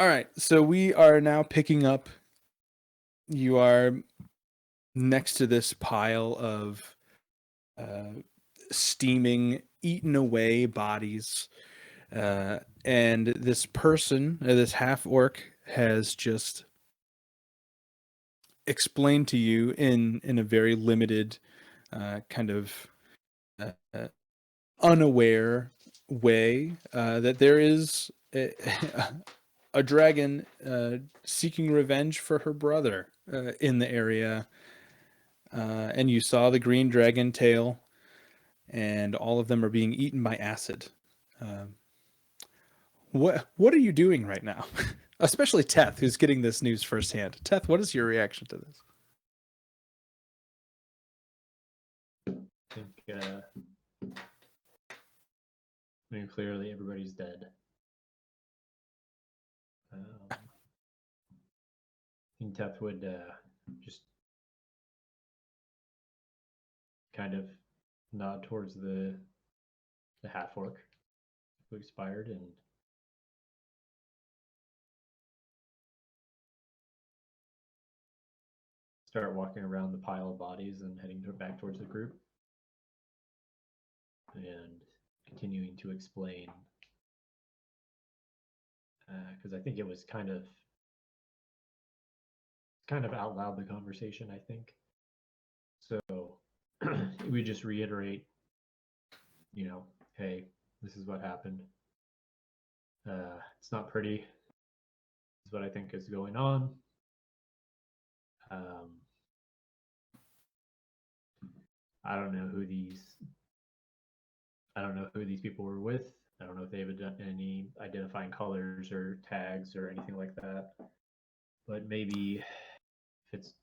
All right, so we are now picking up. You are next to this pile of steaming, eaten away bodies. And this person, this half orc, has just explained to you in a very limited, kind of uh, unaware way that there is a dragon seeking revenge for her brother in the area. And you saw the green dragon tail, and all of them are being eaten by acid. Um, what are you doing right now? Especially Teth, who's getting this news firsthand. Teth, what is your reaction to this? I think, I mean, clearly everybody's dead. I think Teth would just kind of nod towards the half orc who expired and start walking around the pile of bodies and heading back towards the group and continuing to explain, because I think it was kind of out loud, the conversation, I think. So we just reiterate, hey, this is what happened. It's not pretty. This is what I think is going on. I don't know who these people were with. I don't know if they have done any identifying colors or tags or anything like that. But maybe if it's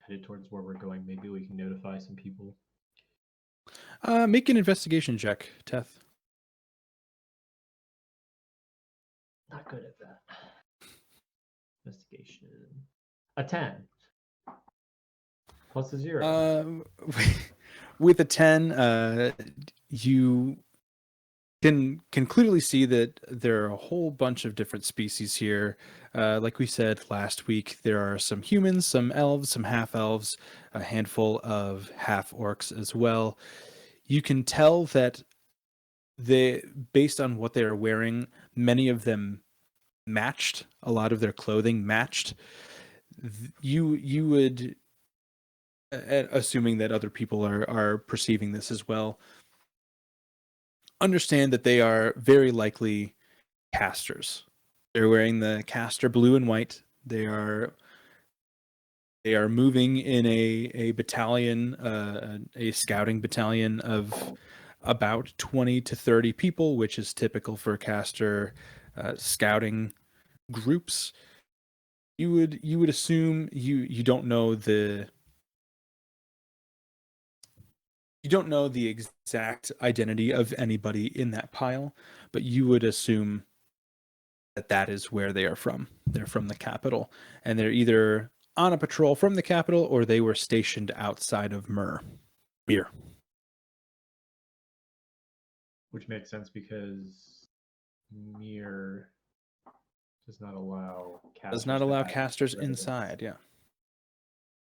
headed towards where we're going, maybe we can notify some people. Make an investigation check, Teth. Not good at that. Investigation. A 10. Plus a 0. With a 10, you can clearly see that there are a whole bunch of different species here. Like we said last week, there are some humans, some elves, some half-elves, a handful of half-orcs as well. You can tell that based on what they are wearing, many of them matched. A lot of their clothing matched. You would, assuming that other people are perceiving this as well, understand that they are very likely casters. They're wearing the caster blue and white. They are moving in a battalion, a scouting battalion of about 20 to 30 people, which is typical for caster scouting groups. You would assume you don't know the exact identity of anybody in that pile, but you would assume that is where they are from. They're from the capital, and they're either on a patrol from the capital or they were stationed outside of Mir. Which makes sense because Mir does not allow casters inside. Yeah.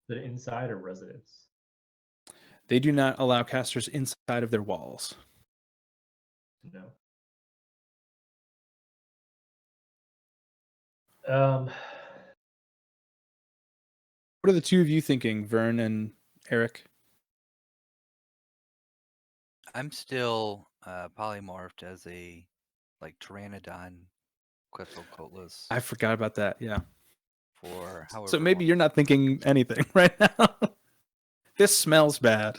Is it inside or residence? They do not allow casters inside of their walls. No. What are the two of you thinking, Vern and Eric? I'm still polymorphed as a pteranodon, Quetzalcoatlus. I forgot about that. Yeah. For however. So maybe you're not thinking anything right now. This smells bad.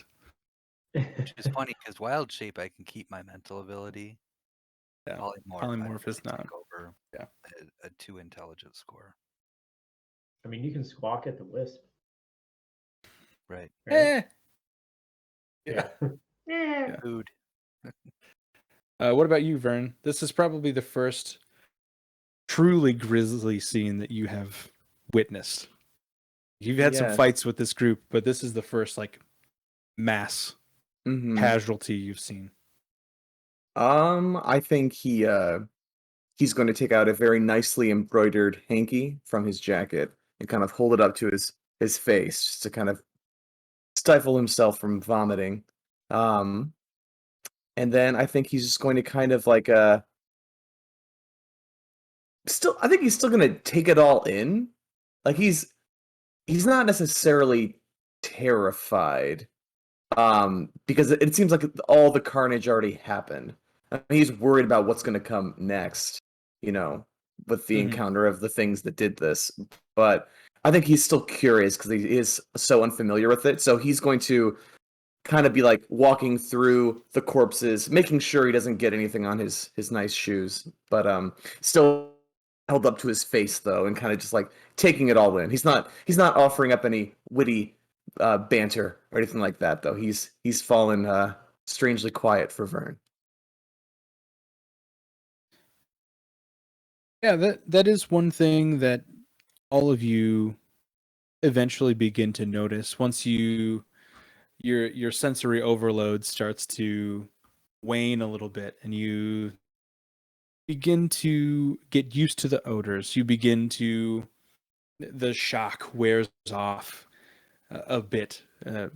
Which is funny because wild shape I can keep my mental ability. Yeah. Polymorph is not. Over yeah. A 2 intelligence score. I mean, you can squawk at the wisp. Right. Yeah. Yeah. Food. What about you, Vern? This is probably the first truly grisly scene that you have witnessed. You've had some fights with this group, but this is the first mass casualty you've seen. I think he he's going to take out a very nicely embroidered hanky from his jacket and kind of hold it up to his face just to kind of stifle himself from vomiting. Um, and then I think he's just going to kind of like still I think he's still going to take it all in. Like he's not necessarily terrified because it seems like all the carnage already happened. I mean, he's worried about what's going to come next, you know, with the encounter of the things that did this. But I think he's still curious because he is so unfamiliar with it. So he's going to kind of be like walking through the corpses, making sure he doesn't get anything on his nice shoes, but still held up to his face though, and kind of just like taking it all in. He's not offering up any witty banter or anything like that though. He's fallen strangely quiet for Vern. Yeah, that is one thing that all of you eventually begin to notice once your sensory overload starts to wane a little bit and you begin to get used to the odors. You begin to the shock wears off a bit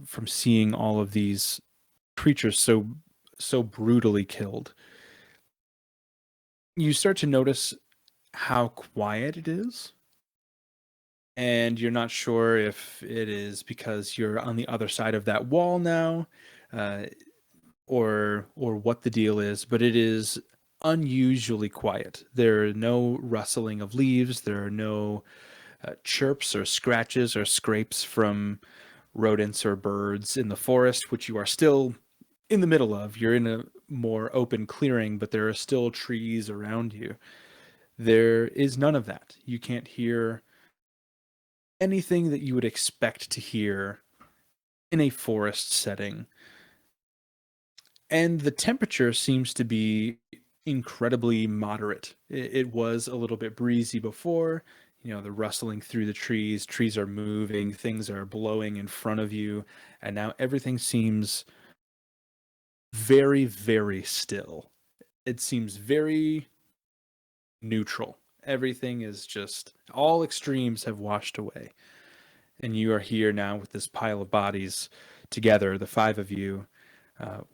from seeing all of these creatures so brutally killed. You start to notice how quiet it is, and you're not sure if it is because you're on the other side of that wall now, uh, or what the deal is, but it is unusually quiet. There are no rustling of leaves. There are no chirps or scratches or scrapes from rodents or birds in the forest, which you are still in the middle of. You're in a more open clearing, but there are still trees around you. There is none of that. You can't hear anything that you would expect to hear in a forest setting. And the temperature seems to be incredibly moderate. It was a little bit breezy before, the rustling through the trees are moving, things are blowing in front of you, and now everything seems very, very still. It seems very neutral. Everything is just, all extremes have washed away. And you are here now with this pile of bodies together, the five of you,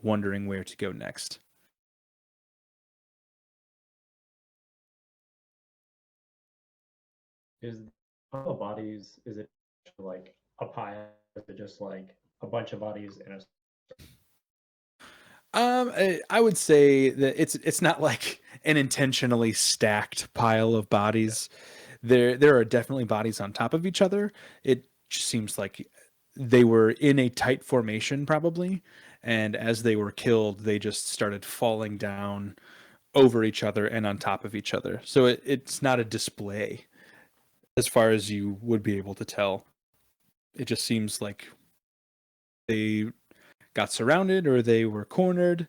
wondering where to go next. Is all the bodies? Is it like a pile? Is it just like a bunch of bodies in a? I would say that it's not like an intentionally stacked pile of bodies. There are definitely bodies on top of each other. It just seems like they were in a tight formation probably, and as they were killed, they just started falling down over each other and on top of each other. So it's not a display as far as you would be able to tell. It just seems like they got surrounded or they were cornered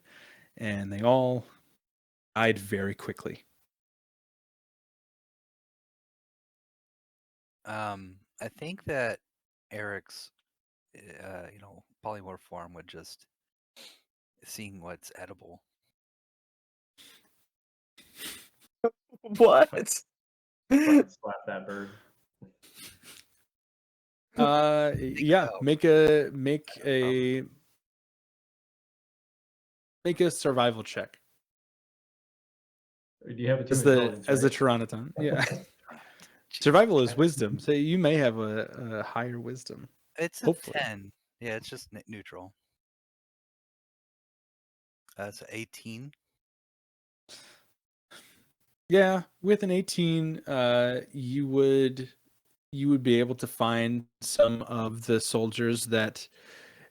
and they all died very quickly. I think that Eric's, polymorph form would just seeing what's edible. What? Fucking slap that bird. Yeah, out. make a survival check Do you have it too as the intelligence? as the Right? Pteranodon. Yeah, survival is wisdom, so you may have a higher wisdom. It's a Hopefully. 10. Yeah, it's just neutral. That's 18. Yeah, with an 18, you would be able to find some of the soldiers that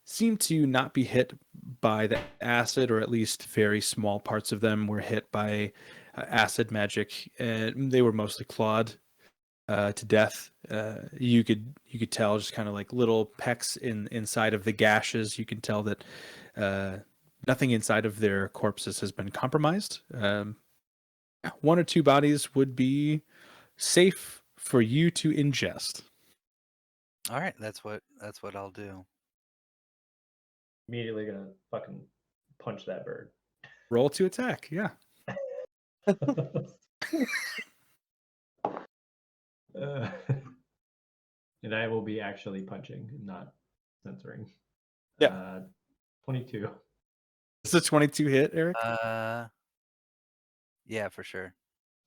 seem to not be hit by the acid, or at least very small parts of them were hit by acid magic, and they were mostly clawed to death. You could tell just kind of like little pecks inside of the gashes. You can tell that nothing inside of their corpses has been compromised. One or two bodies would be safe for you to ingest. All right, that's what I'll do. Immediately gonna fucking punch that bird. Roll to attack. Yeah. Uh, and I will be actually punching, not censoring. Yeah. 22. It's a 22 hit, Eric. Yeah, for sure.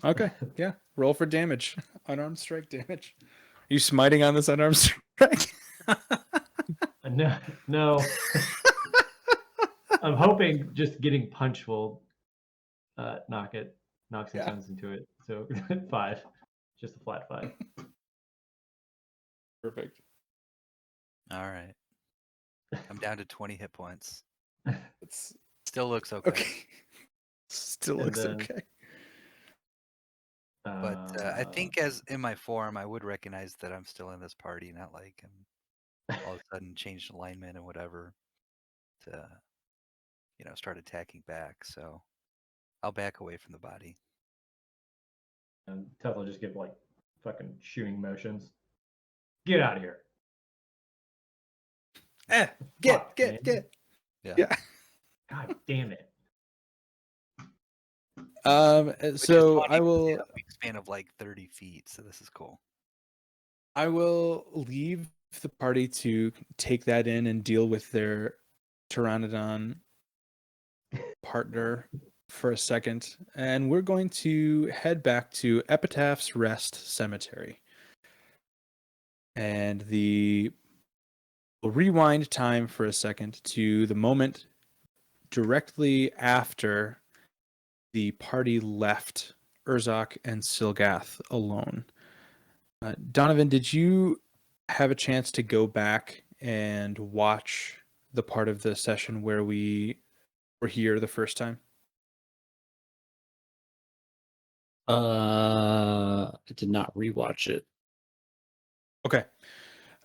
Okay. Yeah. Roll for damage. Unarmed strike damage. Are you smiting on this unarmed strike? No, no. I'm hoping just getting punch will knock some Yeah. sense into it. So 5, just a flat 5. Perfect. All right. I'm down to 20 hit points. It's Still looks okay. okay. Still And looks then, okay. But I think as in my form, I would recognize that I'm still in this party, not like I'm all of a sudden changed alignment and whatever to, start attacking back. So I'll back away from the body. and Teth will just give like fucking shooing motions. Get out of here. Get. Yeah. Yeah. God damn it. Which So is funny, I 'cause will. they have a wingspan of like 30 feet, so this is cool. I will leave the party to take that in and deal with their Pteranodon partner for a second, and we're going to head back to Epitaph's Rest Cemetery. And we'll rewind time for a second to the moment directly after the party left Urzok and Silgath alone. Donovan, did you have a chance to go back and watch the part of the session where we were here the first time? I did not rewatch it. Okay.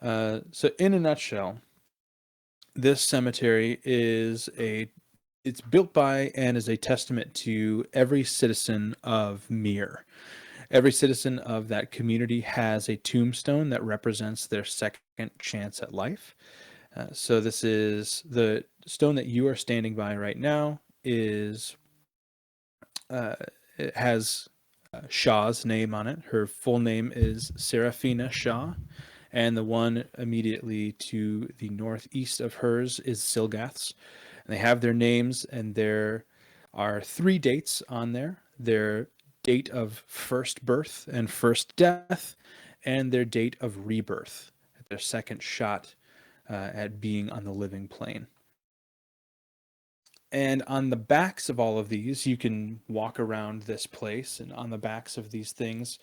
So in a nutshell, this cemetery it's built by and is a testament to every citizen of Mir. Every citizen of that community has a tombstone that represents their second chance at life. So this is the stone that you are standing by right now it has Shah's name on it. Her full name is Serafina Shah, and the one immediately to the northeast of hers is Silgath's. And they have their names, and there are 3 dates on there: their date of first birth and first death, and their date of rebirth, their second shot at being on the living plane. And on the backs of all of these, you can walk around this place, and on the backs of these things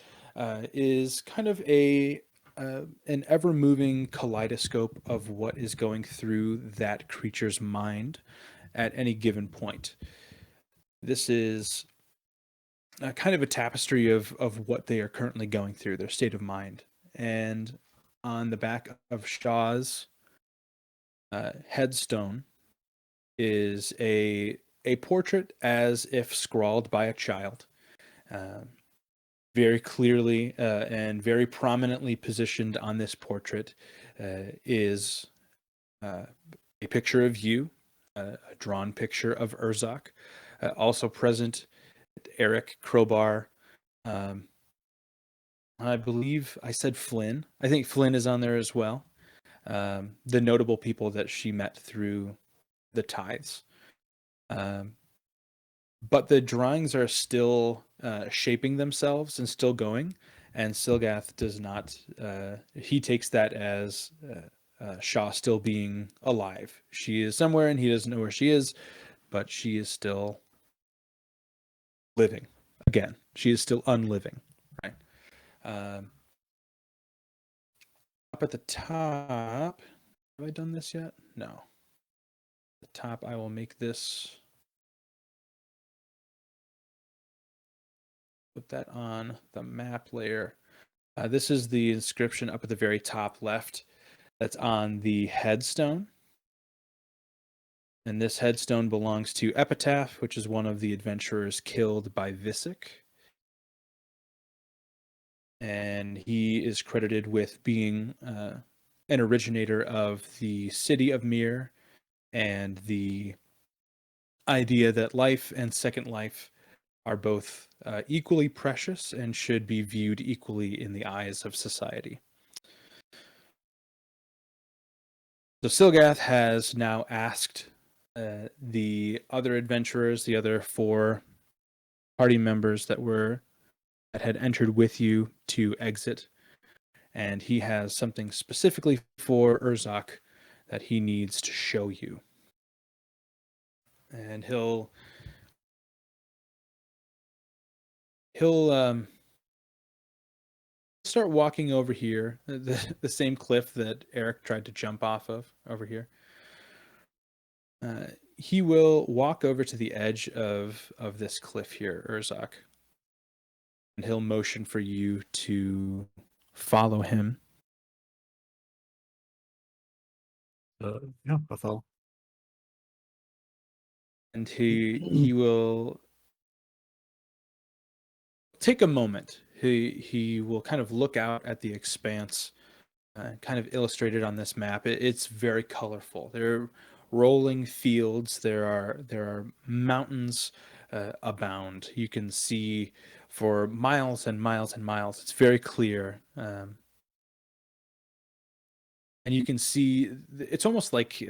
is kind of an ever-moving kaleidoscope of what is going through that creature's mind at any given point. This is kind of a tapestry of what they are currently going through, their state of mind. And on the back of Shaw's headstone is a portrait as if scrawled by a child. Very clearly and very prominently positioned on this portrait is a picture of you, a drawn picture of Urzok. Also present, Eric, Crowbar. I believe I said Flynn. I think Flynn is on there as well. The notable people that she met through the tithes. But the drawings are still shaping themselves and still going, and Silgath does not. He takes that as Shaw still being alive. She is somewhere, and he doesn't know where she is, but she is still living. Again, she is still unliving. Right. Up at the top. Have I done this yet? No. The top, I will make this. Put that on the map layer. This is the inscription up at the very top left that's on the headstone. And this headstone belongs to Epitaph, which is one of the adventurers killed by Visick. And he is credited with being an originator of the city of Mir and the idea that life and second life are both equally precious and should be viewed equally in the eyes of society. So Silgath has now asked the other adventurers, the other 4 party members that had entered with you to exit, and he has something specifically for Urzak that he needs to show you. And he'll start walking over here, the same cliff that Eric tried to jump off of over here. He will walk over to the edge of this cliff here, Urzak, and he'll motion for you to follow him. Yeah, I follow. And he will take a moment. He will kind of look out at the expanse, kind of illustrated on this map. It's very colorful. There are rolling fields. There are mountains abound. You can see for miles and miles and miles. It's very clear, and you can see it's almost like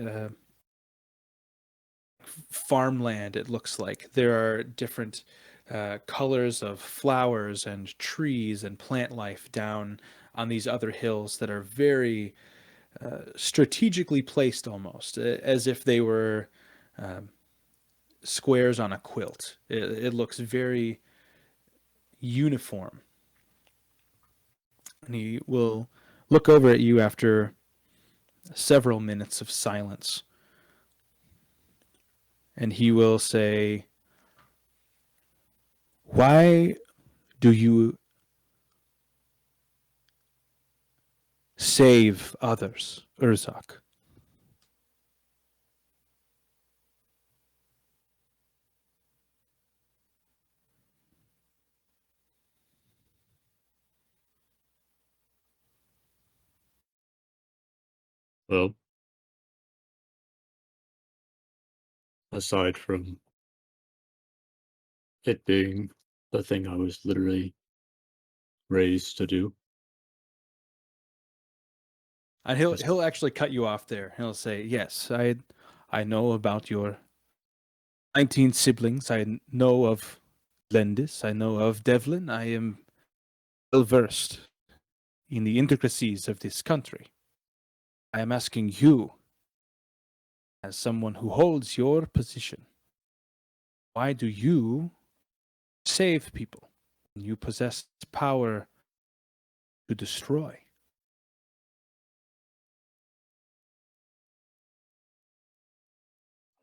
farmland. It looks like there are different colors of flowers and trees and plant life down on these other hills that are very strategically placed, almost as if they were squares on a quilt. It looks very uniform. And he will look over at you after several minutes of silence. And he will say, "Why do you save others, Urzak?" Well, aside from it being the thing I was literally raised to do. And he'll actually cut you off there. He'll say, "Yes, I know about your 19 siblings. I know of Lendis. I know of Devlin. I am well versed in the intricacies of this country. I am asking you, as someone who holds your position, why do you save people when you possess power to destroy?"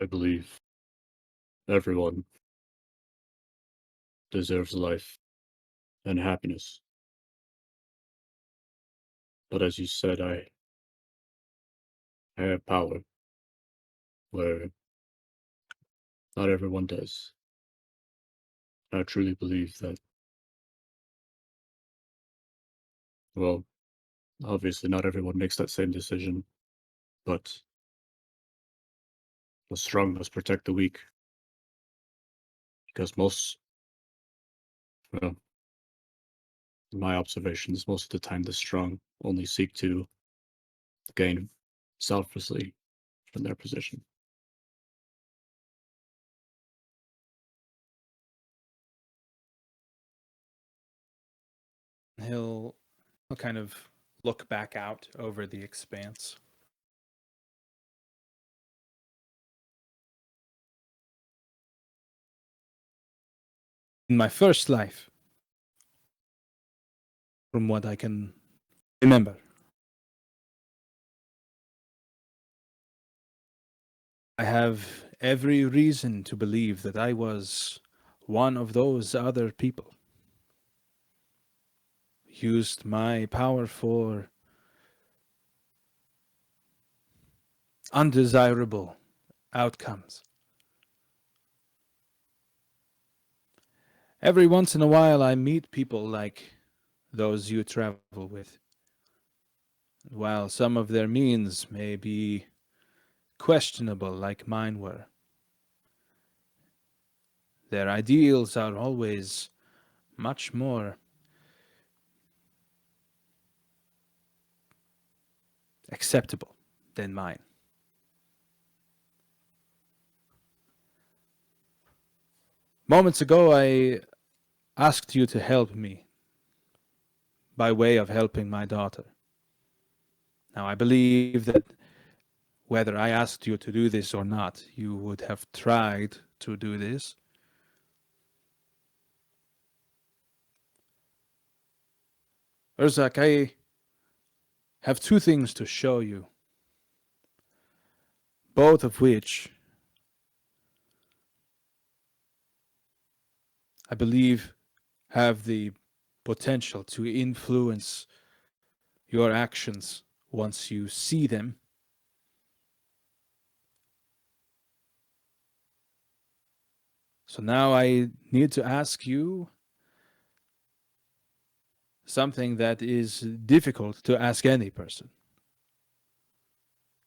I believe everyone deserves life and happiness. But as you said, I have power where not everyone does. I truly believe that, well, obviously not everyone makes that same decision, but the strong must protect the weak. Because well, in my observations, most of the time the strong only seek to gain selflessly from their position. He'll kind of look back out over the expanse. In my first life, from what I can remember, I have every reason to believe that I was one of those other people. Used my power for undesirable outcomes. Every once in a while, I meet people like those you travel with. While some of their means may be questionable, like mine were, Their ideals are always much more acceptable than mine. Moments ago, I asked you to help me by way of helping my daughter. Now, I believe that whether I asked you to do this or not, you would have tried to do this. Urzak, I have two things to show you, both of which I believe have the potential to influence your actions once you see them. So now I need to ask you something that is difficult to ask any person,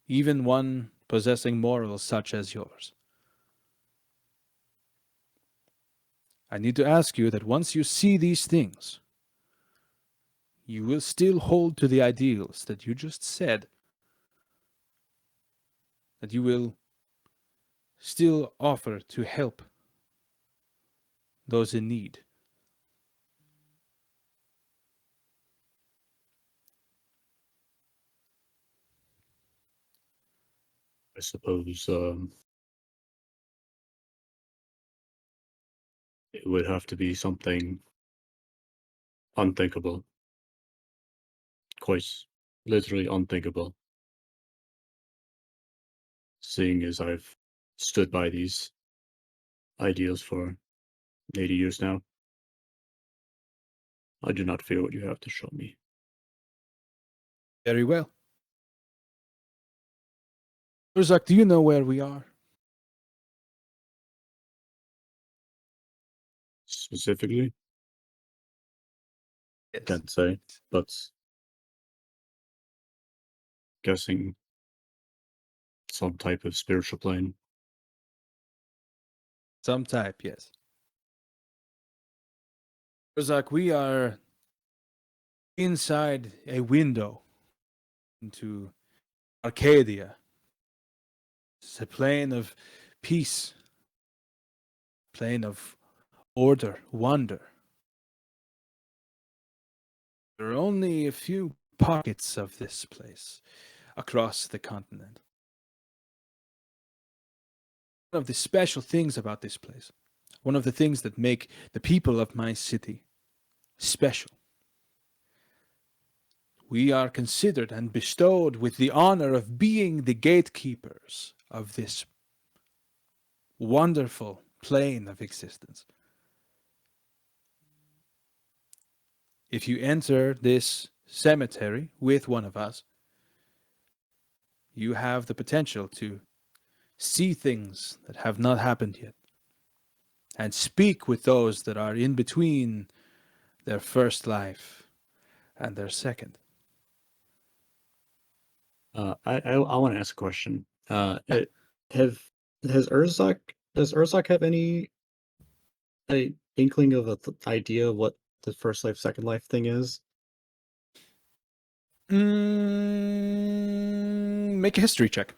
even one possessing morals such as yours. I need to ask you that once you see these things, you will still hold to the ideals that you just said, that you will still offer to help those in need. I suppose it would have to be something unthinkable, quite literally unthinkable, seeing as I've stood by these ideals for 80 years now. I do not fear what you have to show me. Very well. Urzak, do you know where we are? Specifically, Yes. can't say, but guessing some type of spiritual plane. Some type, yes. Urzak, we are inside a window into Arcadia. It's a plane of peace, plane of order, wonder. There are only a few pockets of this place across the continent. One of the special things about this place, one of the things that make the people of my city special, we are considered and bestowed with the honor of being the gatekeepers of this wonderful plane of existence. If you enter this cemetery with one of us, you have the potential to see things that have not happened yet and speak with those that are in between their first life and their second. I want to ask a question. Have has Urzak does Urzak have any inkling of idea of what the first life, second life thing is? Make a history check.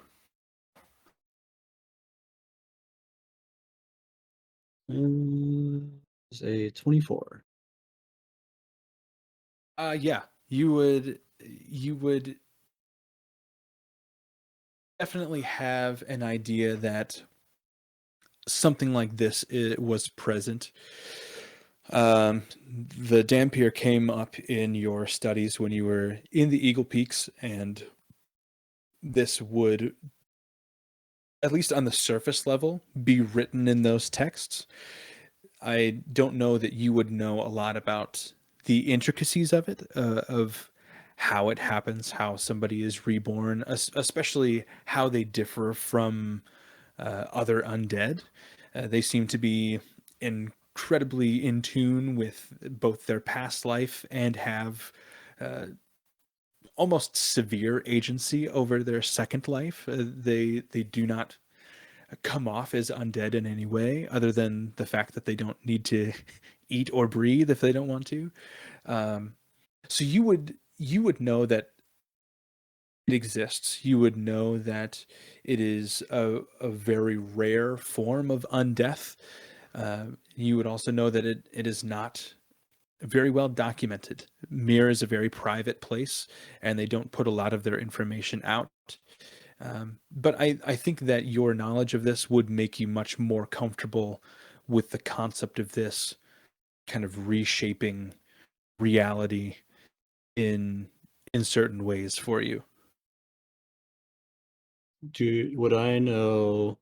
It's a 24. Yeah, you would definitely have an idea that something like this was present. The Dampier came up in your studies when you were in the Eagle Peaks, and this would, at least on the surface level, be written in those texts. I don't know that you would know a lot about the intricacies of it, of how it happens, how somebody is reborn, especially how they differ from other undead. They seem to be incredibly in tune with both their past life and have almost severe agency over their second life. They do not come off as undead in any way, other than the fact that they don't need to eat or breathe if they don't want to. So you would know that it exists. You would know that it is a very rare form of undeath. You would also know that it is not very well documented. Mir is a very private place, and they don't put a lot of their information out. But I think that your knowledge of this would make you much more comfortable with the concept of this kind of reshaping reality in certain ways for you. Would I know?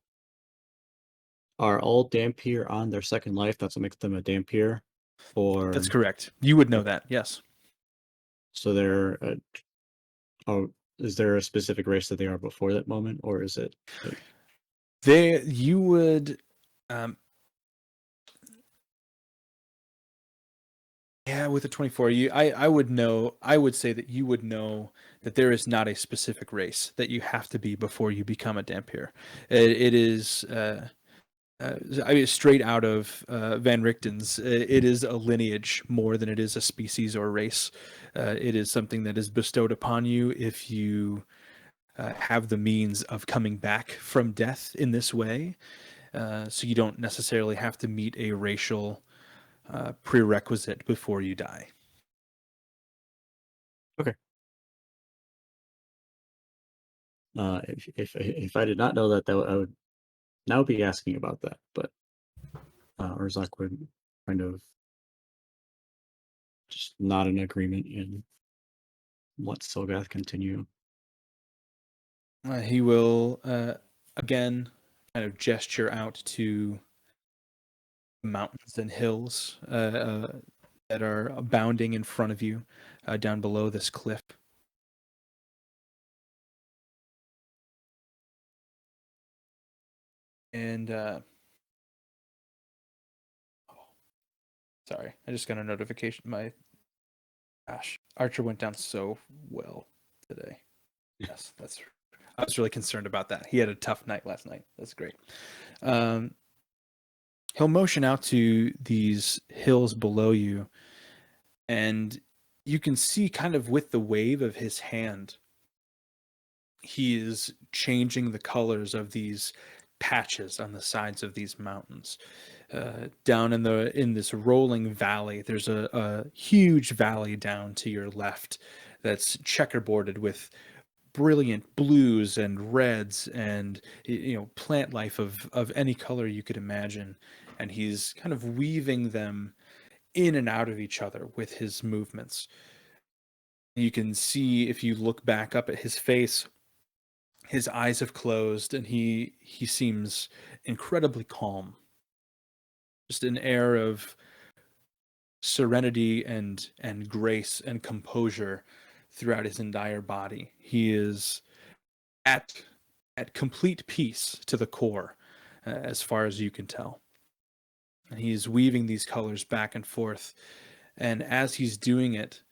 Are all Dampier on their second life? That's what makes them a Dampier, or That's correct. You would know that, yes. so they're. Oh, is there a specific race that they are before that moment, or is it like You would, um, yeah, with the 24, I would know. I would say that you would know that there is not a specific race that you have to be before you become a Dampier. It is. I mean, straight out of Van Richten's, it is a lineage more than it is a species or race. It is something that is bestowed upon you if you have the means of coming back from death in this way. So you don't necessarily have to meet a racial prerequisite before you die. okay? If I did not know that, I would now be asking about that. But Urzak would kind of just not in agreement and let Silgath continue. He will again kind of gesture out to mountains and hills that are abounding in front of you down below this cliff. And sorry, I just got a notification. Gosh, Archer went down so well today. Yes, I was really concerned about that. He had a tough night last night. That's great. He'll motion out to these hills below you, and you can see kind of with the wave of his hand, he is changing the colors of these patches on the sides of these mountains. Down in this rolling valley, there's a huge valley down to your left that's checkerboarded with brilliant blues and reds and plant life of any color you could imagine, and he's kind of weaving them in and out of each other with his movements. You can see, if you look back up at his face, his eyes have closed and he seems incredibly calm. Just an air of serenity and grace and composure throughout his entire body. He is at complete peace to the core, as far as you can tell. And he's weaving these colors back and forth, and as he's doing it,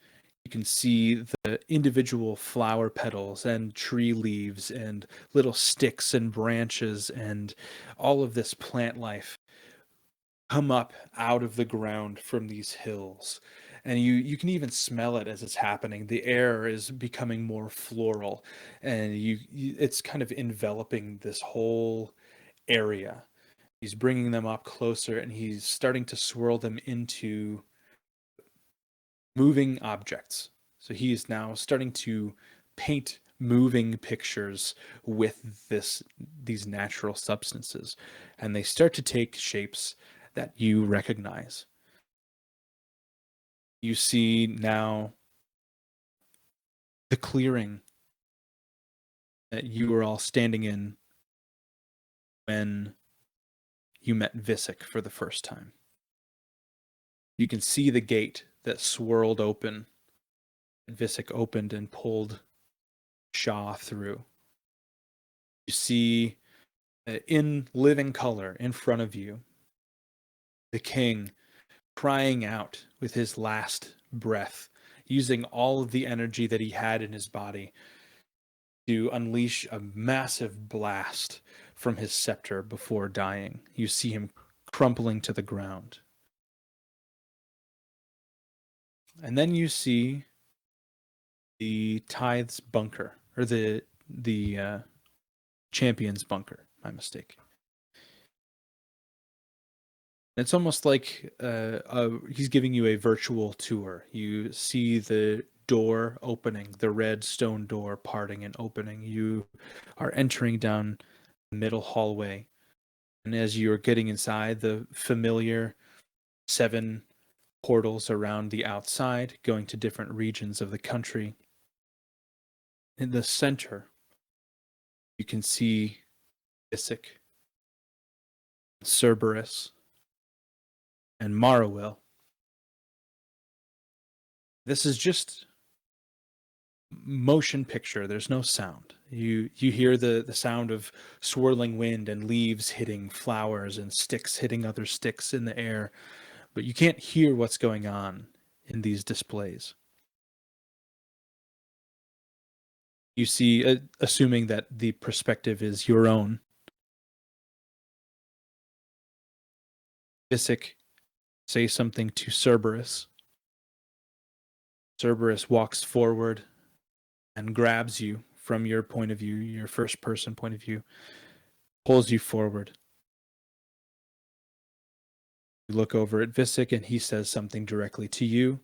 you can see the individual flower petals and tree leaves and little sticks and branches and all of this plant life come up out of the ground from these hills. And you can even smell it as it's happening. The air is becoming more floral, and it's kind of enveloping this whole area. He's bringing them up closer, and he's starting to swirl them into moving objects. So he is now starting to paint moving pictures with these natural substances, and they start to take shapes that you recognize. You see now the clearing that you were all standing in when you met Visick for the first time. You can see the gate that swirled open. Visick opened and pulled Shaw through. You see, in living color in front of you, the king crying out with his last breath, using all of the energy that he had in his body to unleash a massive blast from his scepter before dying. You see him crumpling to the ground. And then you see the Tithe's bunker, or the Champion's bunker. My mistake. It's almost like he's giving you a virtual tour. You see the door opening, the red stone door parting and opening. You are entering down the middle hallway. And as you're getting inside, the familiar 7 portals around the outside, going to different regions of the country. In the center, you can see Isaac, Cerberus, and Marawil. This is just motion picture. There's no sound. You hear the sound of swirling wind and leaves hitting flowers and sticks hitting other sticks in the air, but you can't hear what's going on in these displays. You see, assuming that the perspective is your own, Isaac say something to Cerberus. Cerberus walks forward and grabs you from your point of view, your first person point of view, pulls you forward. You look over at Visick and he says something directly to you.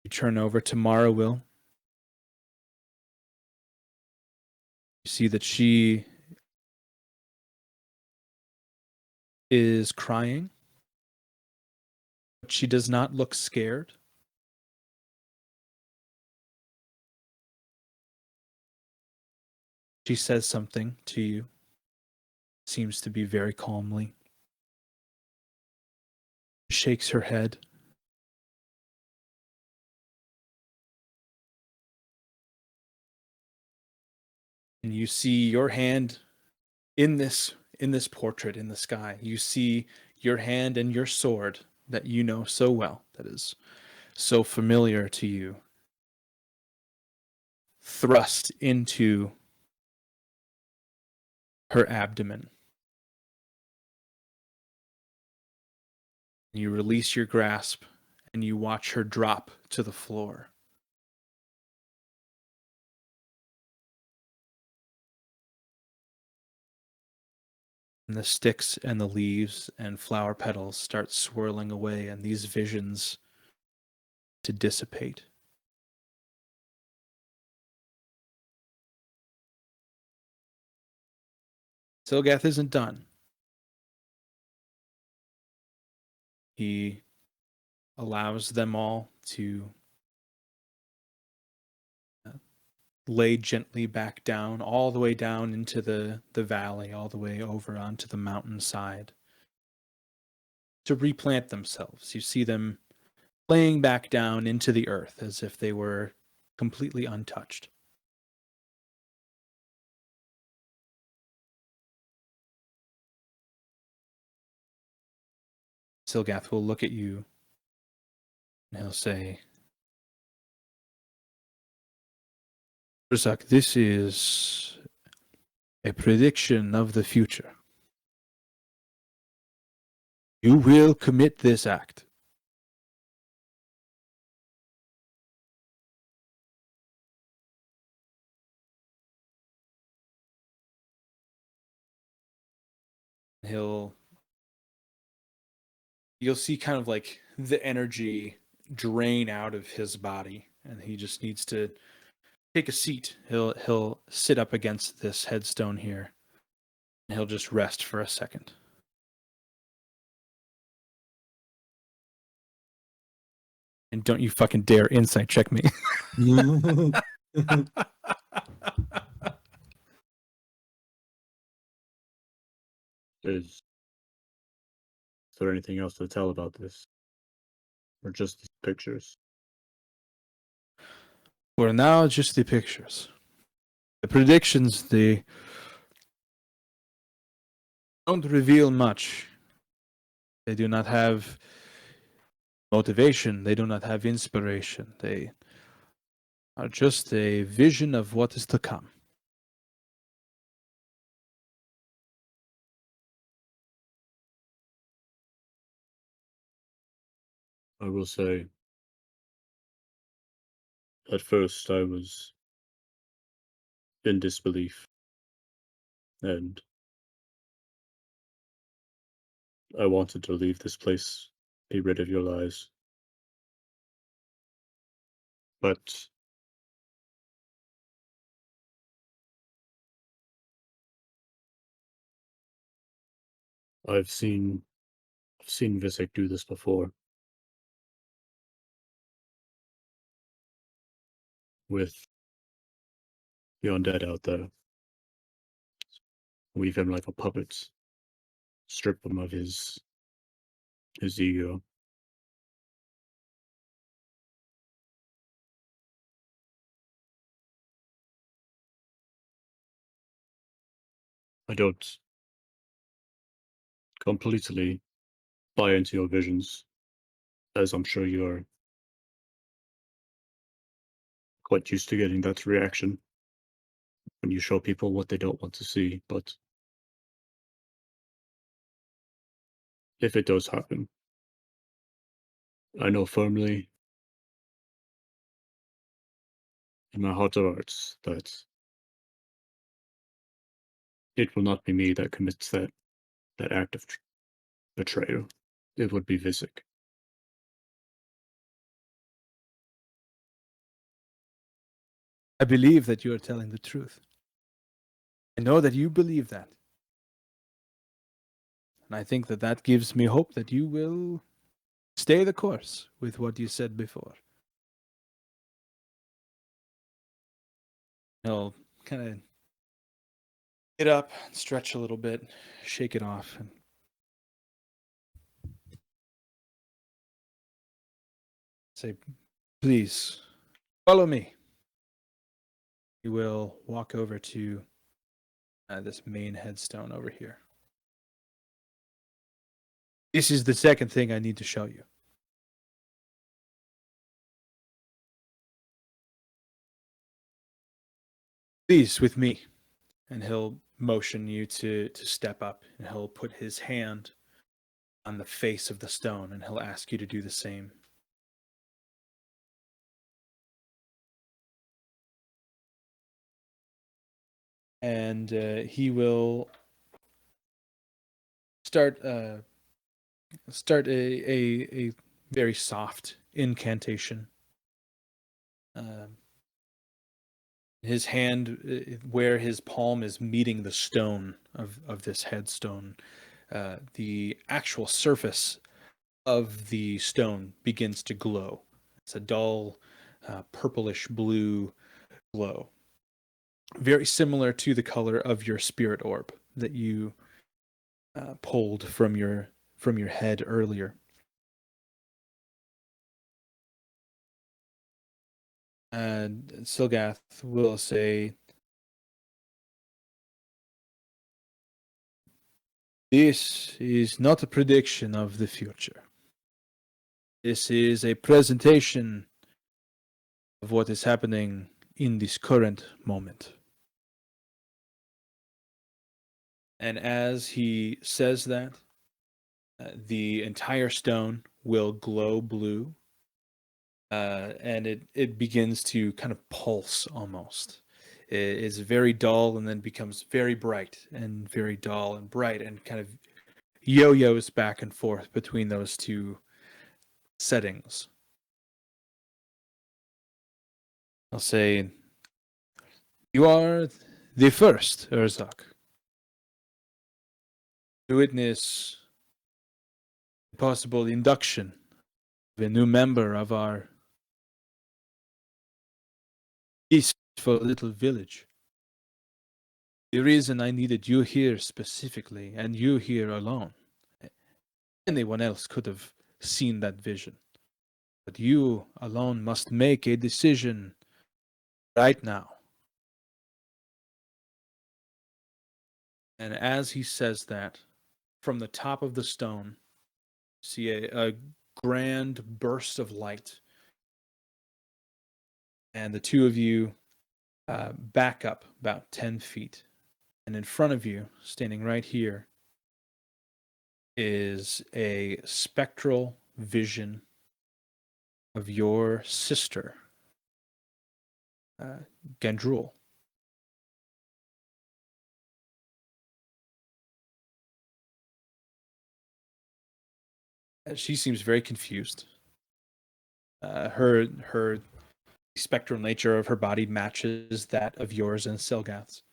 You turn over to Marawil. You see that she is crying, but she does not look scared. She says something to you. Seems to be very calmly. Shakes her head. And you see your hand in this portrait in the sky. You see your hand and your sword that you know so well, that is so familiar to you, thrust into her abdomen. You release your grasp and you watch her drop to the floor. And the sticks and the leaves and flower petals start swirling away, and these visions to dissipate. Silgath isn't done. He allows them all to lay gently back down, all the way down into the valley, all the way over onto the mountainside, to replant themselves. You see them laying back down into the earth as if they were completely untouched. Silgath will look at you and he'll say, Urzak, this is a prediction of the future. You will commit this act. You'll see kind of like the energy drain out of his body, and he just needs to take a seat. He'll sit up against this headstone here, and he'll just rest for a second. And don't you fucking dare insight check me. Is there anything else to tell about this? Or just these pictures? For now, just the pictures. The predictions, they don't reveal much. They do not have motivation. They do not have inspiration. They are just a vision of what is to come. I will say, at first I was in disbelief, and I wanted to leave this place, be rid of your lies. But I've seen Visek do this before with the undead out there. Weave him like a puppet, strip him of his ego. I don't completely buy into your visions, as I'm sure you're quite used to getting that reaction when you show people what they don't want to see. But if it does happen, I know firmly in my heart of hearts that it will not be me that commits that act of betrayal. It would be Visek. I believe that you are telling the truth. I know that you believe that. And I think that that gives me hope that you will stay the course with what you said before. He'll kind of get up, stretch a little bit, shake it off, and say, please, follow me. He will walk over to this main headstone over here. This is the second thing I need to show you. Please, with me. And he'll motion you to step up, and he'll put his hand on the face of the stone, and he'll ask you to do the same. And he will start a very soft incantation. His hand, where his palm is meeting the stone of this headstone, the actual surface of the stone begins to glow. It's a dull, purplish blue glow, very similar to the color of your spirit orb that you pulled from your head earlier. And Silgath will say, "This is not a prediction of the future. This is a presentation of what is happening in this current moment." And as he says that, the entire stone will glow blue, and it begins to kind of pulse almost. It is very dull and then becomes very bright and very dull and bright and kind of yo-yos back and forth between those two settings. I'll say, "You are the first, Urzak, to witness the possible induction of a new member of our peaceful little village. The reason I needed you here specifically, and you here alone, anyone else could have seen that vision. But you alone must make a decision right now." And as he says that, from the top of the stone, see a grand burst of light. And the two of you back up about 10 feet. And in front of you, standing right here, is a spectral vision of your sister, Gandrul. She seems very confused. Her spectral nature of her body matches that of yours and Selgath's.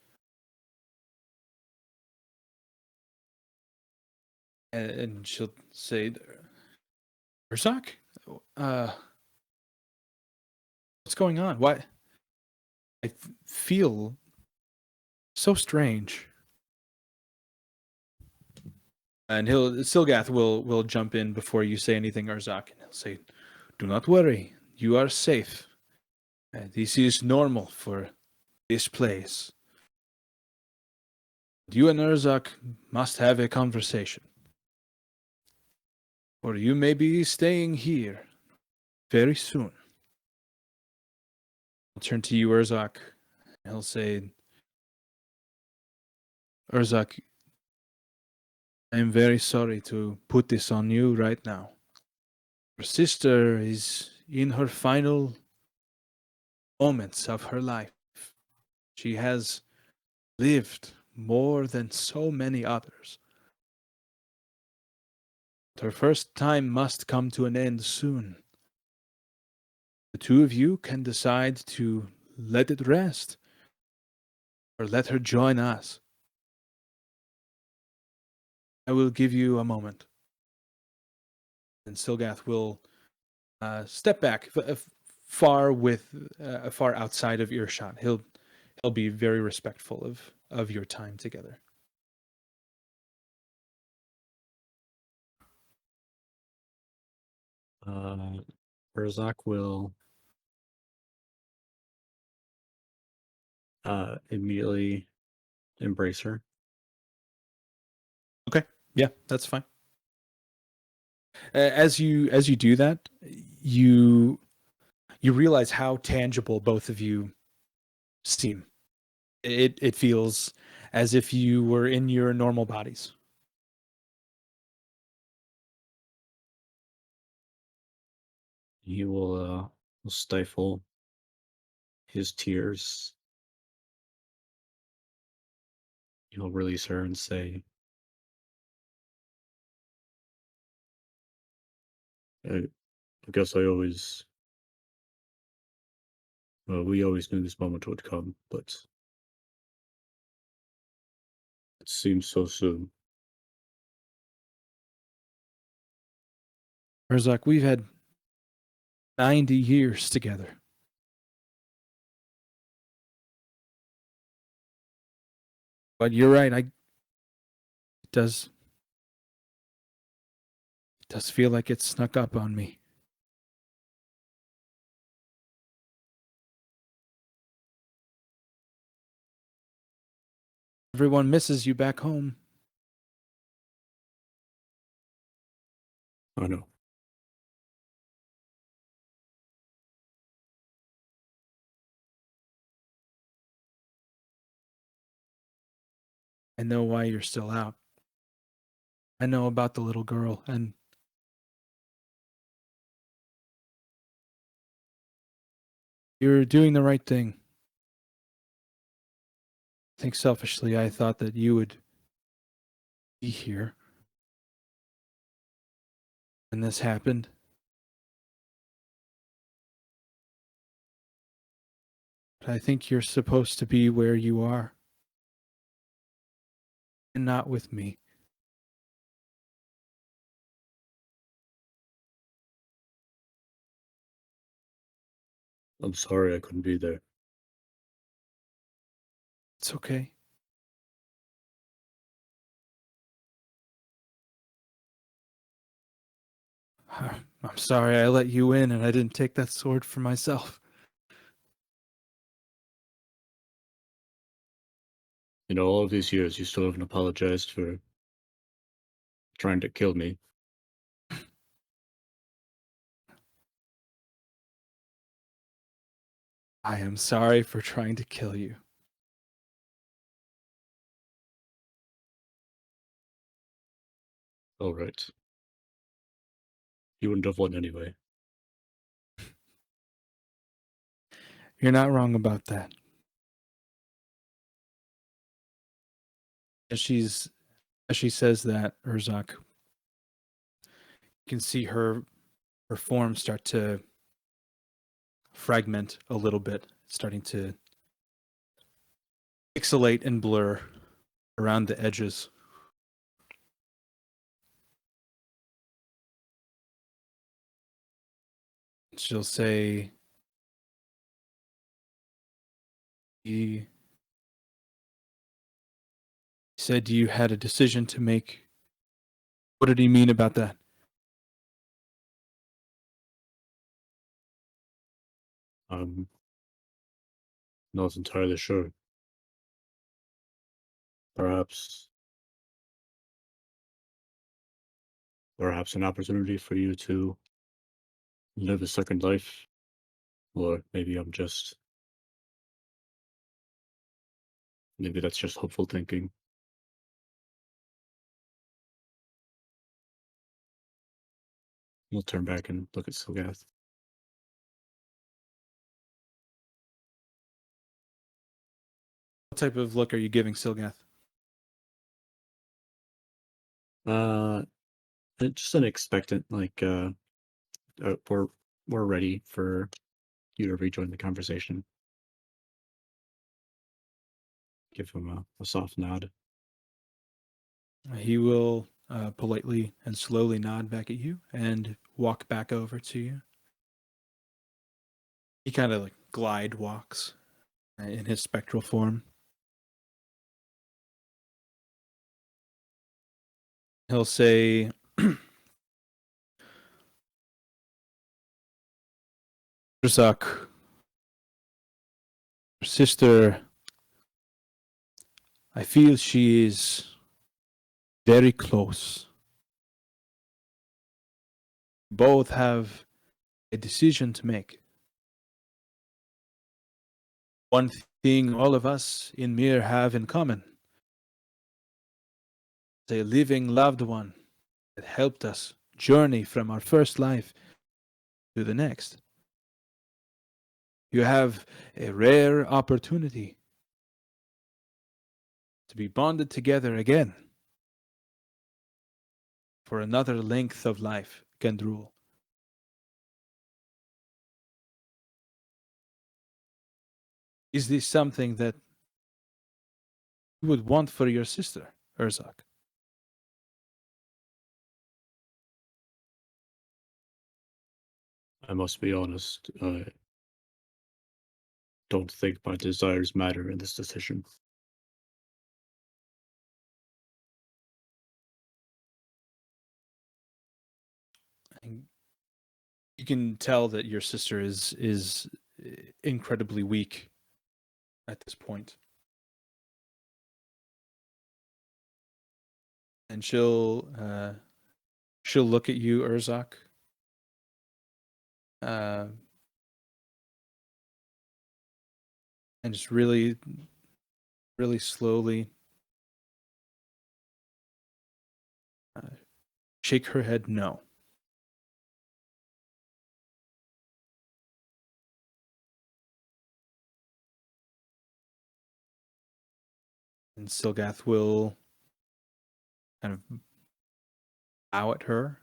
And she'll say, Urzak? What's going on? Why? Feel so strange. And Silgath will jump in before you say anything, Urzak, and he'll say, "Do not worry, you are safe. This is normal for this place. You and Urzak must have a conversation, or you may be staying here very soon." I'll turn to you, Urzak, and he'll say, "Urzak, I am very sorry to put this on you right now. Your sister is in her final moments of her life. She has lived more than so many others. Her first time must come to an end soon. The two of you can decide to let it rest or let her join us. I will give you a moment." And Silgath will step back far outside of earshot. He'll be very respectful of your time together. Urzak will immediately embrace her. Okay, yeah, that's fine. As you do that, you realize how tangible both of you seem. It feels as if you were in your normal bodies. He will stifle his tears. He'll release her and say, I guess I always, well, we always knew this moment would come, but it seems so soon. Urzak, we've had 90 years together. But you're right, it does feel like it snuck up on me. Everyone misses you back home. I know. I know why you're still out. I know about the little girl, and you're doing the right thing. I think selfishly, I thought that you would be here when this happened. But I think you're supposed to be where you are, and not with me. I'm sorry I couldn't be there. It's okay. I'm sorry I let you in and I didn't take that sword for myself. You know, all of these years, you still haven't apologized for trying to kill me. I am sorry for trying to kill you. All right. You wouldn't have won anyway. You're not wrong about that. As she says that, Urzak, you can see her form start to fragment a little bit, starting to pixelate and blur around the edges. She'll say, he said you had a decision to make. What did he mean about that? Not entirely sure. Perhaps an opportunity for you to live a second life, or maybe maybe that's just hopeful thinking. We'll turn back and look at Silgath. What type of look are you giving Silgath? Just an expectant, like we're ready for you to rejoin the conversation. Give him a soft nod. He will politely and slowly nod back at you and walk back over to you. He kind of like glide walks in his spectral form. He'll say, Urzak, your sister, I feel she is very close. Both have a decision to make. One thing all of us in Mir have in common is a living loved one that helped us journey from our first life to the next. You have a rare opportunity to be bonded together again for another length of life, Gendrul. Is this something that you would want for your sister, Urzak? I must be honest. I don't think my desires matter in this decision. And you can tell that your sister is incredibly weak at this point. And she'll look at you, Urzak. And just really, really slowly shake her head no. And Silgath will kind of bow at her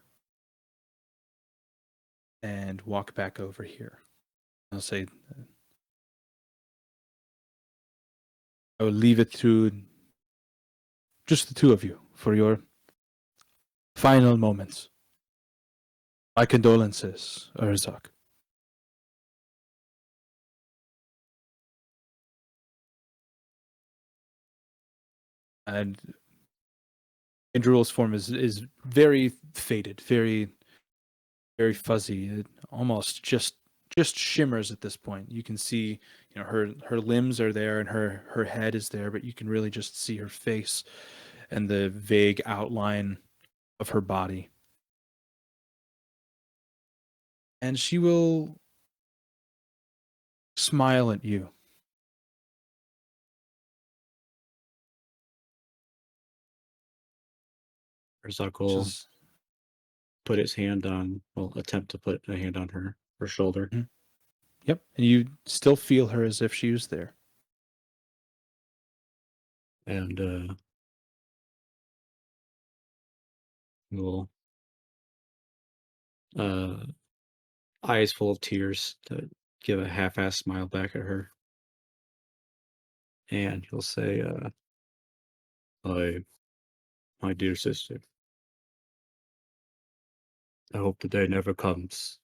and walk back over here. I'll say, I will leave it to just the two of you for your final moments. My condolences, Urzak. And Indrul's form is very faded, very, very fuzzy. It almost just shimmers at this point. You can see, her limbs are there and her head is there, but you can really just see her face and the vague outline of her body. And she will smile at you. Urzak will put his hand on, attempt to put a hand on her shoulder. Mhm. Yep, and you still feel her as if she was there. And will uh eyes full of tears to give a half-ass smile back at her. And he'll say, my dear sister, I hope the day never comes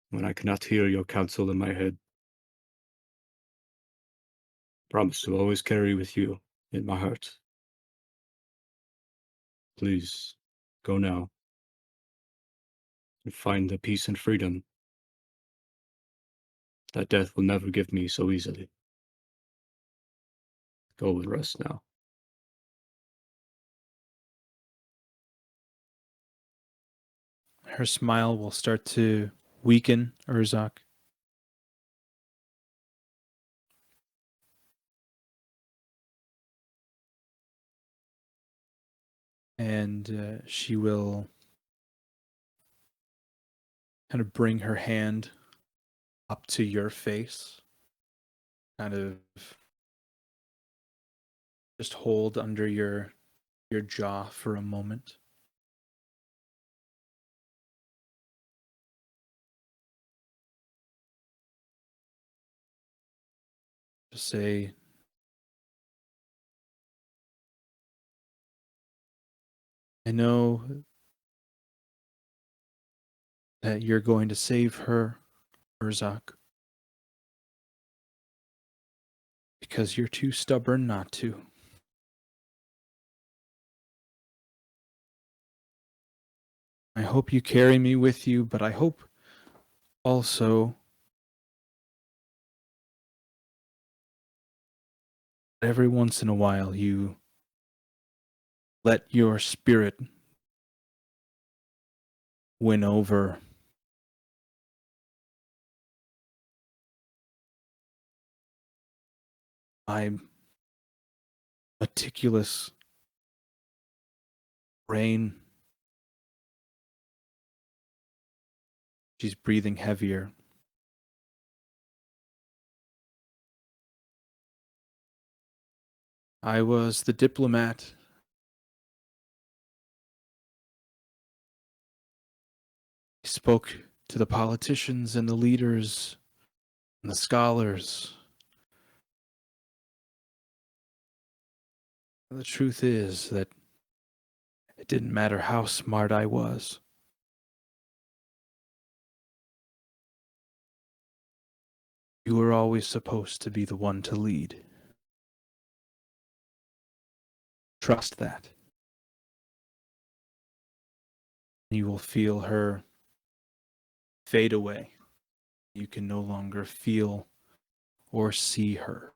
when I cannot hear your counsel in my head. Promise to always carry with you in my heart. Please, go now and find the peace and freedom that death will never give me so easily. Go and rest now. Her smile will start to weaken, Urzak. And she will kind of bring her hand up to your face, kind of just hold under your jaw for a moment. Just say, I know that you're going to save her, Urzak, because you're too stubborn not to. I hope you carry me with you, but I hope also that every once in a while you let your spirit win over my meticulous brain. She's breathing heavier. I was the diplomat. I spoke to the politicians and the leaders and the scholars. The truth is that it didn't matter how smart I was. You were always supposed to be the one to lead. Trust that. You will feel her fade away. You can no longer feel or see her.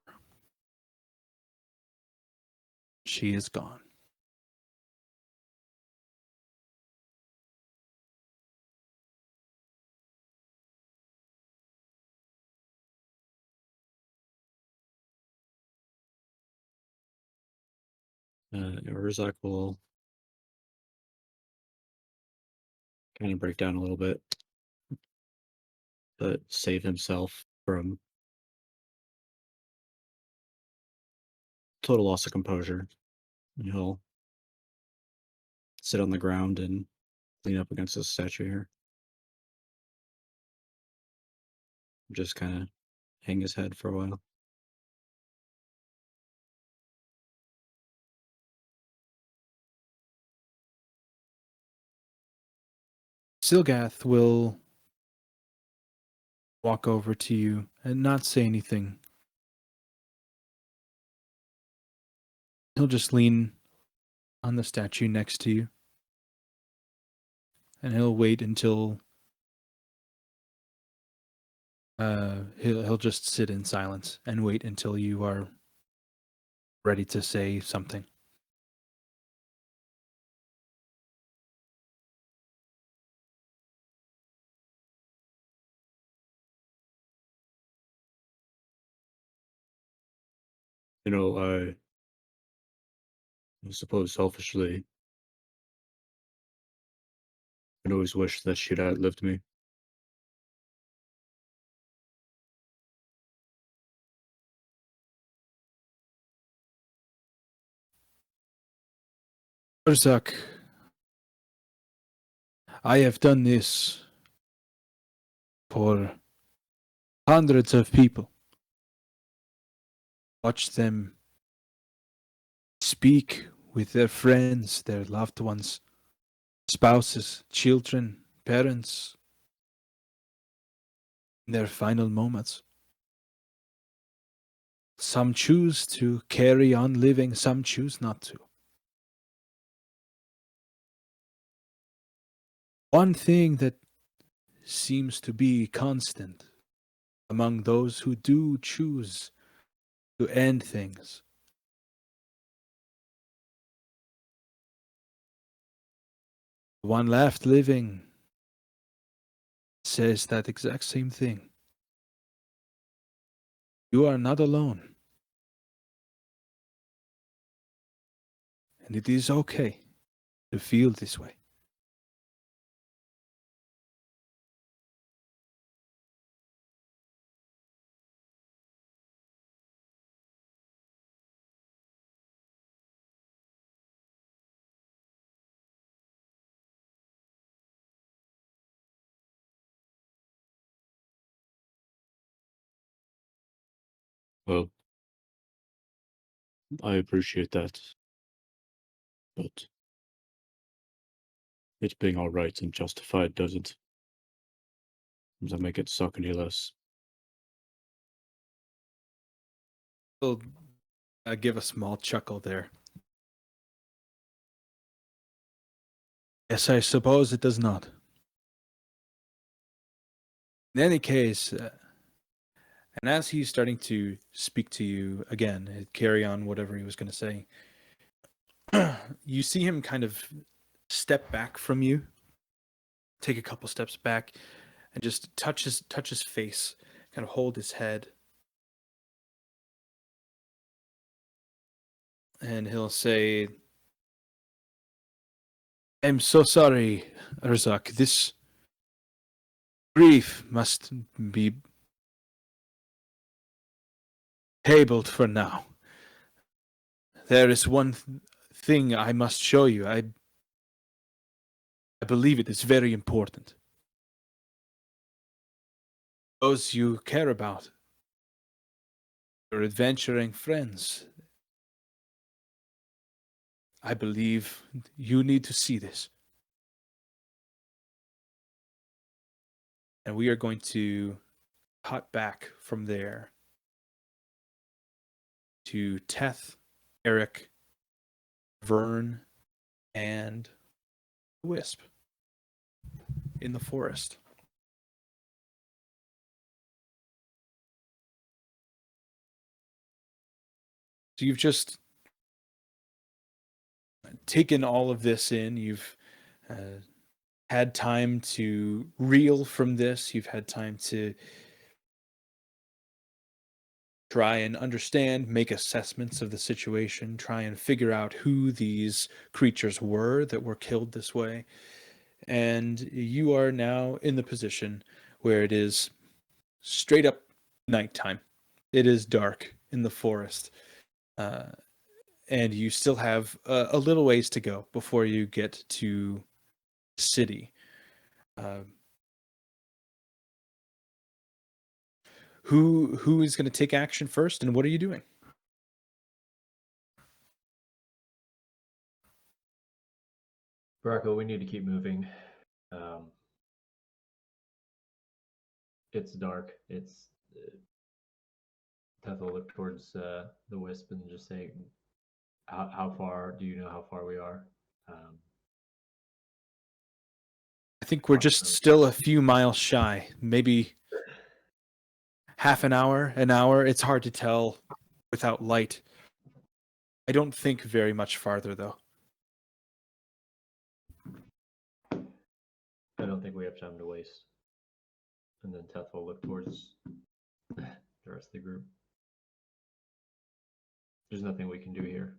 She is gone. Urzak will kind of break down a little bit, but save himself from total loss of composure. And he'll sit on the ground and lean up against the statue here. Just kind of hang his head for a while. Silgath will walk over to you and not say anything. He'll just lean on the statue next to you. And he'll wait until he'll just sit in silence and wait until you are ready to say something. You know, I suppose selfishly, I'd always wish that she'd outlived me. Urzak, I have done this for hundreds of people. Watch them speak with their friends, their loved ones, spouses, children, parents, in their final moments. Some choose to carry on living, some choose not to. One thing that seems to be constant among those who do choose to end things. One left living says that exact same thing. You are not alone. And it is okay to feel this way. Well, I appreciate that, but it being all right and justified doesn't make it suck any less. He'll give a small chuckle there. Yes, I suppose it does not. In any case, and as he's starting to speak to you again, carry on whatever he was going to say, you see him kind of step back from you, take a couple steps back, and just touch his face, kind of hold his head, and he'll say, "I'm so sorry, Urzak. This grief must be tabled for now. There is one thing I must show you. I believe it is very important. Those you care about, your adventuring friends. I believe you need to see this." And we are going to cut back from there to Teth, Eric, Vern, and Wisp in the forest. So you've just taken all of this in. You've had time to reel from this. You've had time to try and understand, make assessments of the situation, try and figure out who these creatures were that were killed this way. And you are now in the position where it is straight up nighttime. It is dark in the forest. And you still have a little ways to go before you get to the city. Who is going to take action first, and what are you doing? Barako, we need to keep moving. It's dark. It's Teth will look towards the wisp and just say, how far do you know how far we are? I think we're just still a few miles shy, maybe half an hour, an hour. It's hard to tell without light. I don't think very much farther, though. I don't think we have time to waste. And then Teth will look towards the rest of the group. There's nothing we can do here.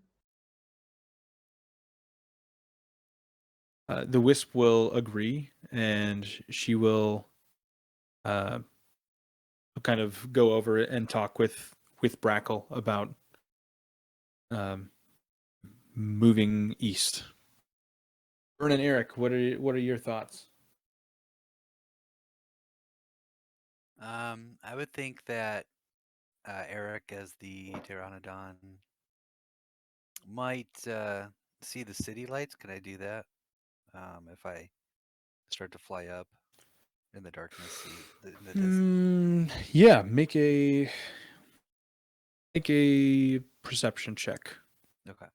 The wisp will agree, and she will kind of go over it and talk with Brackle about moving east. Vern and Eric, what are your thoughts? I would think that Eric, as the pteranodon, might see the city lights. Can I do that? If I start to fly up in the darkness, see in the distance. Yeah, make a perception check. Okay.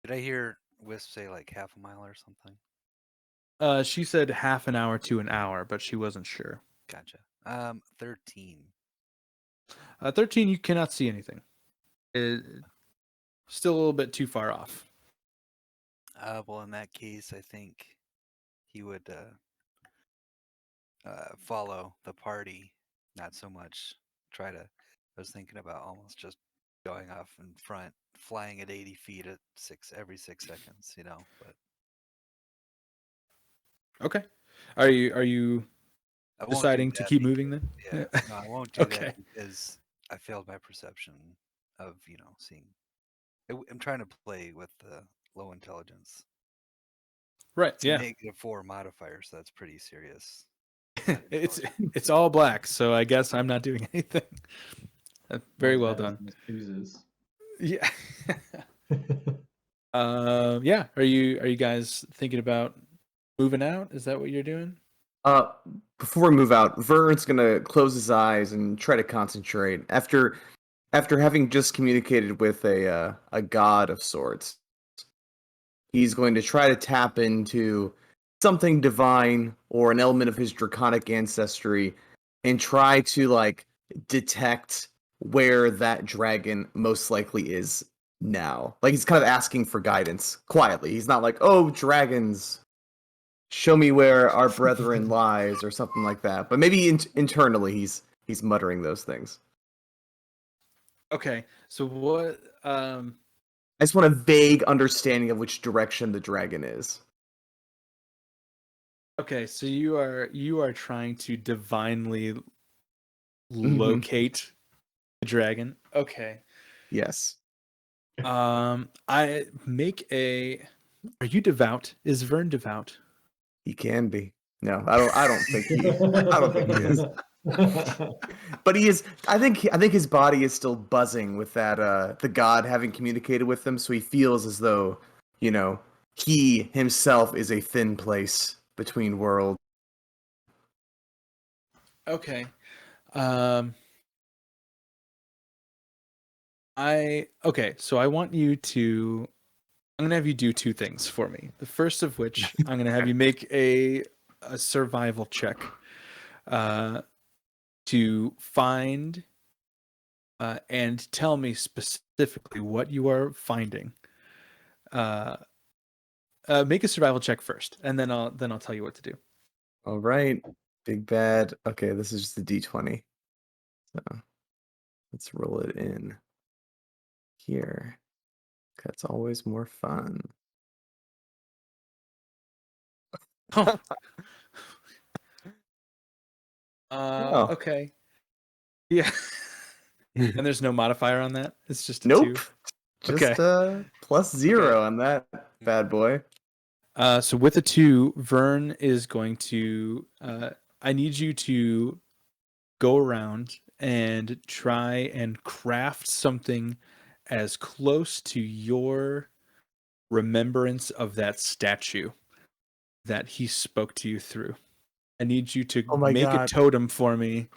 Did I hear Wisp say like half a mile or something? She said half an hour to an hour, but she wasn't sure. Gotcha. 13. 13, you cannot see anything. Still a little bit too far off. Well, in that case, I think he would follow the party, not so much try to. I was thinking about almost just going off in front, flying at 80 feet at every 6 seconds, But Okay. Are you I won't do deciding to that keep moving then? yeah, no, I won't do Okay. that because I failed my perception of seeing. I'm trying to play with the low intelligence. Right. It's a Yeah. -4 modifier, so that's pretty serious. It's all black, so I guess I'm not doing anything. Very well That is done. Oozes. Yeah. Yeah. Are you guys thinking about moving out? Is that what you're doing? Before we move out, Vern's gonna close his eyes and try to concentrate. After having just communicated with a god of sorts, he's going to try to tap into something divine or an element of his draconic ancestry and try to like detect where that dragon most likely is now. Like he's kind of asking for guidance quietly. He's not like, "Oh, dragons, show me where our brethren lies," or something like that. But maybe internally he's muttering those things. Okay. So what I just want a vague understanding of which direction the dragon is. okay, so you are trying to divinely Mhm. locate the dragon. Okay. Yes. I make a. Are you devout? Is Vern devout? He can be. No, I don't think he. I don't think he is. But he is. I think his body is still buzzing with that. The god having communicated with him, so he feels as though he himself is a thin place between worlds. Okay. Um. Okay. So I want you to. I'm gonna have you do two things for me. The first of which I'm gonna have you make a survival check. To find and tell me specifically what you are finding. Uh, make a survival check first, and then I'll tell you what to do. All right, big bad. Okay, this is just a d20. So let's roll it in here. That's always more fun. Oh. Oh. Okay. Yeah. And there's no modifier on that. It's just a Nope. 2. Just Okay. +0 on that bad boy. So with a 2, Vern is going to. I need you to go around and try and craft something as close to your remembrance of that statue that he spoke to you through. I need you to Oh my make a god. totem for me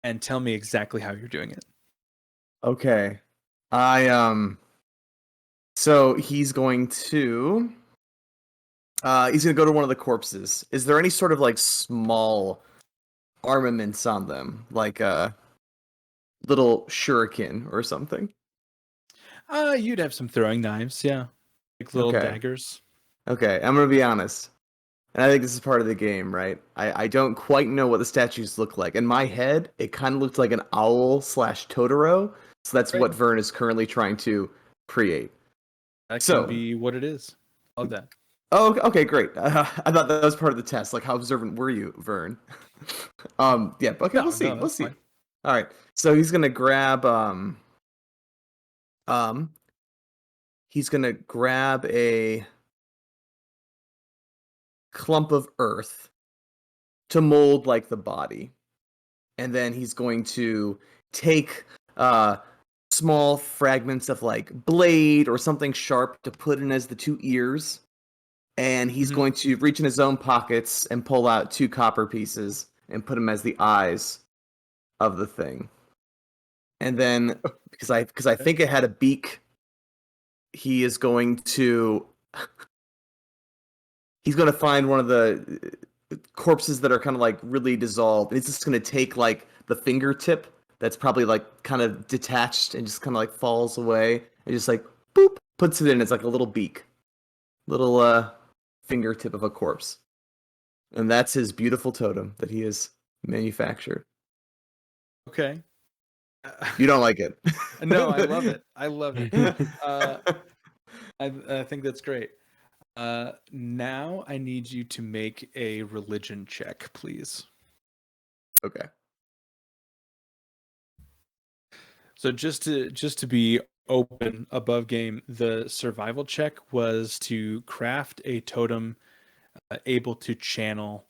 and tell me exactly how you're doing it. Okay. So he's going to go to one of the corpses. Is there any sort of like small armaments on them? Like a little shuriken or something? You'd have some throwing knives, yeah. Like little Okay. daggers. Okay, I'm gonna be honest. And I think this is part of the game, right? I don't quite know what the statues look like. In my head, it kind of looked like an owl / Totoro. So that's Right. what Vern is currently trying to create. That So- can be what it is. Love that. Oh, okay, great. I thought that was part of the test. Like, how observant were you, Vern? Yeah. Okay, No, we'll see. no, We'll that's see. fine. All right. So he's gonna grab he's gonna grab a clump of earth to mold like the body. And then he's going to take small fragments of like blade or something sharp to put in as the 2 ears. And he's going to reach in his own pockets and pull out 2 copper pieces and put them as the eyes of the thing. And then, because I think it had a beak, he is going to find one of the corpses that are kind of like really dissolved, and he's just going to take like the fingertip that's probably like kind of detached and just kind of like falls away, and just like boop puts it in. It's like a little beak, little fingertip of a corpse, and that's his beautiful totem that he has manufactured. Okay. You don't like it? No, I love it. I love it. I think that's great. Now I need you to make a religion check, please. Okay. So just to be open above game, the survival check was to craft a totem able to channel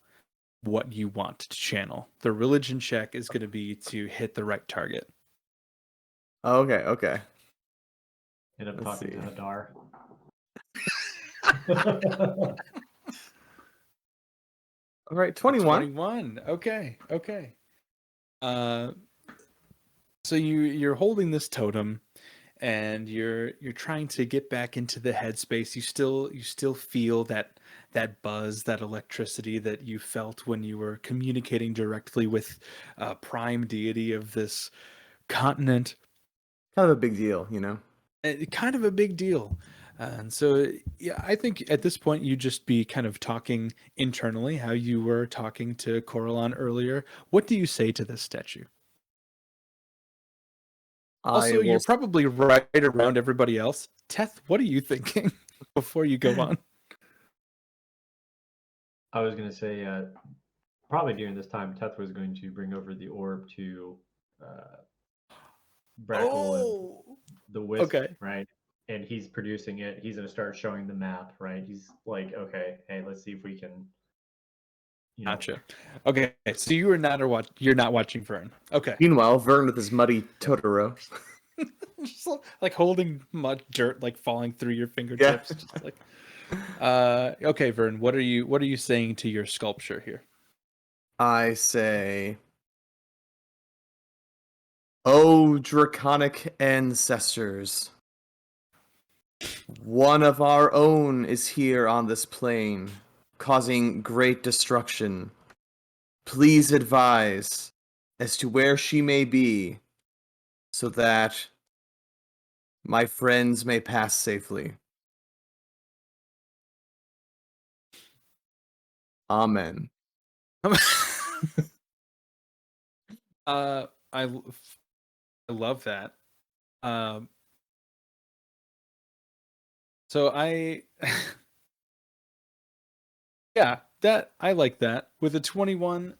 what you want to channel. The religion check is going to be to hit the right target. Okay. Okay. End up Let's talking to see. Hadar. All right. 21. 21. Okay. Okay. So you're holding this totem, and you're trying to get back into the headspace. You still feel that buzz, that electricity that you felt when you were communicating directly with prime deity of this continent. Kind of a big deal, you know. Kind of a big deal. And so, yeah, I think at this point you just be kind of talking internally, how you were talking to Coralon earlier. What do you say to this statue? Also, you're probably right around everybody else. Teth, what are you thinking before you go on? I was going to say, probably during this time, Teth was going to bring over the orb to Brackle and the Wisp, okay. right? And he's producing it. He's going to start showing the map, right? He's like, okay, hey, let's see if we can, you know. Gotcha. Okay, so you're not watching Vern. Okay. Meanwhile, Vern with his muddy Totoro. Just like holding mud dirt like falling through your fingertips. Yeah. Just like okay, Vern, what are you saying to your sculpture here? I say, "Oh, draconic ancestors, one of our own is here on this plane, causing great destruction. Please advise as to where she may be, so that my friends may pass safely. Amen." I love that. So I yeah, that I like that. With a 21,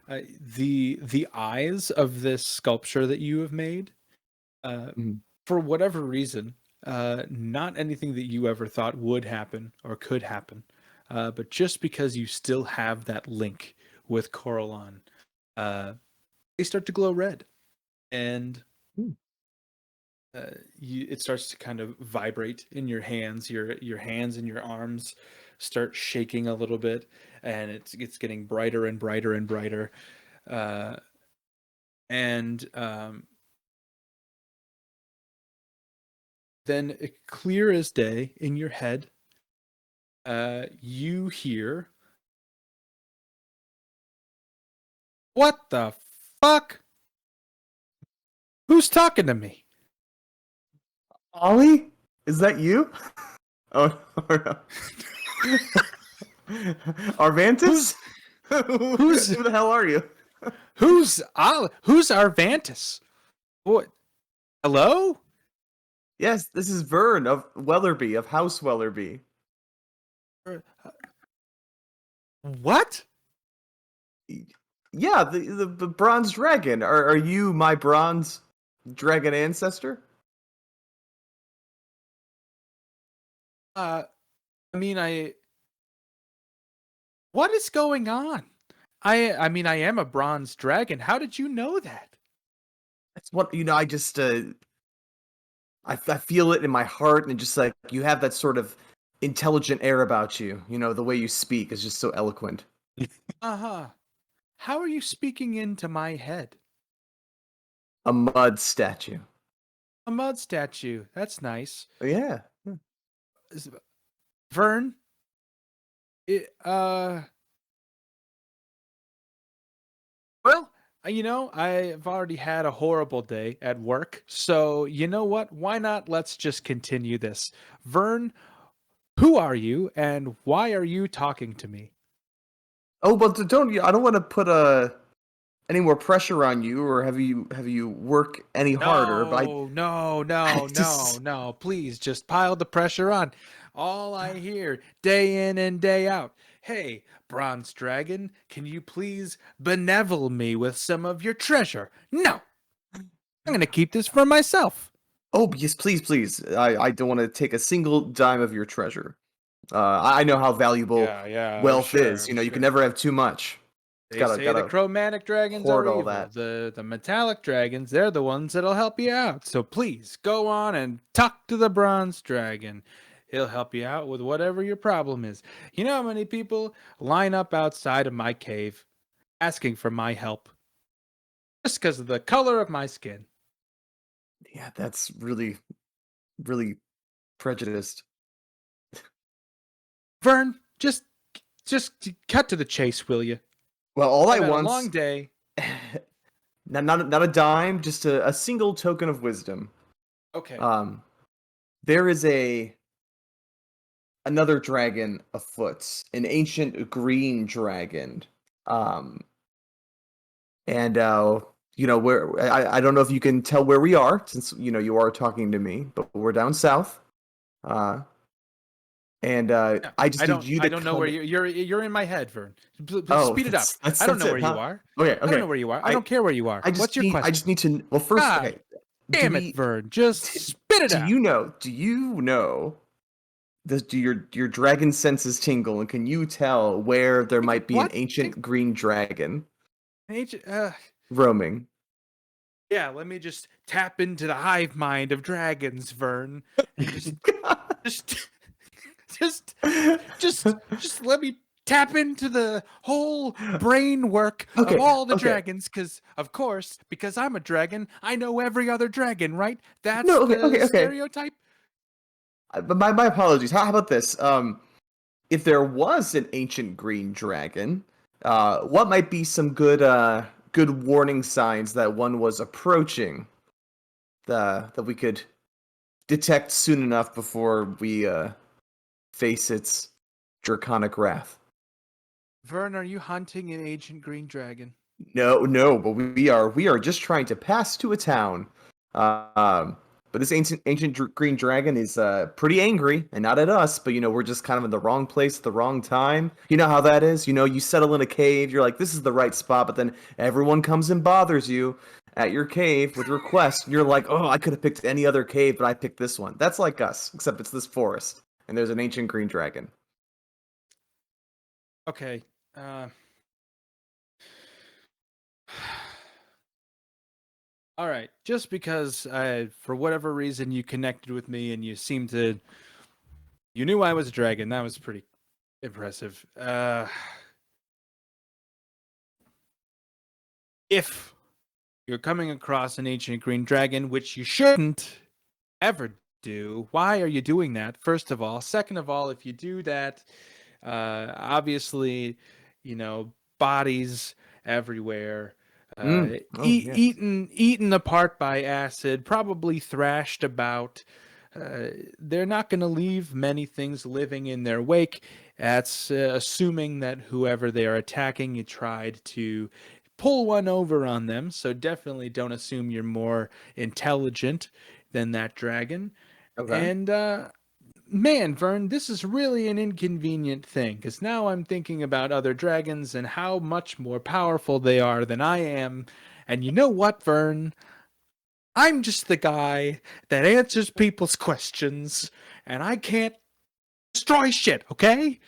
the eyes of this sculpture that you have made, Mhm. for whatever reason, not anything that you ever thought would happen or could happen, but just because you still have that link with Coralon, they start to glow red, and Hmm. it starts to kind of vibrate in your hands. Your hands and your arms start shaking a little bit, and it's getting brighter and brighter and brighter, and then clear as day in your head, you hear, "What the fuck? Who's talking to me?" Ollie? Is that you? Oh, no. Arvantis? who's- Who the hell are you? Who's Arvantis? What? Hello? Yes, this is Vern of Wellerby, of House Wellerby. What? Yeah, the bronze dragon. Are you my bronze dragon ancestor? I mean, What is going on? I mean, I am a bronze dragon. How did you know that? That's what I just I feel it in my heart, and just like you have that sort of intelligent air about you. The way you speak is just so eloquent. Uh-huh. How are you speaking into my head? A mud statue. A mud statue. That's nice. Yeah. Is- Vern, it, well, I've already had a horrible day at work. So, you know what? Why not? Let's just continue this. Vern, who are you and why are you talking to me? Oh, but I don't want to put any more pressure on you, or have you work any harder. But I just No. Please just pile the pressure on. All I hear day in and day out. Hey, Bronze Dragon, can you please benevol me with some of your treasure? No, I'm going to keep this for myself. Oh yes, please, please. I don't want to take a single dime of your treasure. I know how valuable I'm wealth sure, is. You can never have too much. They say the chromatic dragons are hoard all evil. that. The metallic dragons, they're the ones that'll help you out. So please go on and talk to the bronze dragon. He'll help you out with whatever your problem is. You know how many people line up outside of my cave asking for my help just because of the color of my skin? Yeah, that's really, really prejudiced. Vern, just cut to the chase, will you? Well, all I've I had a want, long day. not a dime, just a single token of wisdom. Okay. There is another dragon afoot, an ancient green dragon. Um, and where I don't know if you can tell where we are, since you are talking to me, but we're down south. And Yeah, I just need you to I don't know come. where you're in my head, Vern. Oh, Speed it up. that's I don't know it, where you huh? are. Okay, I don't know okay. where you are. I don't care where you are. What's your question? I just need to. Well, first, God okay. damn it, Vern. Just spit it Do out. you know? Do you know? Do your dragon senses tingle, and can you tell where there might be an What? ancient green dragon Agent, roaming? yeah, let me just tap into the hive mind of dragons, Vern, and just, just, just let me tap into the whole brain work of Okay, all the okay. dragons. Because, of course, because I'm a dragon, I know every other dragon, right? That's No, okay, the okay. stereotype. But my apologies. How about this? If there was an ancient green dragon, what might be some good warning signs that one was approaching, that we could detect soon enough before we face its draconic wrath? Vern, are you hunting an ancient green dragon? No, but we are just trying to pass to a town. But this ancient green dragon is pretty angry, and not at us, but we're just kind of in the wrong place at the wrong time. You know how that is. You settle in a cave, you're like, this is the right spot, but then everyone comes and bothers you at your cave with requests. And you're like, oh, I could have picked any other cave, but I picked this one. That's like us, except it's this forest, and there's an ancient green dragon. Okay. Uh, all right. Just because for whatever reason you connected with me and you knew I was a dragon. That was pretty impressive. If you're coming across an ancient green dragon, which you shouldn't ever do, why are you doing that? First of all. Second of all, if you do that, obviously, bodies everywhere, Oh yes. eaten apart by acid, probably thrashed about. They're not going to leave many things living in their wake. That's assuming that whoever they are attacking, you tried to pull one over on them. So definitely don't assume you're more intelligent than that dragon. Okay. And man, Vern, this is really an inconvenient thing because now I'm thinking about other dragons and how much more powerful they are than I am. And you know what, Vern? I'm just the guy that answers people's questions, and I can't destroy shit, okay?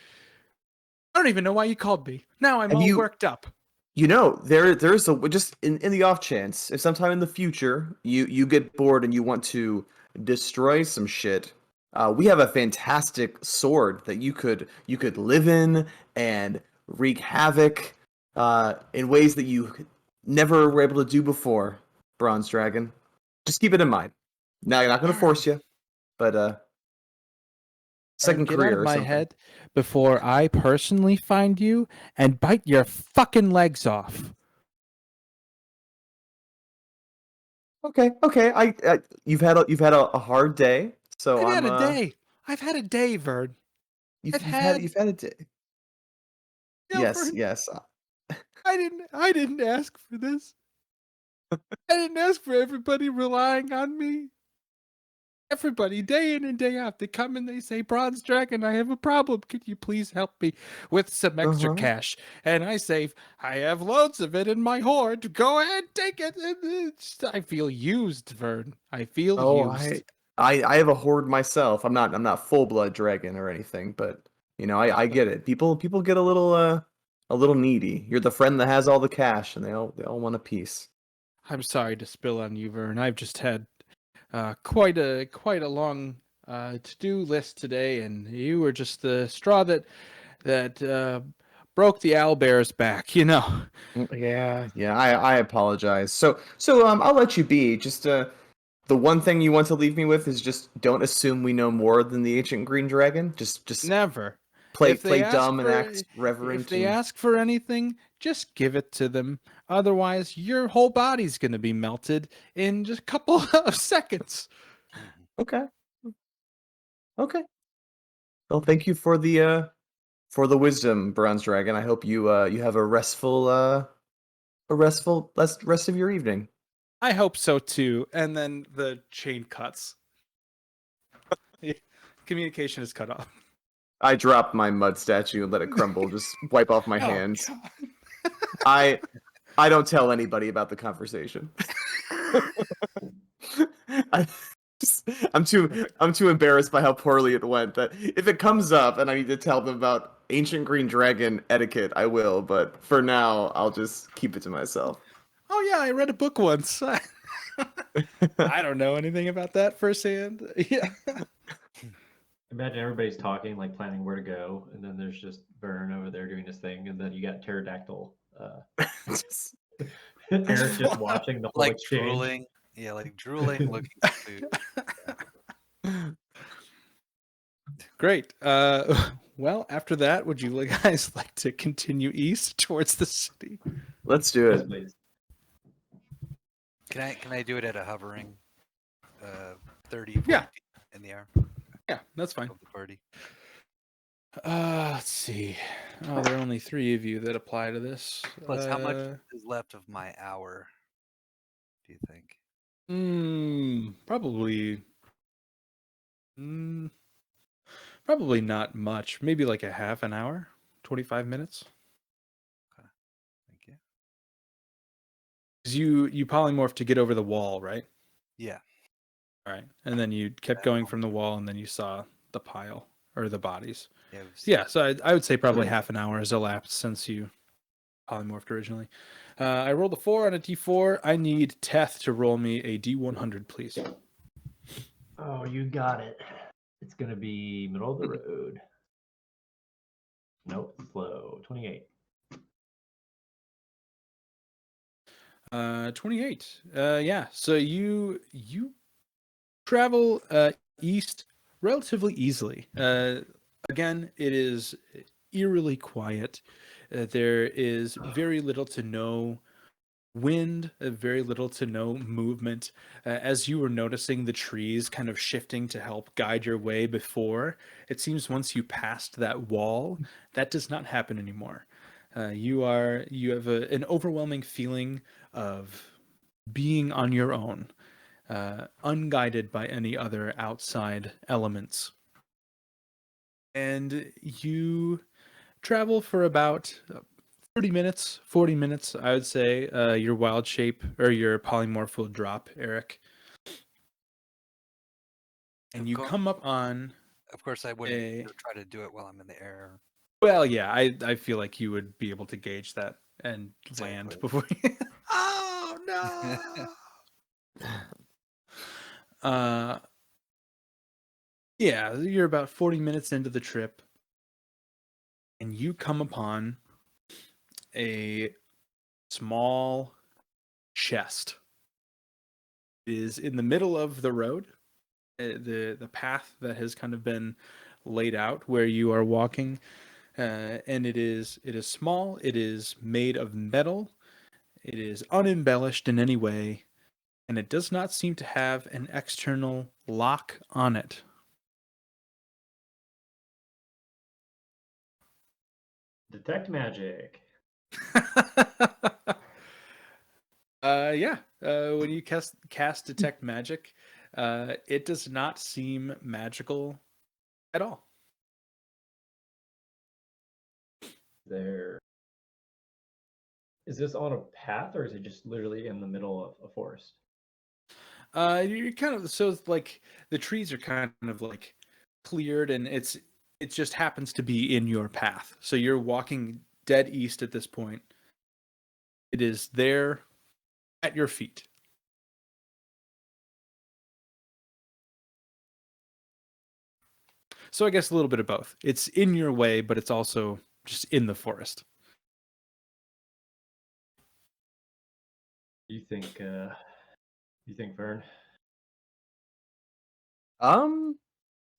I don't even know why you called me. Now I'm Have all you- worked up. There's a just in the off chance if sometime in the future you get bored and you want to destroy some shit. We have a fantastic sword that you could live in and wreak havoc in ways that you never were able to do before. Bronze Dragon. Just keep it in mind. Now you're not going to force you, but second Get out career of or my something. head before I personally find you and bite your fucking legs off. Okay. You've had a hard day, so I've I'm had a day. I've had a day, Vern. you've had- you've had a day. Yes, Vern, yes. I didn't ask for this. I didn't ask for everybody relying on me. Everybody, day in and day out, they come and they say, Bronze Dragon, I have a problem. Can you please help me with some extra Uh-huh. cash? And I say, I have loads of it in my hoard. Go ahead, take it. And I feel used, Vern. I feel Oh, used. I have a horde myself. I'm not full blood dragon or anything, but I get it. People get a little needy. You're the friend that has all the cash, and they all want a piece. I'm sorry to spill on you, Vern. I've just had quite a long to-do list today, and you were just the straw that broke the owlbear's back. You know. Yeah. I apologize. So I'll let you be. Just the one thing you want to leave me with is just don't assume we know more than the ancient green dragon. Just Never. play If they ask dumb and for act reverent. if they and... ask for anything, just give it to them. Otherwise, your whole body's going to be melted in just a couple of seconds. Okay. Okay. Well, thank you for the wisdom, Bronze Dragon. I hope you have a restful rest of your evening. I hope so too. And then the chain cuts. Communication is cut off. I dropped my mud statue and let it crumble. Just wipe off my hands. God. I don't tell anybody about the conversation. I I'm too embarrassed by how poorly it went that if it comes up and I need to tell them about ancient green dragon etiquette, I will, but for now I'll just keep it to myself. Oh yeah, I read a book once. I don't know anything about that firsthand. Yeah. Imagine everybody's talking, like planning where to go, and then there's just Vern over there doing his thing, and then you got Pterodactyl. Just- Eric just watching the whole Like exchange. drooling. Yeah, like drooling, looking for food. Great. Well, after that, would you guys like to continue east towards the city? Let's do Yes, it. please. Can I do it at a hovering 30, 40 Yeah. feet in the air Yeah, that's fine. of the party? Let's see. Oh, there are only 3 of you that apply to this. Plus, how much is left of my hour, do you think? Probably. Probably not much. Maybe like a half an hour, 25 minutes. Thank you. 'Cause you polymorphed to get over the wall, right? Yeah. All right, and then you kept That going one. from the wall, and then you saw the pile or the bodies. Yeah. It was, Yeah, so I would say probably half an hour has elapsed since you polymorphed originally. I rolled a 4 on a d4. I need Teth to roll me a d100, please. Oh, you got it. It's gonna be middle of the road. Nope, slow. 28. 28. Yeah. So you travel east relatively easily. Again, it is eerily quiet. There is very little to no wind, very little to no movement. As you were noticing the trees kind of shifting to help guide your way before, it seems once you passed that wall, that does not happen anymore. You have an overwhelming feeling of being on your own, unguided by any other outside elements. And you travel for about 30 minutes, 40 minutes, I would say. Your wild shape or your polymorph will drop, Eric. And you come up on Of course, I wouldn't try to do it while I'm in the air. Well, yeah, I feel like you would be able to gauge that and land Exactly. before. Oh no! uh, yeah, you're about 40 minutes into the trip, and you come upon a small chest. It is in the middle of the road, the path that has kind of been laid out where you are walking, and it is small. It is made of metal. It is unembellished in any way, and it does not seem to have an external lock on it. Detect magic. Yeah. When you cast detect magic, it does not seem magical at all. There. Is this on a path or is it just literally in the middle of a forest? You're kind of so it's like the trees are kind of like cleared, and it just happens to be in your path. So you're walking dead east at this point. It is there at your feet. So I guess a little bit of both. It's in your way, but it's also just in the forest. You think Vern? Um,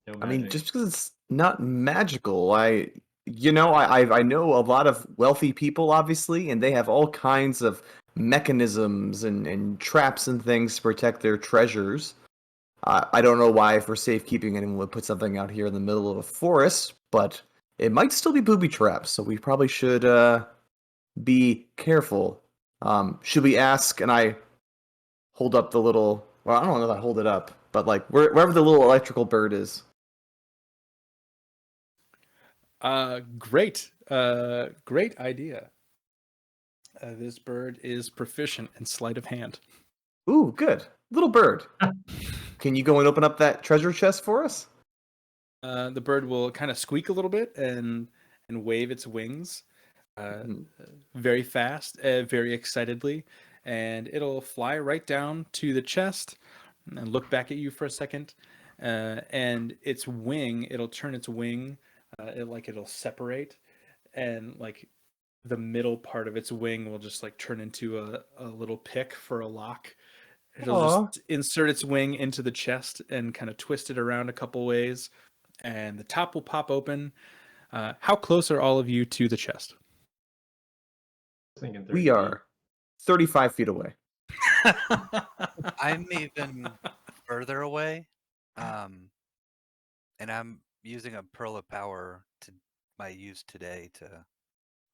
No I mean, magic. just because it's not magical, I know a lot of wealthy people, obviously, and they have all kinds of mechanisms and traps and things to protect their treasures. I don't know why, for safekeeping, anyone would put something out here in the middle of a forest, but it might still be booby traps, so we probably should be careful. Should we ask? And I hold up the little. Well, I don't know if I hold it up, but like wherever the little electrical bird is. Great. Great idea. This bird is proficient in sleight of hand. Ooh, good. Little bird. Can you go and open up that treasure chest for us? The bird will kind of squeak a little bit and wave its wings, Mhm. very fast, very excitedly, and it'll fly right down to the chest and look back at you for a second. And its wing, it'll turn its wing, it'll separate, and like the middle part of its wing will just like turn into a little pick for a lock. It'll just Aw. insert its wing into the chest and kind of twist it around a couple ways, and the top will pop open. How close are all of you to the chest? I was thinking 30 We feet. are 35 feet away. I'm even further away, and I'm using a pearl of power to my use today to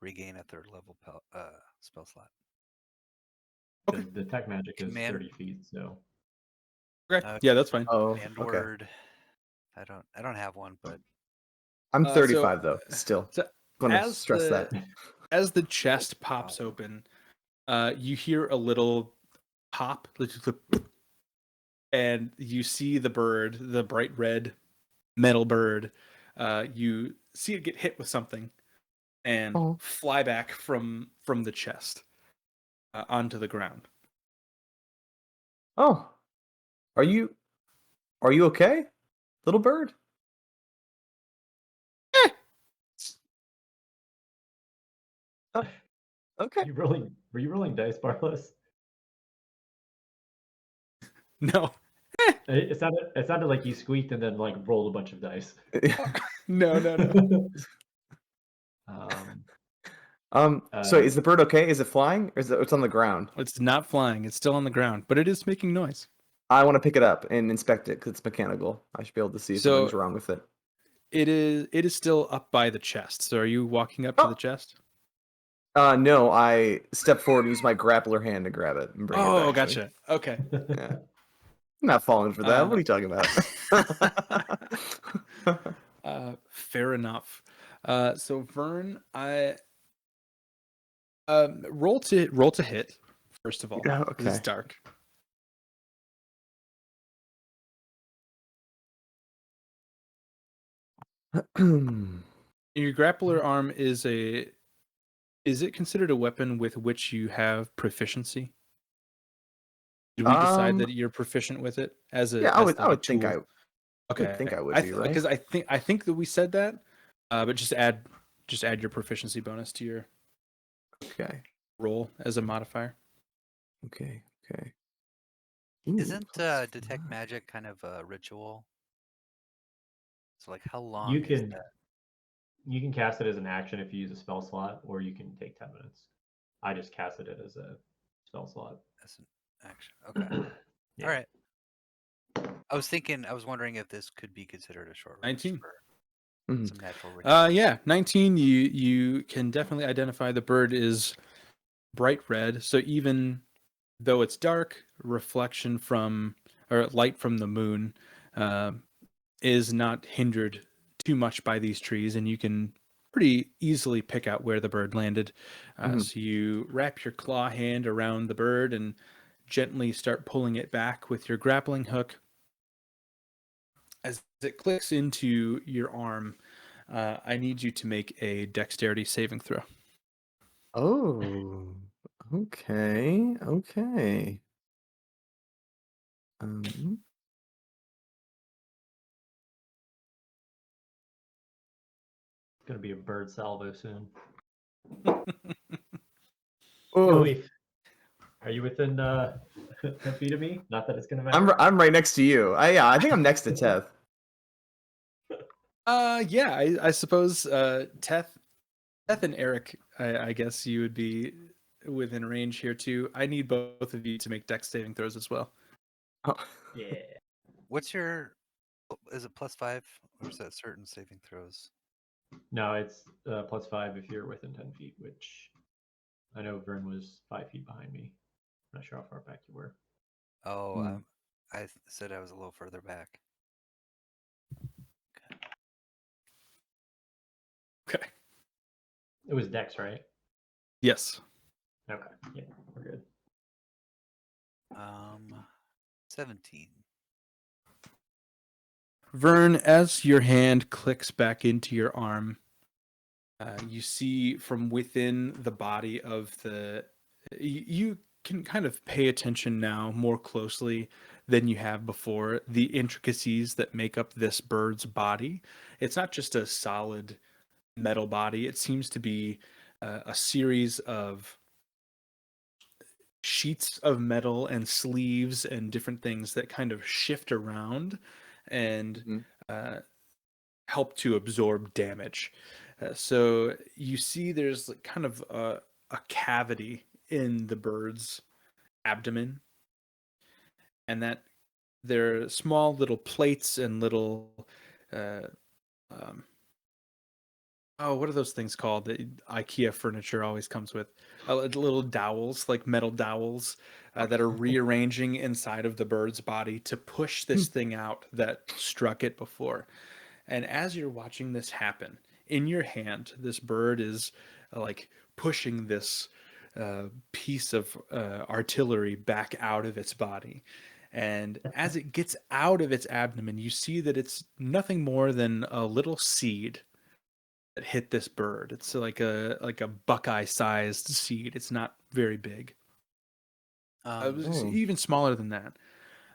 regain a third level spell slot. Okay. The tech magic is Command- 30 feet, so Okay. Yeah, that's fine. Oh, Command okay. word. I don't have one, but I'm So- 35 though. Still, So want to as stress the that. as the chest pops open, you hear a little pop, and you see the bird, the bright red metal bird. You see it get hit with something and Oh. fly back from the chest onto the ground. Oh, are you okay, little bird? Okay. were you rolling dice, Barless? No, It sounded like you squeaked and then like rolled a bunch of dice. no. So Uh, is the bird okay? Is it flying, or it's on the ground? It's not flying. It's still on the ground, but it is making noise. I want to pick it up and inspect it because it's mechanical. I should be able to see if So something's wrong with it. it is still up by the chest. So are you walking up to Oh. the chest? No, I step forward and use my grappler hand to grab it and bring it Oh, back. to me. gotcha. Okay. Yeah. I'm not falling for that. What are you talking about? Fair enough. So Vern, I roll to hit first of all. Yeah, This is okay. dark. Your grappler arm is it considered a weapon with which you have proficiency? Did we decide that you're proficient with it as Yeah, a as I like a would think tool? Okay, I would be, right? because I think that we said that, but just add your proficiency bonus to your Okay. roll as a modifier. Okay. Isn't Plus detect 5. magic kind of a ritual? So like, how long You is can that? you can cast it as an action if you use a spell slot, or you can take 10 minutes. I just casted it as a spell slot. As an action. Okay. Yeah. All right. I was wondering if this could be considered a short rest 19. for Mhm. some natural ritual. Yeah, 19. You can definitely identify the bird is bright red. So even though it's dark, reflection from or light from the moon uh, is not hindered too much by these trees, and you can pretty easily pick out where the bird landed. Mhm. So you wrap your claw hand around the bird and gently start pulling it back with your grappling hook. As it clicks into your arm, I need you to make a dexterity saving throw. Oh. Okay. It's gonna be a bird salvo soon. Oh, Joey, are you within 10 feet of me? Not that it's gonna matter. I'm right next to you. I think I'm next to Teth. Yeah, I suppose Teth and Eric, I guess you would be within range here too. I need both of you to make dex saving throws as well. Oh. Yeah. What's your? Is it +5 or is that certain saving throws? No, it's +5 if you're within 10 feet, which I know Vern was 5 feet behind me. I'm not sure how far back you were. Oh, Hmm. I said I was a little further back. Okay. It was Dex, right? Yes. Okay. Yeah, we're good. 17. Vern, as your hand clicks back into your arm, you see from within the body of you can kind of pay attention now more closely than you have before, the intricacies that make up this bird's body. It's not just a solid metal body. It seems to be a series of sheets of metal and sleeves and different things that kind of shift around and Mhm. uh, help to absorb damage. So you see there's like kind of a cavity in the bird's abdomen, and that there are small little plates and little uh, um, what are those things called that IKEA furniture always comes with? Little dowels, like metal dowels, that are rearranging inside of the bird's body to push this thing out that struck it before. And as you're watching this happen, in your hand, this bird is like pushing this piece of artillery back out of its body. And as it gets out of its abdomen, you see that it's nothing more than a little seed that hit this bird. It's like a buckeye-sized seed. It's not very big. It was Oh. even smaller than that.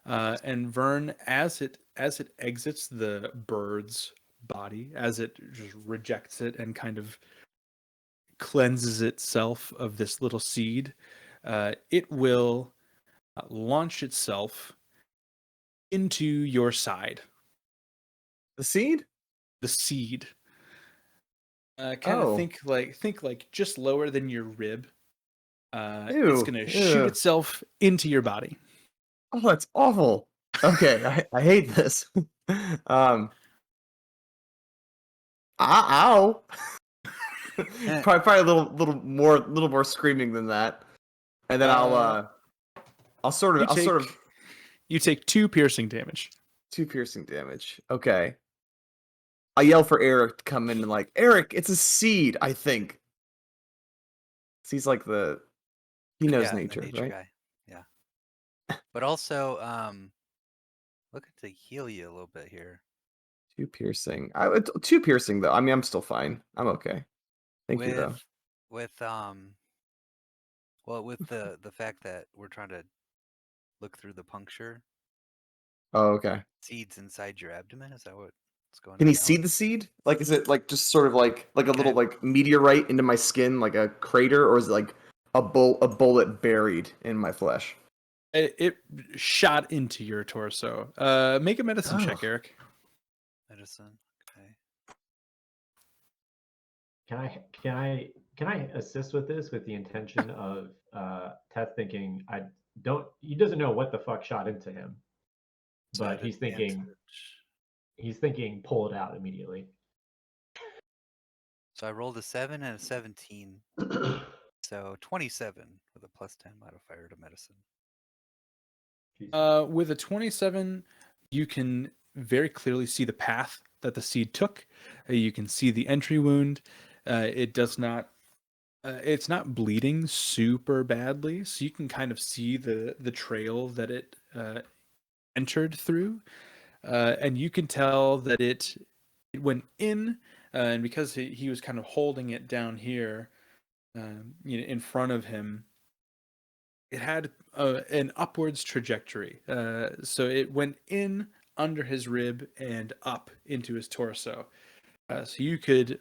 And Vern, as it exits the bird's body, as it just rejects it and kind of cleanses itself of this little seed, it will launch itself into your side. The seed? The seed. Kind of Oh. think like just lower than your rib. It's Ew. gonna shoot Ew. itself into your body. Oh, that's awful. Okay, I hate this. Um. Ow. Probably a little more screaming than that, and then I'll You sort of take 2 piercing damage. 2 piercing damage. Okay. I yell for Eric to come in and like, Eric, it's a seed, I think. He's like he knows Yeah, the nature, nature right? guy. Yeah. But also, looking to heal you a little bit here. 2 piercing. Two piercing though. I mean, I'm still fine. I'm okay. Thank you though. with well, with the fact that we're trying to look through the puncture Oh, okay. seeds inside your abdomen, is that what's going Can on he now? see the seed? Like, is it like just sort of like a Can little I- like meteorite into my skin, like a crater, or is it like a bullet buried in my flesh? It shot into your torso. Make a medicine check, Oh. Eric. Medicine. Okay. Can I assist with this with the intention of Teth thinking he doesn't know what the fuck shot into him, So I but have he's thinking advantage. pull it out immediately. So I rolled a 7 and a 17. So 27 with a +10 modifier to medicine. Jesus. With a 27, you can very clearly see the path that the seed took. You can see the entry wound. It does not. It's not bleeding super badly, so you can kind of see the trail that it entered through, and you can tell that it went in, and because he was kind of holding it down here, in front of him, it had an upwards trajectory. So it went in under his rib and up into his torso. So you could,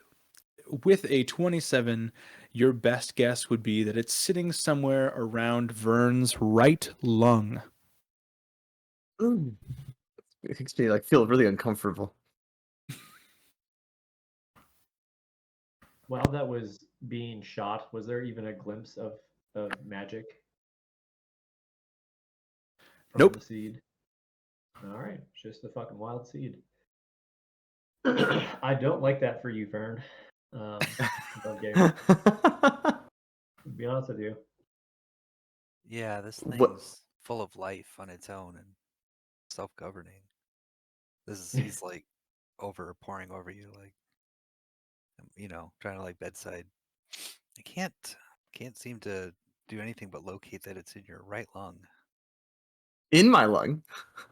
with a 27, your best guess would be that it's sitting somewhere around Vern's right lung. Ooh. It makes me like feel really uncomfortable. While that was being shot, was there even a glimpse of magic from Nope. the seed? All right, it's just a fucking wild seed. I don't like that for you, Fern. Don't gamer. To be honest with you. Yeah, this What- thing's full of life on its own and self-governing. He's like pouring over you, like, trying to like bedside. I can't seem to do anything but locate that it's in your right lung. In my lung.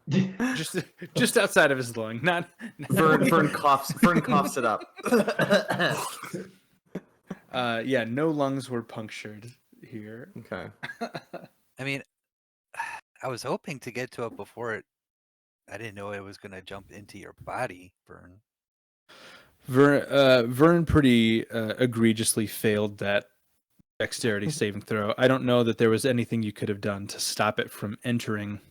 Just outside of his lung, not Vern coughs it up. Yeah, no lungs were punctured here. Okay. I mean, I was hoping to get to it before it. I didn't know it was gonna jump into your body, Vern. Vern pretty egregiously failed that dexterity saving throw. I don't know that there was anything you could have done to stop it from entering.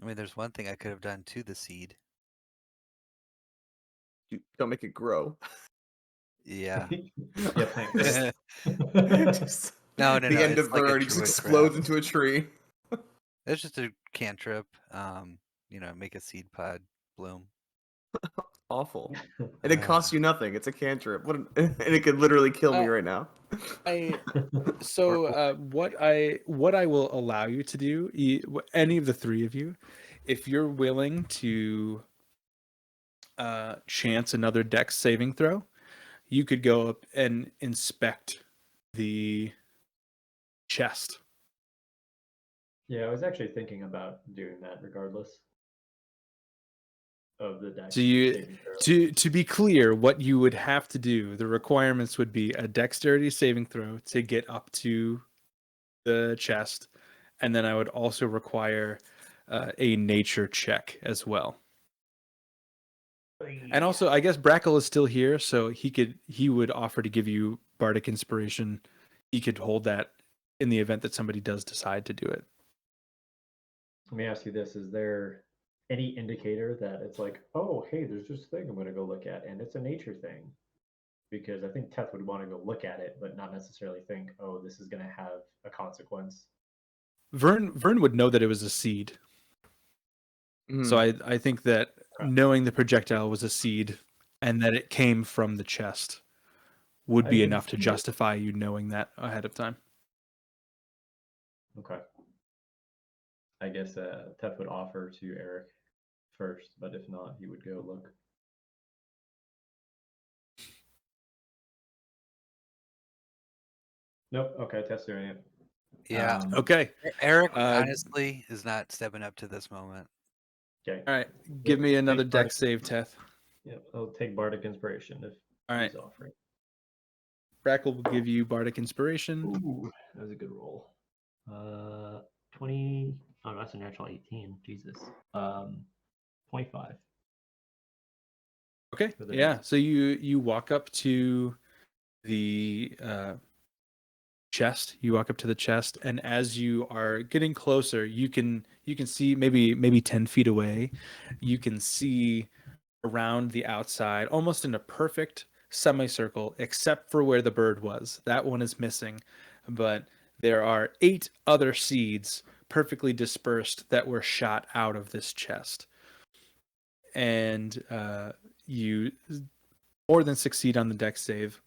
I mean, there's one thing I could have done to the seed. Don't make it grow. Yeah. Yeah, thanks. Just No, the end it's of like a Vern, he just druid explodes craft. into a tree. It's just a cantrip. Make a seed pod bloom. Awful. And it costs you nothing. It's a cantrip. And it could literally kill me right now. What I will allow you to do, any of the three of you, if you're willing to chance another dex saving throw, you could go up and inspect the chest. Yeah, I was actually thinking about doing that regardless of the dex. So you saving throw. to be clear, what you would have to do, the requirements would be a dexterity saving throw to get up to the chest, and then I would also require a nature check as well. And also, I guess Brackle is still here, so he would offer to give you bardic inspiration. He could hold that in the event that somebody does decide to do it. Let me ask you this: is there any indicator that it's like, oh, hey, there's this thing I'm going to go look at, and it's a nature thing? Because I think Teth would want to go look at it, but not necessarily think, oh, this is going to have a consequence. Vern would know that it was a seed. So I think that knowing the projectile was a seed and that it came from the chest would be enough to justify you knowing that ahead of time. Okay. I guess Teth would offer to Eric first, but if not, he would go look. Nope. Okay, Teth's doing it. Yeah. Okay. Eric honestly is not stepping up to this moment. Okay. All right, give me another Take deck Bardic- save, Teth. Yeah, I'll take Bardic Inspiration if All right, he's offering. Brackle will give you Bardic Inspiration. Ooh, that was a good roll. 20. Oh, that's a natural 18. Jesus. 25. Okay, For the yeah. next- So you walk up to the chest. You walk up to the chest, and as you are getting closer, you can see maybe 10 feet away. You can see around the outside, almost in a perfect semicircle, except for where the bird was. That one is missing, but there are 8 other seeds perfectly dispersed that were shot out of this chest. And you more than succeed on the deck save.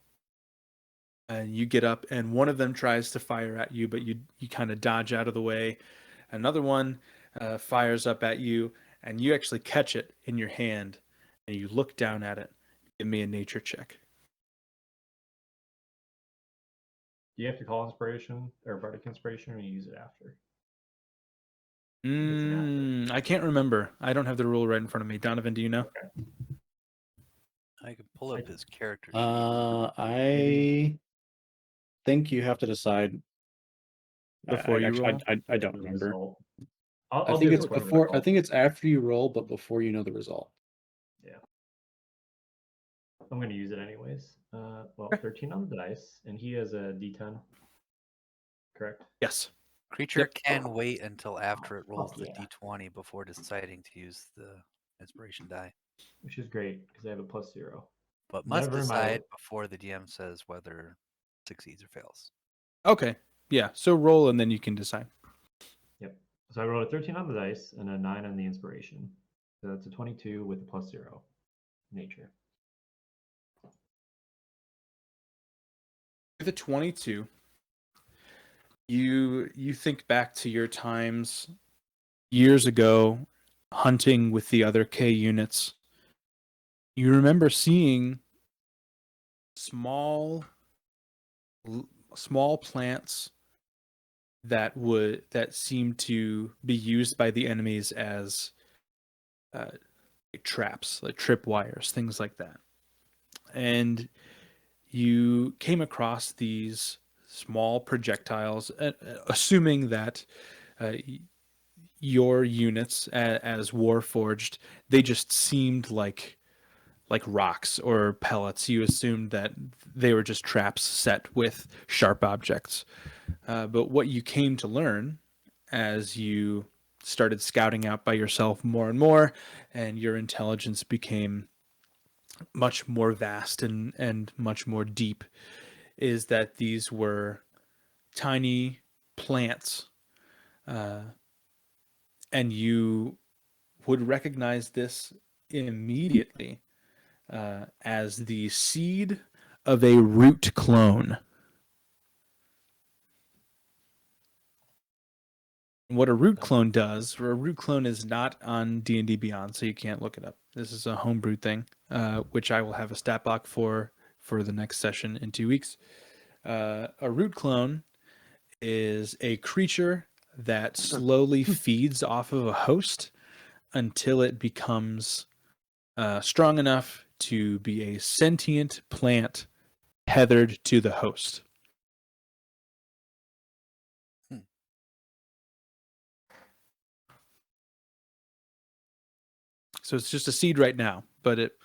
And you get up, and one of them tries to fire at you, but you kind of dodge out of the way. Another one fires up at you, and you actually catch it in your hand, and you look down at it. Give me a nature check. Do you have to call Inspiration or Bardic Inspiration, or you use it after? I can't remember. I don't have the rule right in front of me. Donovan, do you know? I can pull up his character sheet. I think you have to decide Before you roll? I don't The remember. result. I I'll think do it it's before the before. I result. think it's after you roll, but before you know the result. I'm going to use it anyways. Well, 13 on the dice, and he has a D10. Correct. Yes. Creature Yep. can wait until after it rolls fuck the yeah. d20 before deciding to use the inspiration die, Which is great because I have a +0. but must Never in my decide life. before the DM says whether succeeds or fails. Okay. Yeah. So roll, and then you can decide. Yep. So I rolled a 13 on the dice and a 9 on the inspiration. So that's a 22 with a +0. Nature. With a 22, you think back to your times years ago hunting with the other K units. You remember seeing small plants that seemed to be used by the enemies as traps, like tripwires, things like that. And you came across these small projectiles, assuming that your units as Warforged, they just seemed like rocks or pellets. You assumed that they were just traps set with sharp objects. But what you came to learn as you started scouting out by yourself more and more, and your intelligence became much more vast and much more deep, is that these were tiny plants. And you would recognize this immediately as the seed of a root clone. What a root clone does, or a root clone is not on D&D Beyond, so you can't look it up. This is a homebrew thing, which I will have a stat block for the next session in 2 weeks. A root clone is a creature that slowly feeds off of a host until it becomes strong enough to be a sentient plant tethered to the host. So it's just a seed right now, but it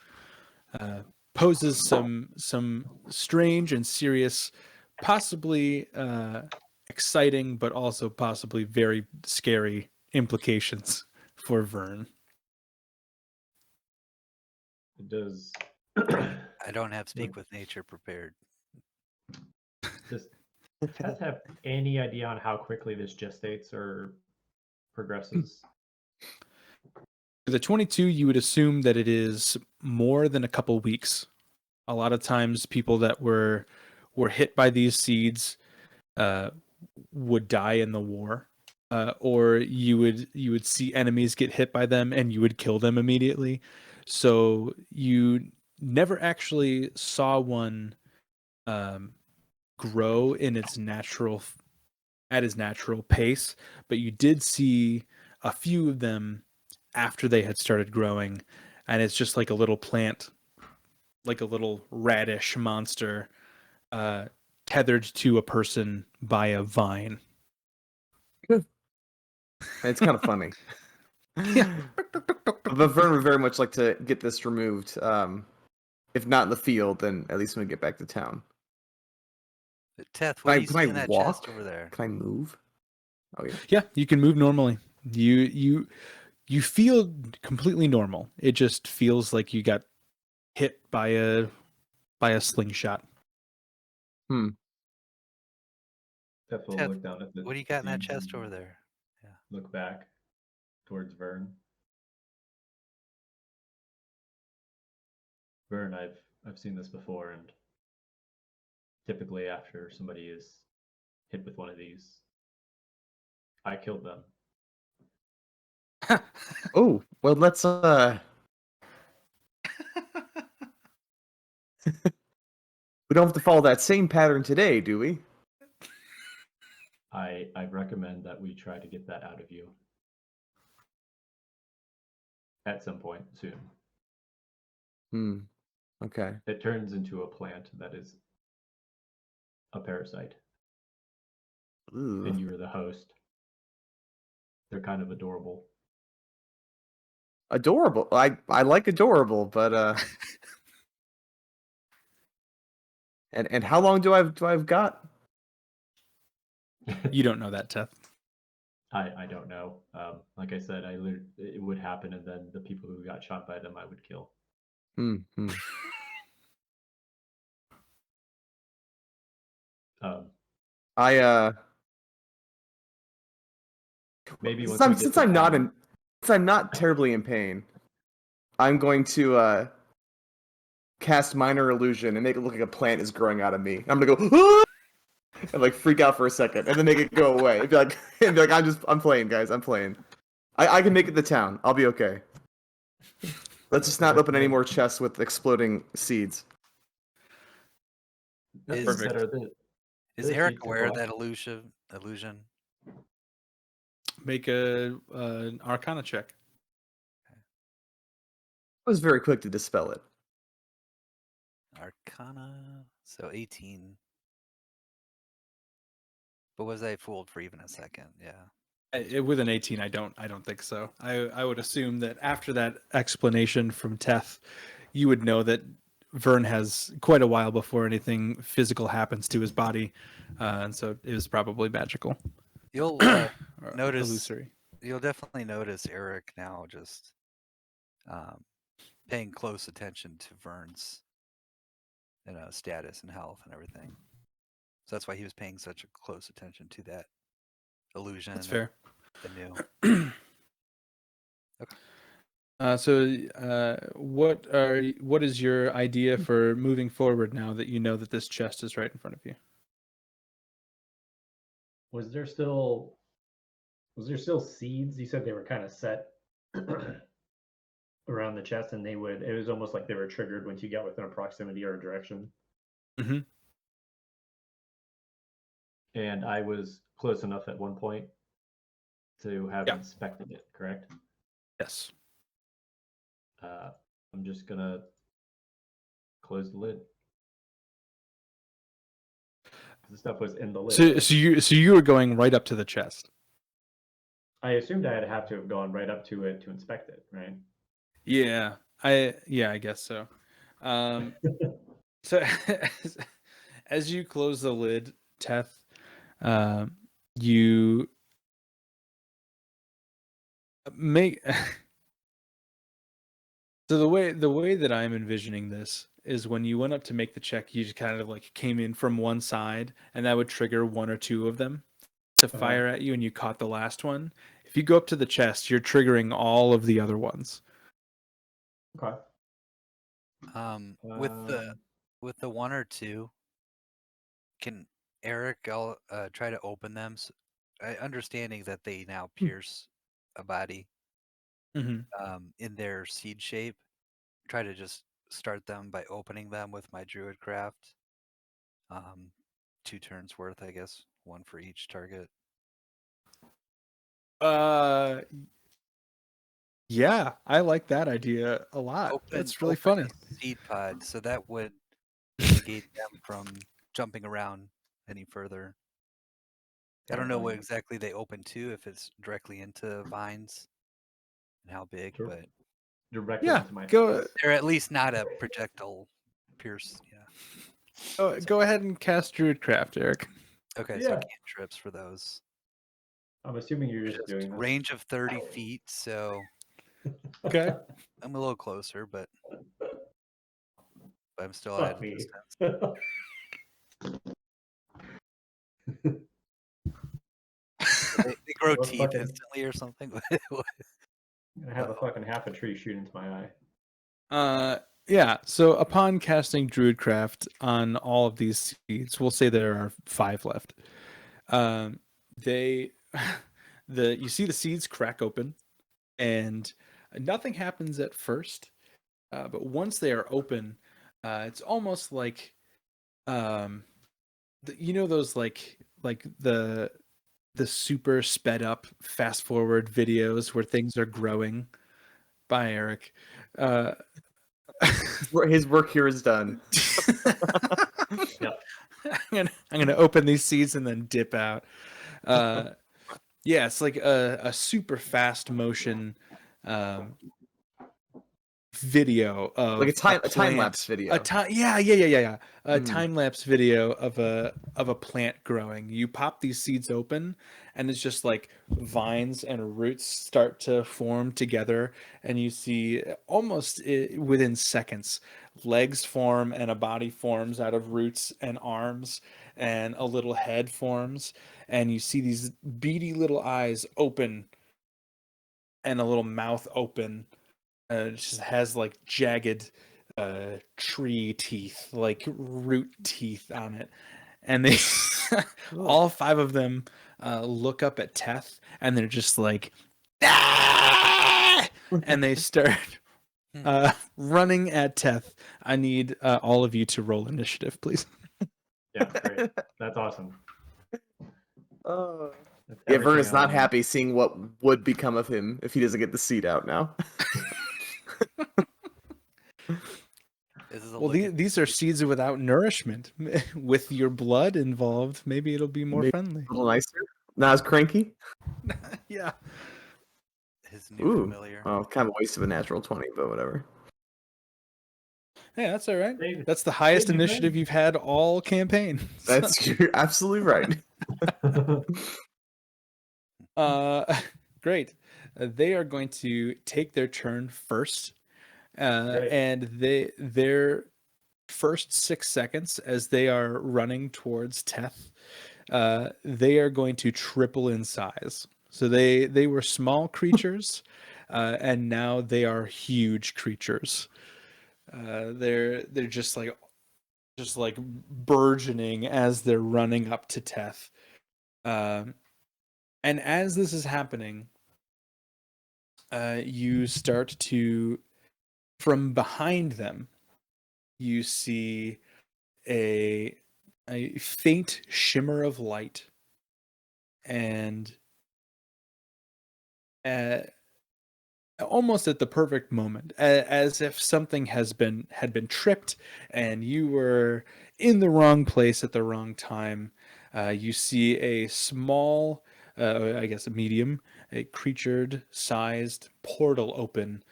poses some strange and serious, possibly exciting, but also possibly very scary implications for Vern. It does. I don't have speak with nature prepared. Does Tess have any idea on how quickly this gestates or progresses? For the 22, you would assume that it is more than a couple weeks. A lot of times, people that were hit by these seeds would die in the war, or you would see enemies get hit by them and you would kill them immediately. So you never actually saw one grow in its natural at his natural pace, but you did see a few of them after they had started growing, and it's just like a little plant, like a little radish monster, tethered to a person by a vine. And it's kind of funny. Yeah. But Vern would very much like to get this removed. If not in the field, then at least when we get back to town. Teth, what do you Can see I in that walk? chest over there? Can I move? Oh yeah. Yeah, you can move normally. You feel completely normal. It just feels like you got hit by a slingshot. Teth will Teth, look down at the what do you got in that seeds chest and over there? look back towards Vern. Vern, I've seen this before, and typically after somebody is hit with one of these, I killed them. Oh, well, let's we don't have to follow that same pattern today, do we? I recommend that we try to get that out of you at some point soon. Okay. It turns into a plant that is a parasite, Ooh. and you're the host. They're kind of adorable. Adorable. I like adorable, but and how long do I've got? You don't know that, Teth. I don't know. Like I said, it would happen, and then the people who got shot by them, I would kill. Um, I maybe once since we I'm get since to I'm not town, in since I'm not terribly in pain, I'm going to cast minor illusion and make it look like a plant is growing out of me. I'm gonna go "Ah!" and like freak out for a second, and then make it go away. And be like I'm playing, guys. I'm playing. I can make it to town. I'll be okay. Let's just not open any more chests with exploding seeds. That being Is- said, Is the Eric seeds aware of black? that illusion? Make a an Arcana check. I was very quick to dispel it. Arcana. So 18. But was I fooled for even a second? Yeah. With an 18, I don't think so. I would assume that after that explanation from Teth, you would know that Vern has quite a while before anything physical happens to his body, and so it was probably magical. You'll Or notice. illusory. You'll definitely notice Eric now just paying close attention to Vern's status and health and everything. So that's why he was paying such a close attention to that illusion. That's fair. The new. Okay. What is your idea for moving forward now that you know that this chest is right in front of you? Was there still seeds? You said they were kind of set around the chest, and it was almost like they were triggered once you got within a proximity or a direction. Mm-hmm. And I was close enough at one point to have inspected it, correct? Yes. I'm just gonna close the lid. The stuff was in the lid. So you were going right up to the chest. I assumed I'd have to have gone right up to it to inspect it, right? Yeah, I guess so. So as you close the lid, Teth, you make so the way that I'm envisioning this is when you went up to make the check, you just kind of like came in from one side, and that would trigger one or two of them to fire at you, and you caught the last one. If you go up to the chest, you're triggering all of the other ones. Okay. With the one or two, can Eric try to open them? Understanding that they now pierce a body Mm-hmm. in their seed shape, try to just start them by opening them with my druid craft. 2 turns worth, I guess, 1 for each target. Yeah, I like that idea a lot. That's really funny. a seed pod, so that would negate them from jumping around any further. I don't know what exactly they open to, if it's directly into vines and how big, Sure. but Directly Yeah, into my go face. they're at least not a projectile pierce. Yeah. go ahead and cast Druidcraft, Eric. Okay, so Yeah. cantrips for those. I'm assuming you're just doing this. Range of 30 feet, so Okay. I'm a little closer, but I'm still Fuck at a me. distance. They grow Well, teeth fucking- instantly or something. I'm gonna have a fucking half a tree shoot into my eye. Yeah, so upon casting Druidcraft on all of these seeds, we'll say there are 5 left. They you see the seeds crack open, and nothing happens at first. But once they are open, it's almost like you know those like the super sped up fast forward videos where things are growing. By Eric. His work here is done. Yep. I'm gonna open these seeds and then dip out. Yeah, it's like a super fast motion video of Like a time plant. lapse video. Yeah. A Mm. time lapse video of a plant growing. You pop these seeds open, and it's just like vines and roots start to form together, and you see almost within seconds, legs form and a body forms out of roots and arms, and a little head forms, and you see these beady little eyes open, and a little mouth open. It just has like jagged tree teeth, like root teeth on it. And they, all 5 of them look up at Teth, and they're just like, ah! And they start running at Teth. I need all of you to roll initiative, please. Yeah, great. That's awesome. That's Yeah, everything Vernon's I not wanted. happy seeing what would become of him if he doesn't get the seed out now. This is a Well, look at these are seeds without nourishment. With your blood involved, maybe it'll be more Maybe friendly. A little nicer. Not as cranky. Yeah. his new Ooh. familiar. Oh, kind of a waste of a natural 20, but whatever. Hey, that's all right. Save- That's the highest save me, initiative man. you've had all campaign. That's you're absolutely right. Great. They are going to take their turn first, Great. and their first 6 seconds as they are running towards Teth, they are going to triple in size. So they were small creatures, and now they are huge creatures. They're just like burgeoning as they're running up to Teth. And as this is happening, you start to, from behind them, you see a faint shimmer of light, and almost at the perfect moment, as if something had been tripped, and you were in the wrong place at the wrong time. You see a small, I guess a medium, a creature-sized portal open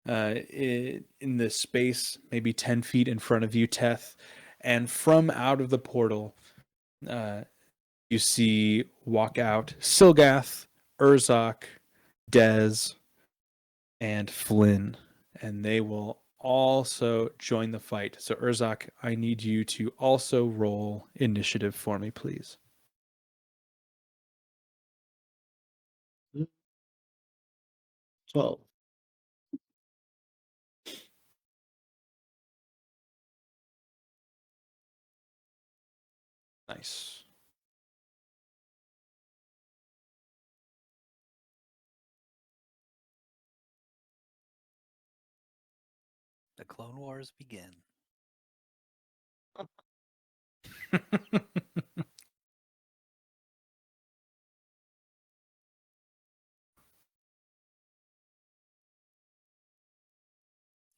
in the space, maybe 10 feet in front of you, Teth. And from out of the portal, you see walk out Silgath, Urzok, Dez, and Flynn. And they will also join the fight. So, Urzok, I need you to also roll initiative for me, please. 12. Nice. The Clone Wars begin.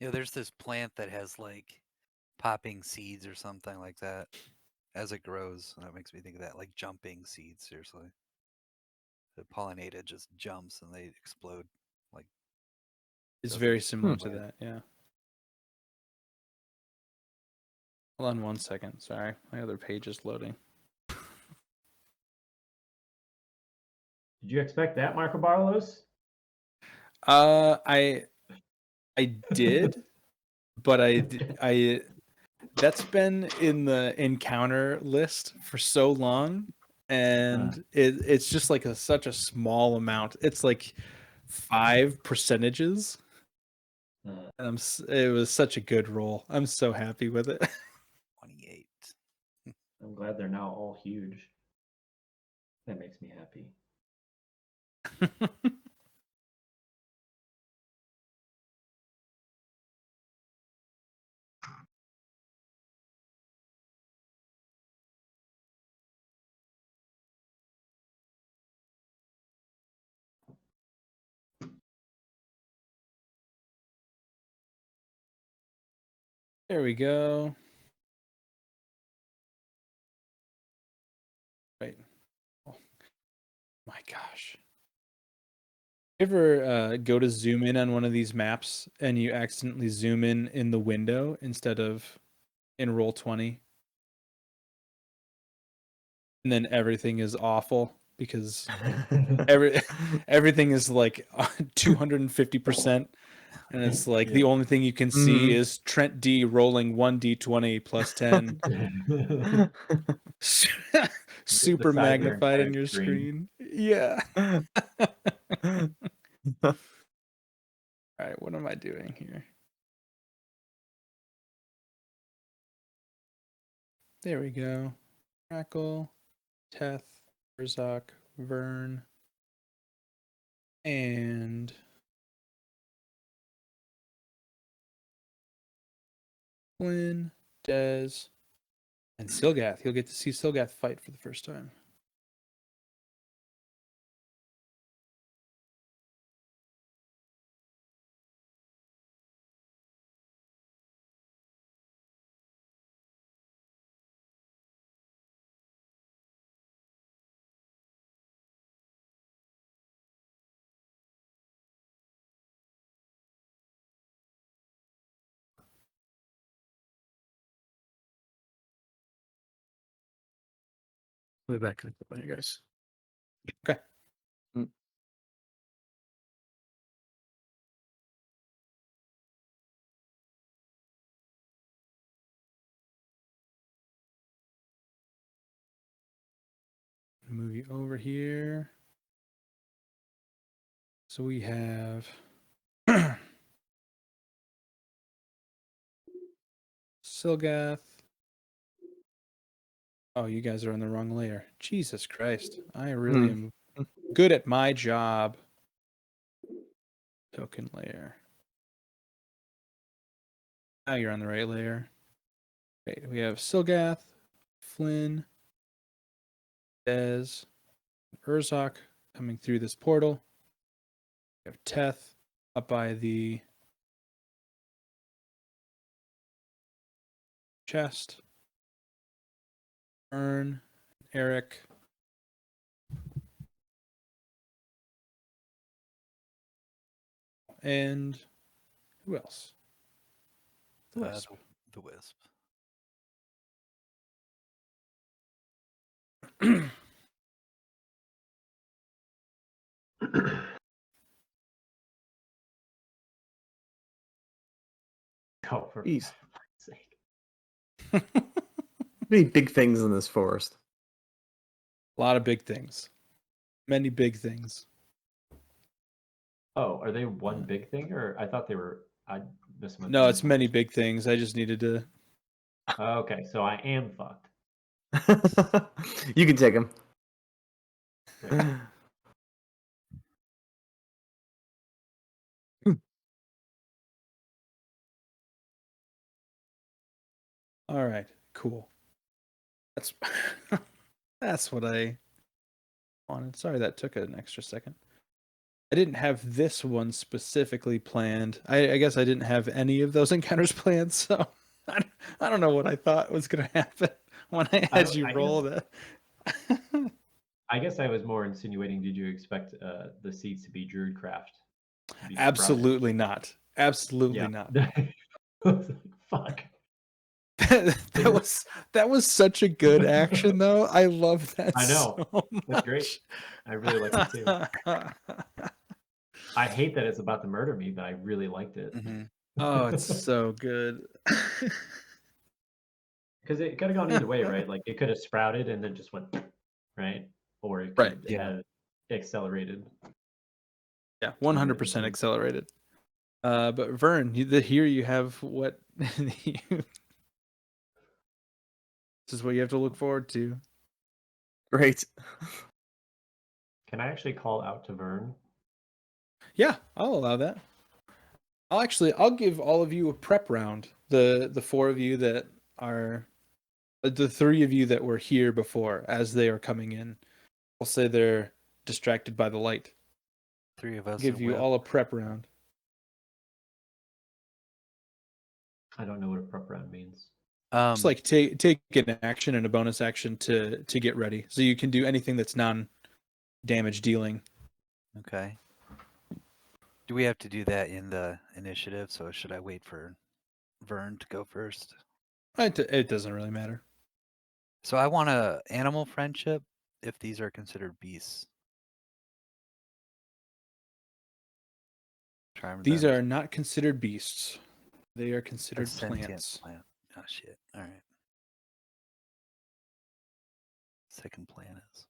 Yeah, there's this plant that has like popping seeds or something like that as it grows. And that makes me think of that, like jumping seeds, seriously. The pollinated just jumps and they explode. Like It's doesn't very get similar to planted. that, yeah. Hold on 1 second. Sorry, my other page is loading. Did you expect that, Marco Barlos? I did, but I that's been in the encounter list for so long, and it's just like such a small amount. It's like 5 percentages, Uh, and it was such a good roll. I'm so happy with it. 28. I'm glad they're now all huge. That makes me happy. There we go. Right. Oh my gosh. You ever go to zoom in on one of these maps and you accidentally zoom in the window instead of in roll 20? And then everything is awful because everything is like 250%, and it's like the Yeah. only thing you can see is Trent D rolling 1d20 plus 10 super Beside their magnified entire on your screen. screen. Yeah. All right, what am I doing here? There we go. Crackle, Teth, Urzok, Vern, and Flynn, Dez, and Silgath. You'll get to see Silgath fight for the first time. We'll be back in a couple of you guys. Okay. Move you over here. So we have Silgath. Oh, you guys are on the wrong layer. Jesus Christ. I really am good at my job. Token layer. Now you're on the right layer. Great. We have Silgath, Flynn, Dez, Urzok coming through this portal. We have Teth up by the chest. Ern, Eric. And who else? The Wisp. The Wisp. Oh, for Jeez. fuck's sake. Many big things in this forest. A lot of big things. Many big things. Oh, are they one big thing, or I thought they were? I missed them. No, it's many big things. I just needed to. Okay, so I am fucked. You can take him. Great. All right, cool. That's that's what I wanted. Sorry that took an extra second. I didn't have this one specifically planned. I guess I didn't have any of those encounters planned, so I don't know what I thought was going to happen when I had you I roll guess, that. I guess I was more insinuating, did you expect the seats to be Druidcraft? To be sprouted? Absolutely not. Absolutely Yeah. not. Fuck. that was such a good action, though. I love that I know. so That's great. I really like it too. much. I hate that it's about to murder me, but I really liked it. Mm-hmm. Oh, it's so good. Because it could have gone either way, right? Like it could have sprouted and then just went, right? Or it Right. could Yeah. have accelerated. Yeah, 100% accelerated. But Vern, here you have what this is what you have to look forward to. Great. Can I actually call out to Vern? Yeah, I'll allow that. I'll give all of you a prep round. The four of you that are the three of you that were here before as they are coming in. I'll say they're distracted by the light. 3 of us. Give and you Whip. all a prep round. I don't know what a prep round means. Just like take an action and a bonus action to get ready. So you can do anything that's non-damage dealing. Okay. Do we have to do that in the initiative? So should I wait for Vern to go first? It doesn't really matter. So I want a animal friendship if these are considered beasts. These are not considered beasts. They are considered sentient plants. plant. Oh shit. All right. Second plant is.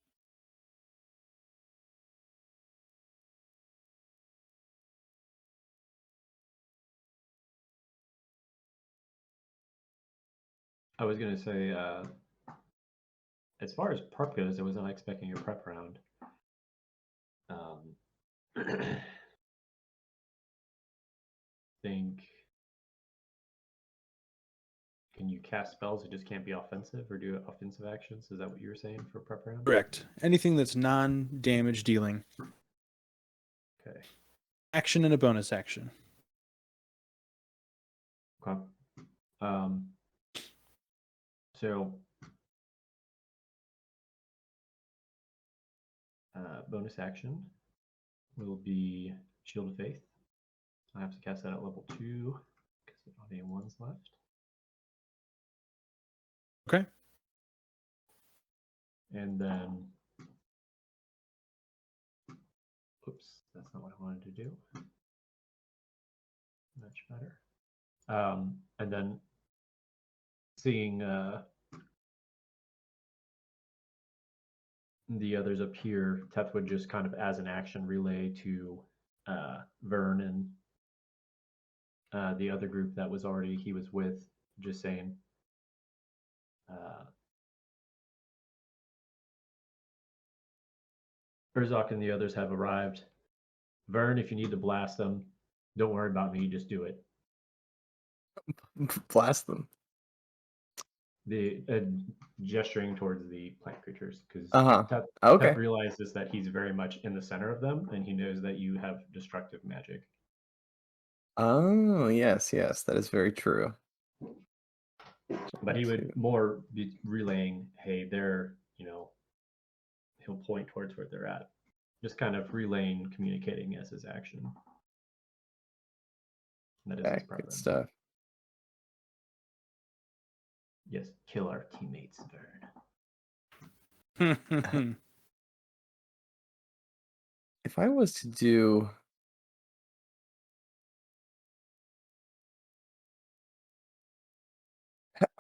I was gonna say, as far as prep goes, I was not expecting a prep round. Think, can you cast spells that just can't be offensive or do offensive actions? Is that what you were saying for prep round? Correct. Anything that's non-damage dealing. Okay. Action and a bonus action. Okay. So bonus action will be Shield of Faith. I have to cast that at level 2 because there don't have any ones left. Okay. And then, oops, that's not what I wanted to do. Much better. And then seeing the others up here, Teth would just kind of as an action relay to Vern and the other group that was already he was with, just saying, Urzok and the others have arrived. Vern, if you need to blast them, don't worry about me, just do it. Blast them. The gesturing towards the plant creatures, because Okay. Teth realizes that he's very much in the center of them, and he knows that you have destructive magic. Oh, yes, that is very true. But he would more be relaying, hey, they're, he'll point towards where they're at. Just kind of relaying, communicating as his action. That is his Good stuff. Yes, kill our teammates, Vern. If I was to do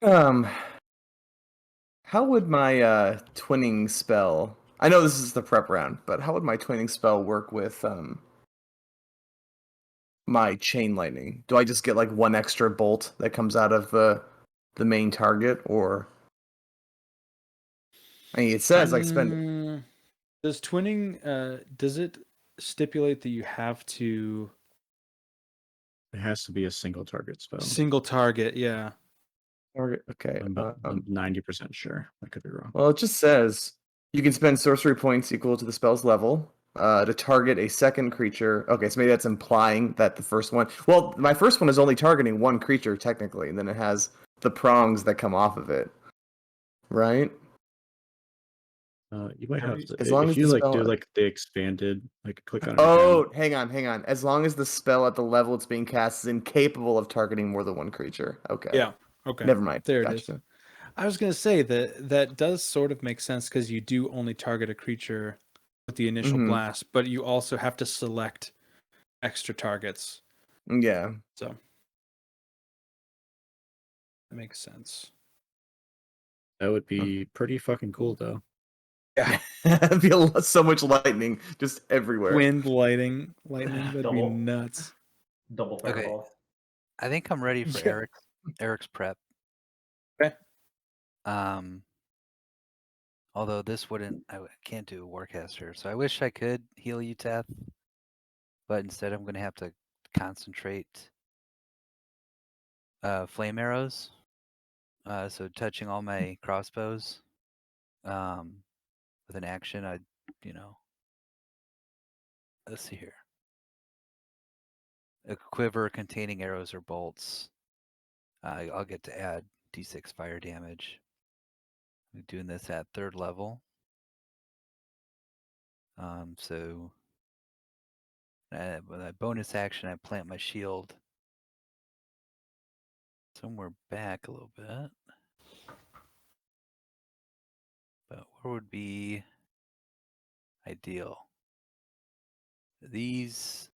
how would my twinning spell, I know this is the prep round, but how would my twinning spell work with my chain lightning? Do I just get like one extra bolt that comes out of the main target, or I mean, it says I spend. Does twinning does it stipulate that you have to? It has to be a single target spell. Single target, yeah. Target. Okay. I'm about 90% sure. I could be wrong. Well, it just says you can spend sorcery points equal to the spell's level, to target a second creature. Okay, so maybe that's implying that the first one. Well, my first one is only targeting one creature technically, and then it has the prongs that come off of it, right? You might have to As long if as you the like spell. do like the expanded, like click on it again. Oh, hang on. As long as the spell at the level it's being cast is incapable of targeting more than one creature. Okay. Yeah. Okay. Never mind. There it Gotcha. is. I was gonna say that does sort of make sense because you do only target a creature with the initial Mhm. blast, but you also have to select extra targets. Yeah. So that makes sense. That would be pretty fucking cool, though. Yeah. It'd be so much lightning just everywhere. Wind, lightning, that'd be Double. nuts. Double Okay. fireball. I think I'm ready for Yeah. Eric's prep. Okay. Although this wouldn't, I can't do Warcaster, so I wish I could heal you, Teth, but instead I'm going to have to concentrate flame arrows. So touching all my crossbows with an action, let's see here. A quiver containing arrows or bolts. I'll get to add d6 fire damage. I'm doing this at 3rd level. So with a bonus action, I plant my shield somewhere back a little bit. But where would be ideal? These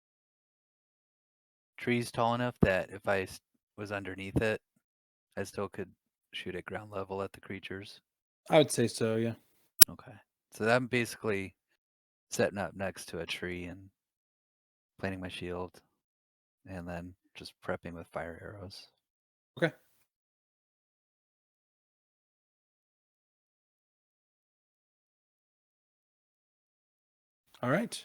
trees tall enough that if I was underneath it, I still could shoot at ground level at the creatures. I would say so, yeah. Okay. So I'm basically setting up next to a tree and planting my shield and then just prepping with fire arrows. Okay. All right.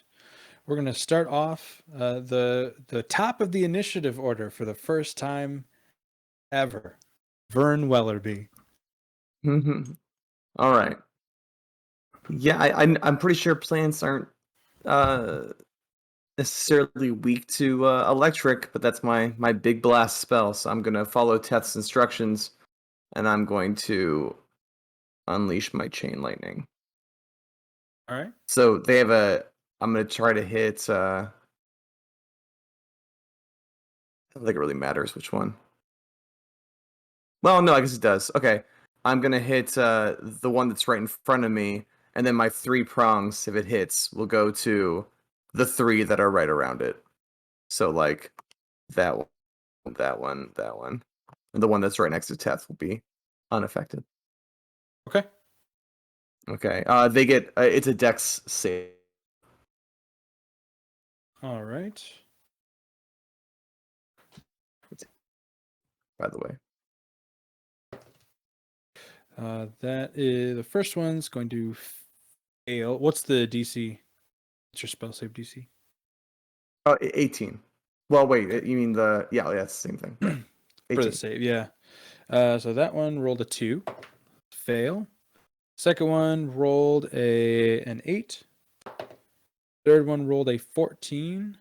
We're gonna start off the top of the initiative order for the first time ever. Vern Wellerby. All right. Yeah, I'm pretty sure plants aren't necessarily weak to electric, but that's my big blast spell. So I'm gonna follow Teth's instructions, and I'm going to unleash my chain lightning. All right. So they have a. I'm gonna try to hit. I don't think it really matters which one. Well, no, I guess it does. Okay, I'm gonna hit the one that's right in front of me, and then my 3 prongs, if it hits, will go to the 3 that are right around it. So like that one, that one, and the one that's right next to Teth will be unaffected. Okay. Okay. They get it's a Dex save. All right. By the way. That is the first one's going to fail. What's the DC? What's your spell save DC? 18. Well, wait. You mean the? Yeah, that's the same thing. Yeah. For the 18. save, yeah. So that one rolled a 2, fail. Second one rolled an 8. Third one rolled a 14.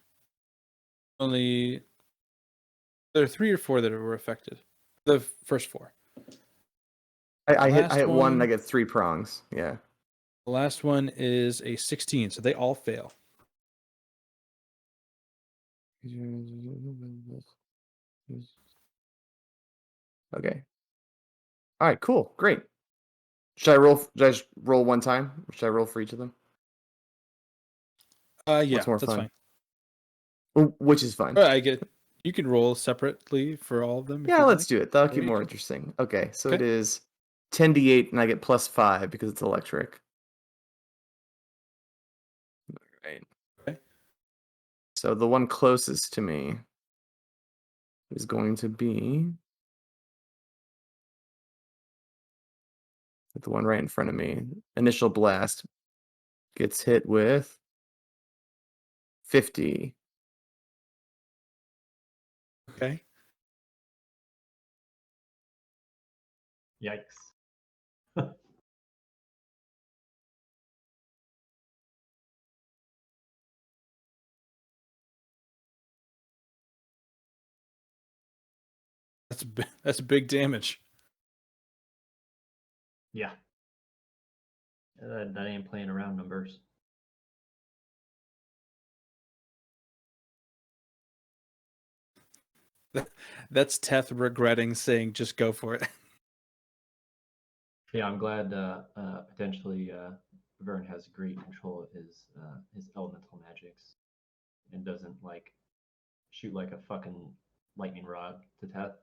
Only there are 3 or 4 that were affected. The first 4. I hit Last 1 and I one- get 3 prongs. Yeah. The last one is a 16, so they all fail. Okay. All right. Cool. Great. Should I roll? Should I just roll one time? Or should I roll for each of them? Yeah, What's more that's fun? fine. Which is fine. I get you can roll separately for all of them. Yeah, let's do it. That'll keep Or you more can- interesting. Okay, so it Okay. is 10d8, and I get +5 because it's electric. Right. Okay. So the one closest to me is going to be the one right in front of me. Initial blast gets hit with 50. Okay. Yikes. That's big damage. Yeah. That ain't playing around numbers. That's Teth regretting saying just go for it. Yeah, I'm glad potentially Vern has great control of his elemental magics and doesn't like shoot like a fucking lightning rod to Teth.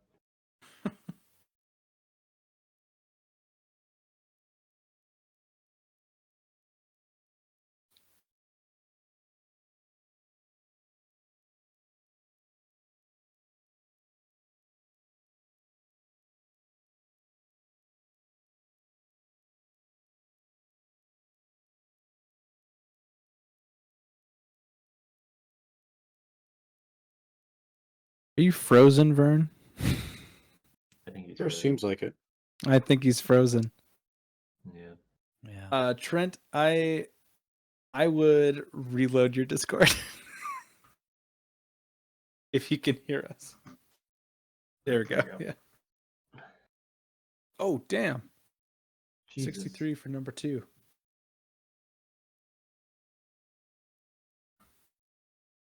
Are you frozen, Vern? I think he's Sure frozen. seems like it. I think he's frozen. Yeah. Yeah. Trent, I would reload your Discord if you can hear us. There we go. Yeah. Oh damn! Jesus. 63 for number 2.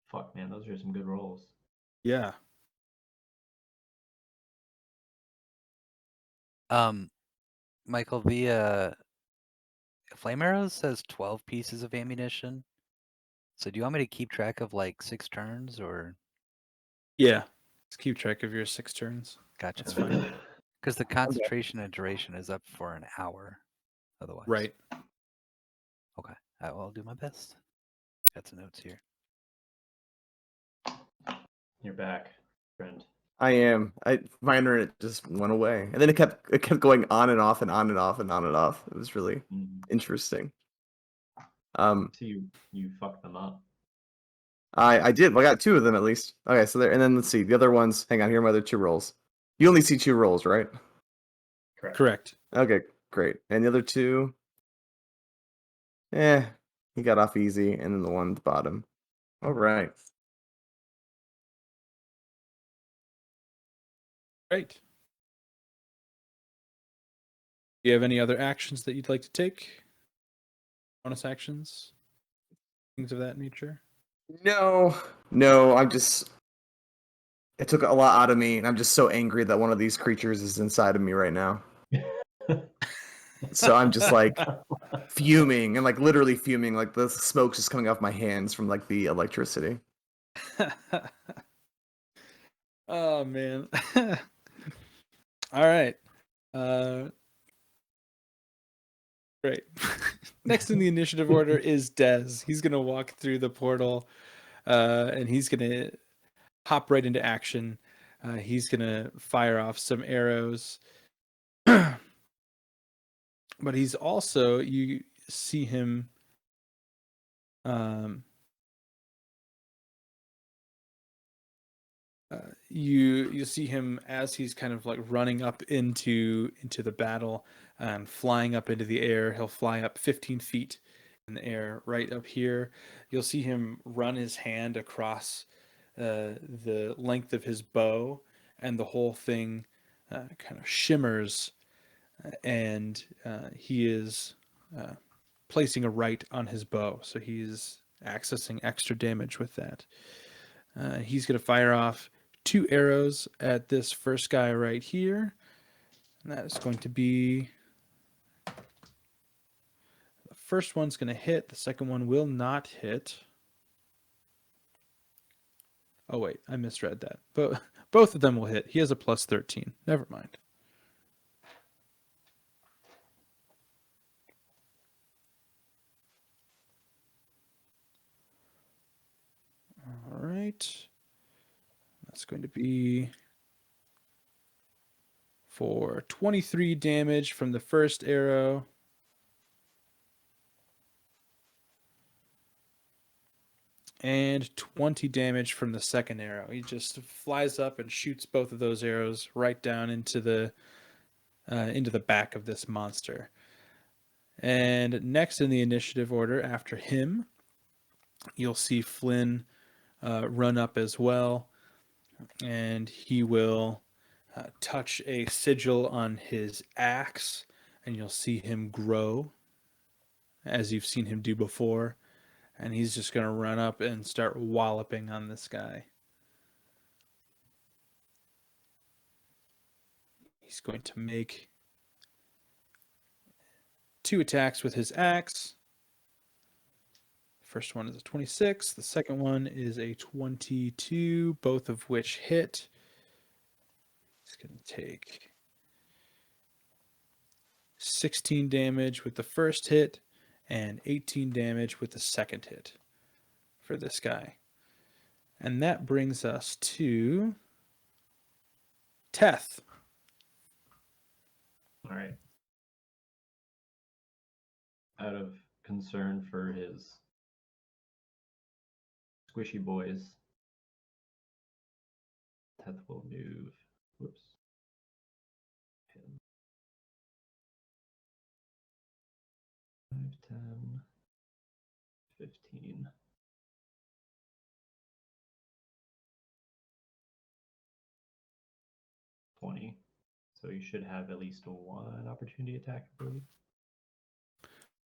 Fuck, man, those are some good rolls. Yeah. Michael, the flame arrows says 12 pieces of ammunition. So do you want me to keep track of like 6 turns or? Yeah. Let's keep track of your 6 turns. Gotcha. That's fine. Because the concentration and duration is up for an hour. Otherwise. Right. Okay. I will do my best. Got some notes here. You're back, friend. I am. My internet just went away, and then it kept going on and off and on and off and on and off. It was really interesting. So you fucked them up. I did. Well, I got 2 of them at least. Okay, so there, and then let's see the other ones. Hang on, here are my other 2 rolls. You only see 2 rolls, right? Correct. Okay, great. And the other 2, he got off easy, and then the one at the bottom. All right. Great. Do you have any other actions that you'd like to take? Bonus actions? Things of that nature? No, it took a lot out of me, and I'm just so angry that one of these creatures is inside of me right now. So I'm just like fuming and like literally fuming, like the smoke's just coming off my hands from like the electricity. Oh man. All right. Great. Next in the initiative order is Dez. He's gonna walk through the portal, and he's gonna hop right into action. He's gonna fire off some arrows. But he's also, you see him you see him as he's kind of like running up into the battle and flying up into the air. He'll fly up 15 feet in the air right up here. You'll see him run his hand across the length of his bow, and the whole thing kind of shimmers, and he is placing a right on his bow, so he's accessing extra damage with that. He's going to fire off 2 arrows at this first guy right here. And that is going to be... The first one's going to hit. The second one will not hit. Oh, wait. I misread that. But both of them will hit. He has a plus 13. Never mind. All right. That's going to be for 23 damage from the first arrow. And 20 damage from the second arrow. He just flies up and shoots both of those arrows right down into the back of this monster. And next in the initiative order after him, you'll see Flynn run up as well, and he will touch a sigil on his axe, and you'll see him grow as you've seen him do before. And he's just going to run up and start walloping on this guy. He's going to make 2 attacks with his axe. First one is a 26. The second one is a 22, both of which hit. He's going to take 16 damage with the first hit and 18 damage with the second hit for this guy. And that brings us to Teth. All right. Out of concern for his squishy boys, Teth will move. Whoops. Him. 5, 10, 15. So you should have at least one opportunity attack, I believe.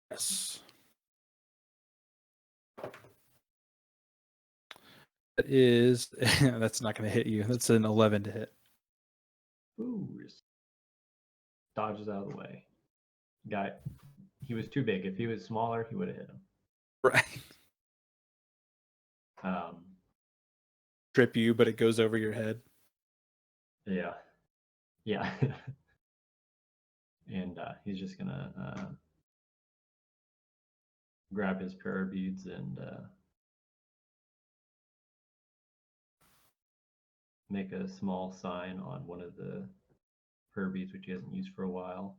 Yes. That is, that's not going to hit you. That's an 11 to hit. Ooh. Dodges out of the way. Guy, he was too big. If he was smaller, he would have hit him. Right. Um, Trip you, but it goes over your head. yeah. Yeah. And he's just going to grab his prayer beads and make a small sign on one of the prayer beads, which he hasn't used for a while.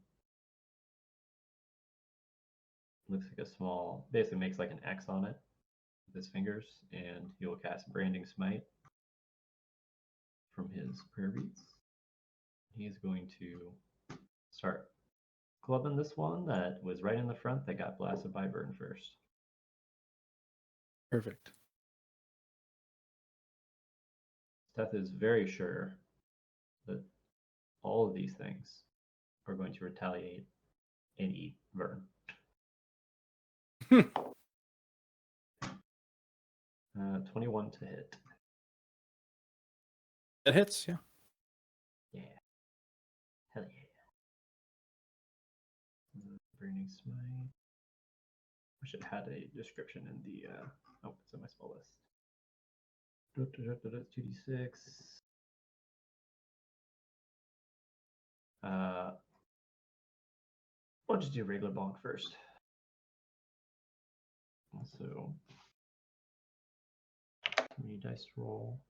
Looks like a small, basically makes like an X on it with his fingers, and he will cast Branding Smite from his prayer beads. He's going to start clubbing this one that was right in the front that got blasted by Burn first. Perfect. Seth is very sure that all of these things are going to retaliate and eat Vern. 21 to hit. That hits, yeah. Yeah. Hell yeah. Burning Smite. I should have had a description in the oh, it's on my spell list. 2d6. I'll just do regular bonk first. So, mini dice roll.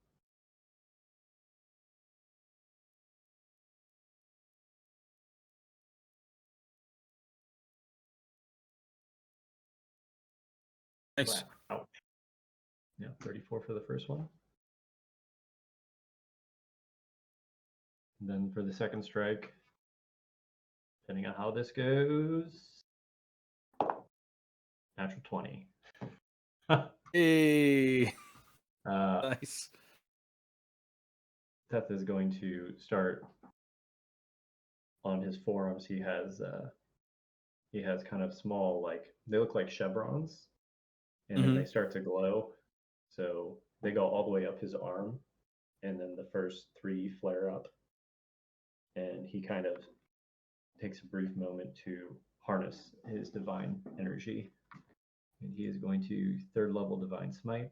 Nice. Wow. Ouch. Yeah, 34 for the first one. And then for the second strike, depending on how this goes, natural 20. Hey. uh, Nice. Seth is going to start on his forearms. He has kind of small, like they look like chevrons, and then they start to glow. So they go all the way up his arm, and then the first 3 flare up. And he kind of takes a brief moment to harness his divine energy. And he is going to 3rd level divine smite.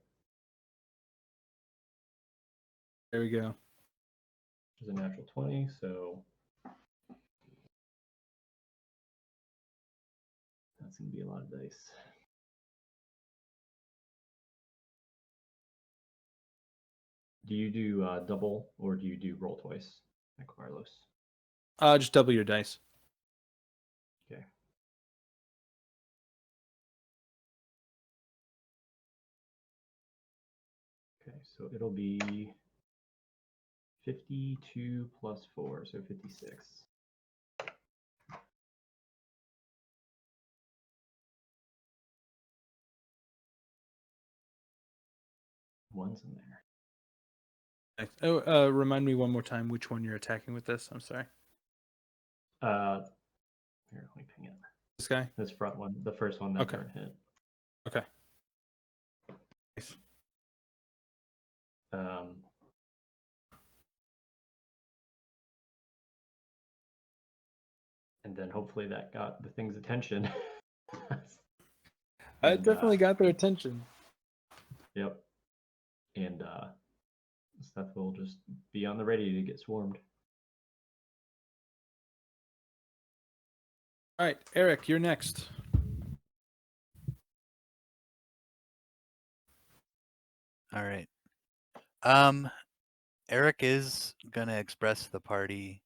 There we go. Which is a natural 20, so that's going to be a lot of dice. Do you do double or do you do roll twice, like Carlos? Just double your dice. Okay. Okay, so it'll be 52 plus 4, so 56. One's in there. Oh, remind me one more time which one you're attacking with this. I'm sorry. Here, let me ping it. This guy? This front one, the first one that Okay. Vern hit. Okay. Nice. And then hopefully that got the thing's attention. I And, definitely got their attention. Yep. And Seth will just be on the ready to get swarmed. All right, Eric, you're next. All right. Eric is gonna express to the party,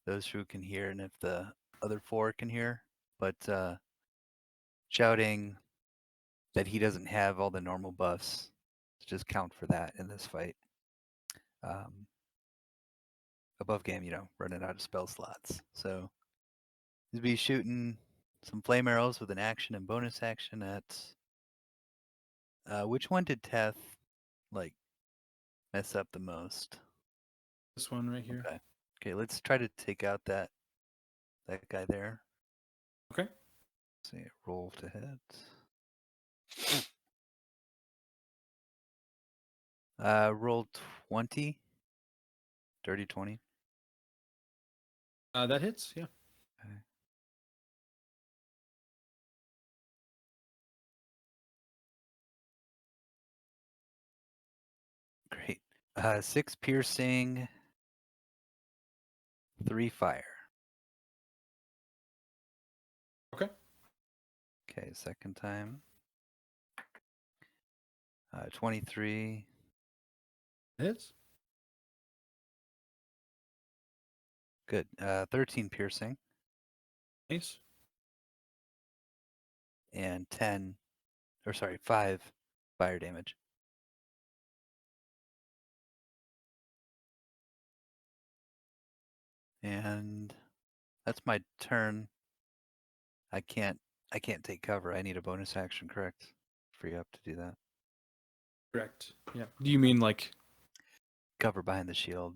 those who can hear, and if the other four can hear, but shouting that he doesn't have all the normal buffs to just count for that in this fight. Above game, running out of spell slots. So he'll be shooting some flame arrows with an action and bonus action at which one did Teth mess up the most? This one right here. Okay, let's try to take out that guy there. Okay. Let's see, roll to hit. Roll 20. Dirty 20. That hits, yeah. Okay. Great. 6 piercing, 3 fire. Okay. Okay, second time. 23. It hits. Good. 13 piercing Nice. and 5 fire damage. And that's my turn. I can't take cover. I need a bonus action, correct? Free up to do that. Correct. Yeah. Do you mean like? Cover behind the shield.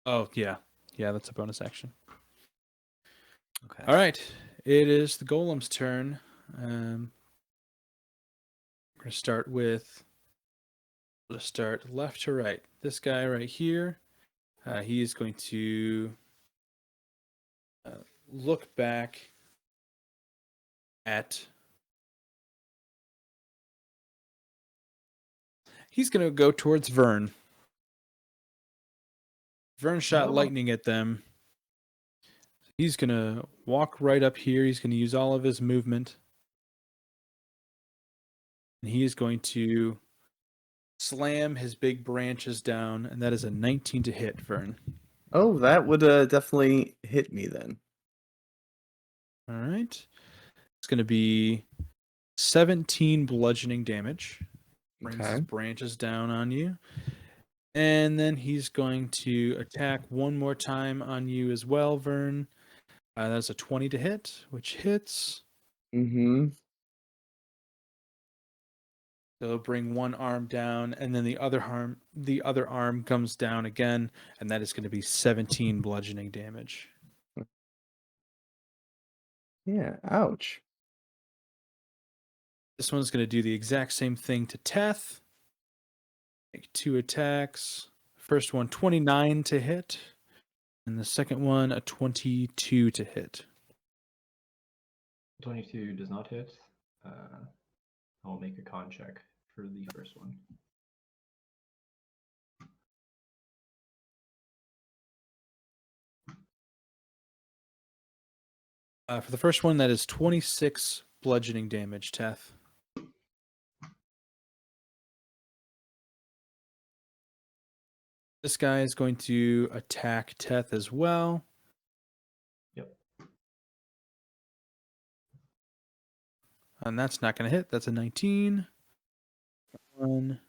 Oh yeah, yeah. That's a bonus action. Okay. All right. It is the golem's turn. We're gonna start with. Let's start left to right. This guy right here. He is going to look back at. He's going to go towards Vern. Vern shot No. lightning at them. He's going to walk right up here. He's going to use all of his movement. And he is going to slam his big branches down, and that is a 19 to hit, Vern. Oh, that would definitely hit me then. All right. It's going to be 17 bludgeoning damage. Brings his branches down on you. And then he's going to attack one more time on you as well, Vern. That's a 20 to hit, which hits. Mm-hmm. So bring one arm down, and then the other arm comes down again, and that is going to be 17 bludgeoning damage. Yeah, ouch. This one's going to do the exact same thing to Teth. Make 2 attacks. First one, 29 to hit. And the second one, a 22 to hit. 22 does not hit. I'll make a con check for the first one. For the first one, that is 26 bludgeoning damage, Teth. This guy is going to attack Teth as well. Yep. And that's not going to hit. That's a 19. One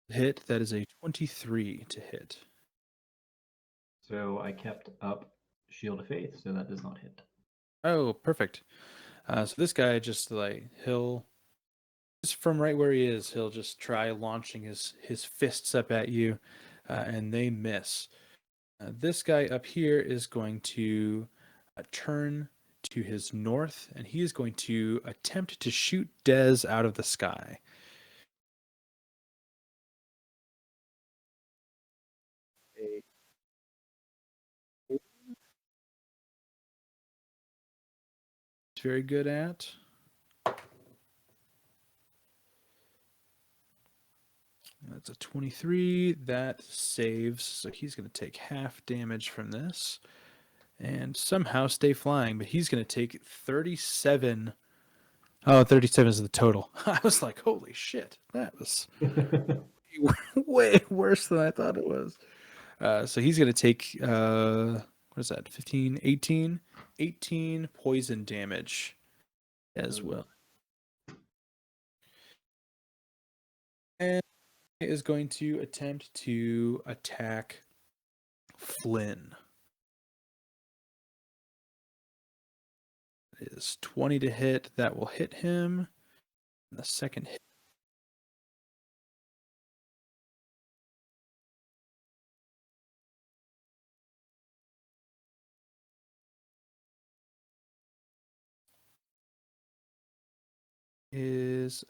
hit. That is a 23 to hit. So I kept up Shield of Faith, so that does not hit. Oh, perfect. So this guy he's just from right where he is, he'll just try launching his fists up at you, and they miss. This guy up here is going to turn to his north, and he is going to attempt to shoot Dez out of the sky. It's very good at. That's a 23. That saves, so he's going to take half damage from this and somehow stay flying, but he's going to take 37. Oh, 37 is the total. I was like, holy shit, that was way worse than I thought it was. So he's going to take, what is that, 15, 18? 18 poison damage as well. And he is going to attempt to attack Flynn. It is 20 to hit. That will hit him. And the second hit is,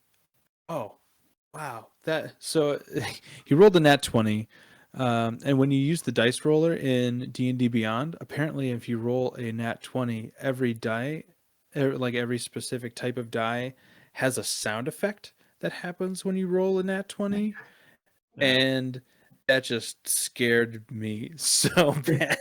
oh, wow. That, so he rolled a nat 20. And when you use the dice roller in D&D Beyond, apparently if you roll a nat 20, every die, like every specific type of die, has a sound effect that happens when you roll a nat 20. And that just scared me so bad.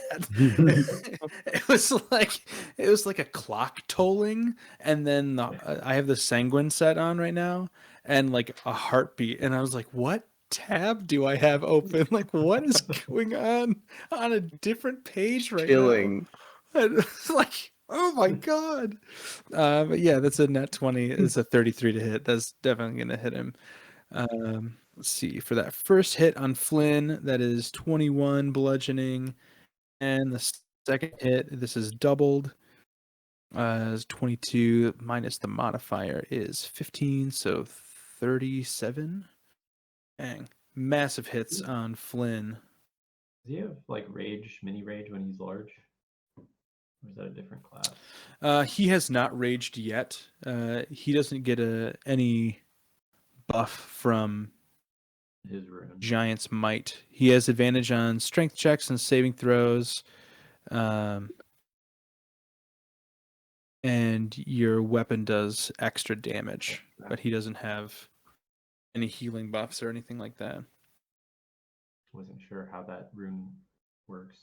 it was like a clock tolling, and then I have the sanguine set on right now, and like a heartbeat, and I was like, what tab do I have open? Like, what is going on a different page right Killing. now? And it's like, oh my god. But yeah, that's a net 20. It's a 33 to hit. That's definitely gonna hit him. Let's see, for that first hit on Flynn, that is 21 bludgeoning, and the second hit, this is doubled, is 22 minus the modifier is 15, so 37. Dang, massive hits on Flynn. Does he have like rage, mini rage when he's large? Or is that a different class? He has not raged yet. He doesn't get any buff from His rune. Giant's Might. He has advantage on strength checks and saving throws. And your weapon does extra damage, but he doesn't have any healing buffs or anything like that. Wasn't sure how that rune works.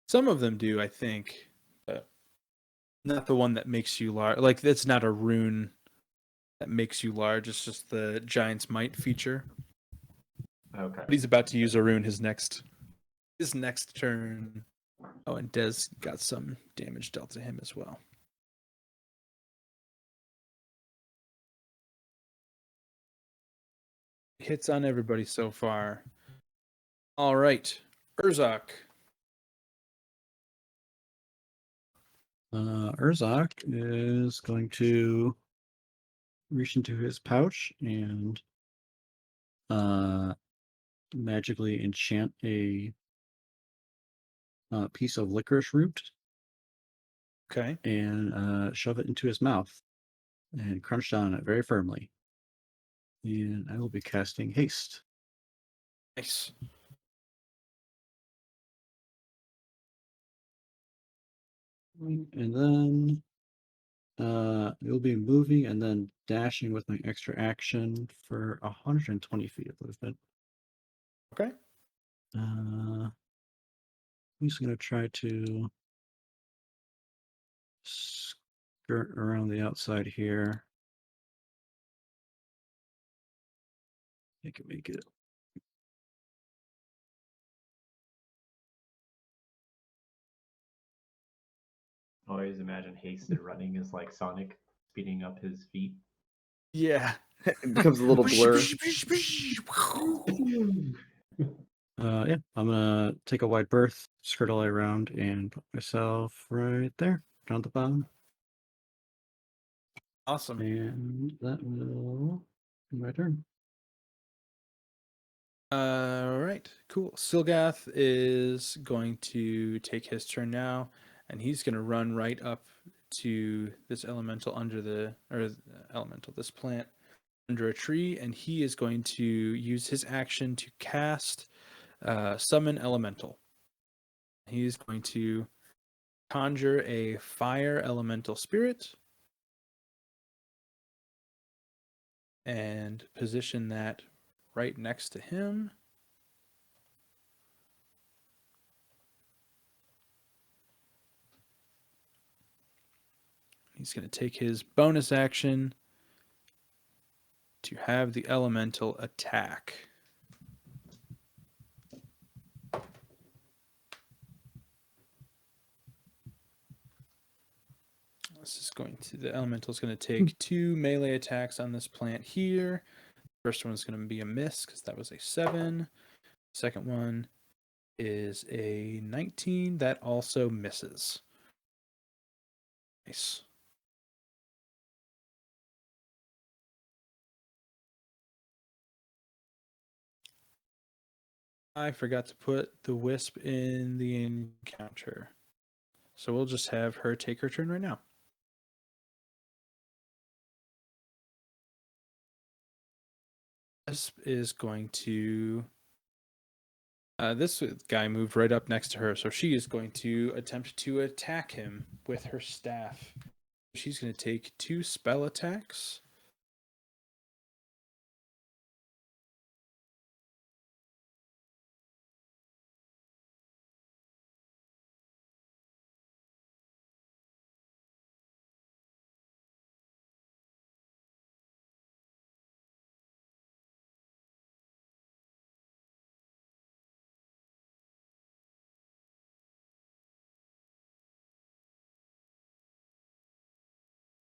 Some of them do, I think, but not the one that makes you large. Like, it's not a rune that makes you large. It's just the Giant's Might feature. Okay. But he's about to use a rune his next turn. Oh, and Dez got some damage dealt to him as well. Hits on everybody so far. All right, Urzak. Urzak is going to reach into his pouch and magically enchant a piece of licorice root. Okay. And shove it into his mouth and crunch down on it very firmly. And I will be casting haste. Nice. And then it'll be moving and then dashing with my extra action for 120 feet of movement. Okay. I'm just going to try to skirt around the outside here. I can make it. I always imagine hasted running is like Sonic speeding up his feet. Yeah. It becomes a little blur. Yeah, I'm gonna take a wide berth, skirt all the way around, and put myself right there, down at the bottom. Awesome. And that will be my turn. All right, cool. Silgath is going to take his turn now, and he's going to run right up to this elemental this plant under a tree, and he is going to use his action to cast Summon Elemental. He's going to conjure a fire elemental spirit and position that right next to him. He's going to take his bonus action to have the elemental attack. The elemental is going to take 2 melee attacks on this plant here. First one is going to be a miss because that was a 7. Second one is a 19. That also misses. Nice. I forgot to put the wisp in the encounter. So we'll just have her take her turn right now. Wisp is going to... this guy moved right up next to her, so she is going to attempt to attack him with her staff. She's going to take 2 spell attacks.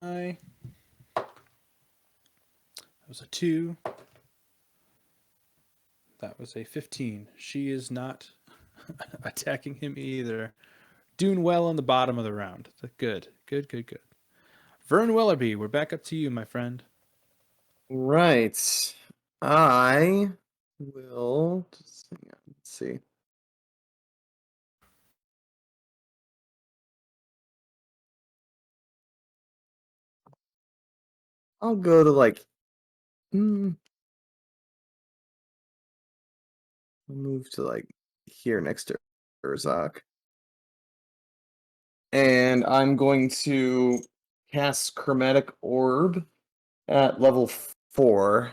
That was a 2. That was a 15. She is not attacking him either. Doing well on the bottom of the round. Good. Vern Willoughby, we're back up to you, my friend. Right. I will just hang on. Let's see. I'll go to I'll move to here next to Urzak. And I'm going to cast Chromatic Orb at level 4.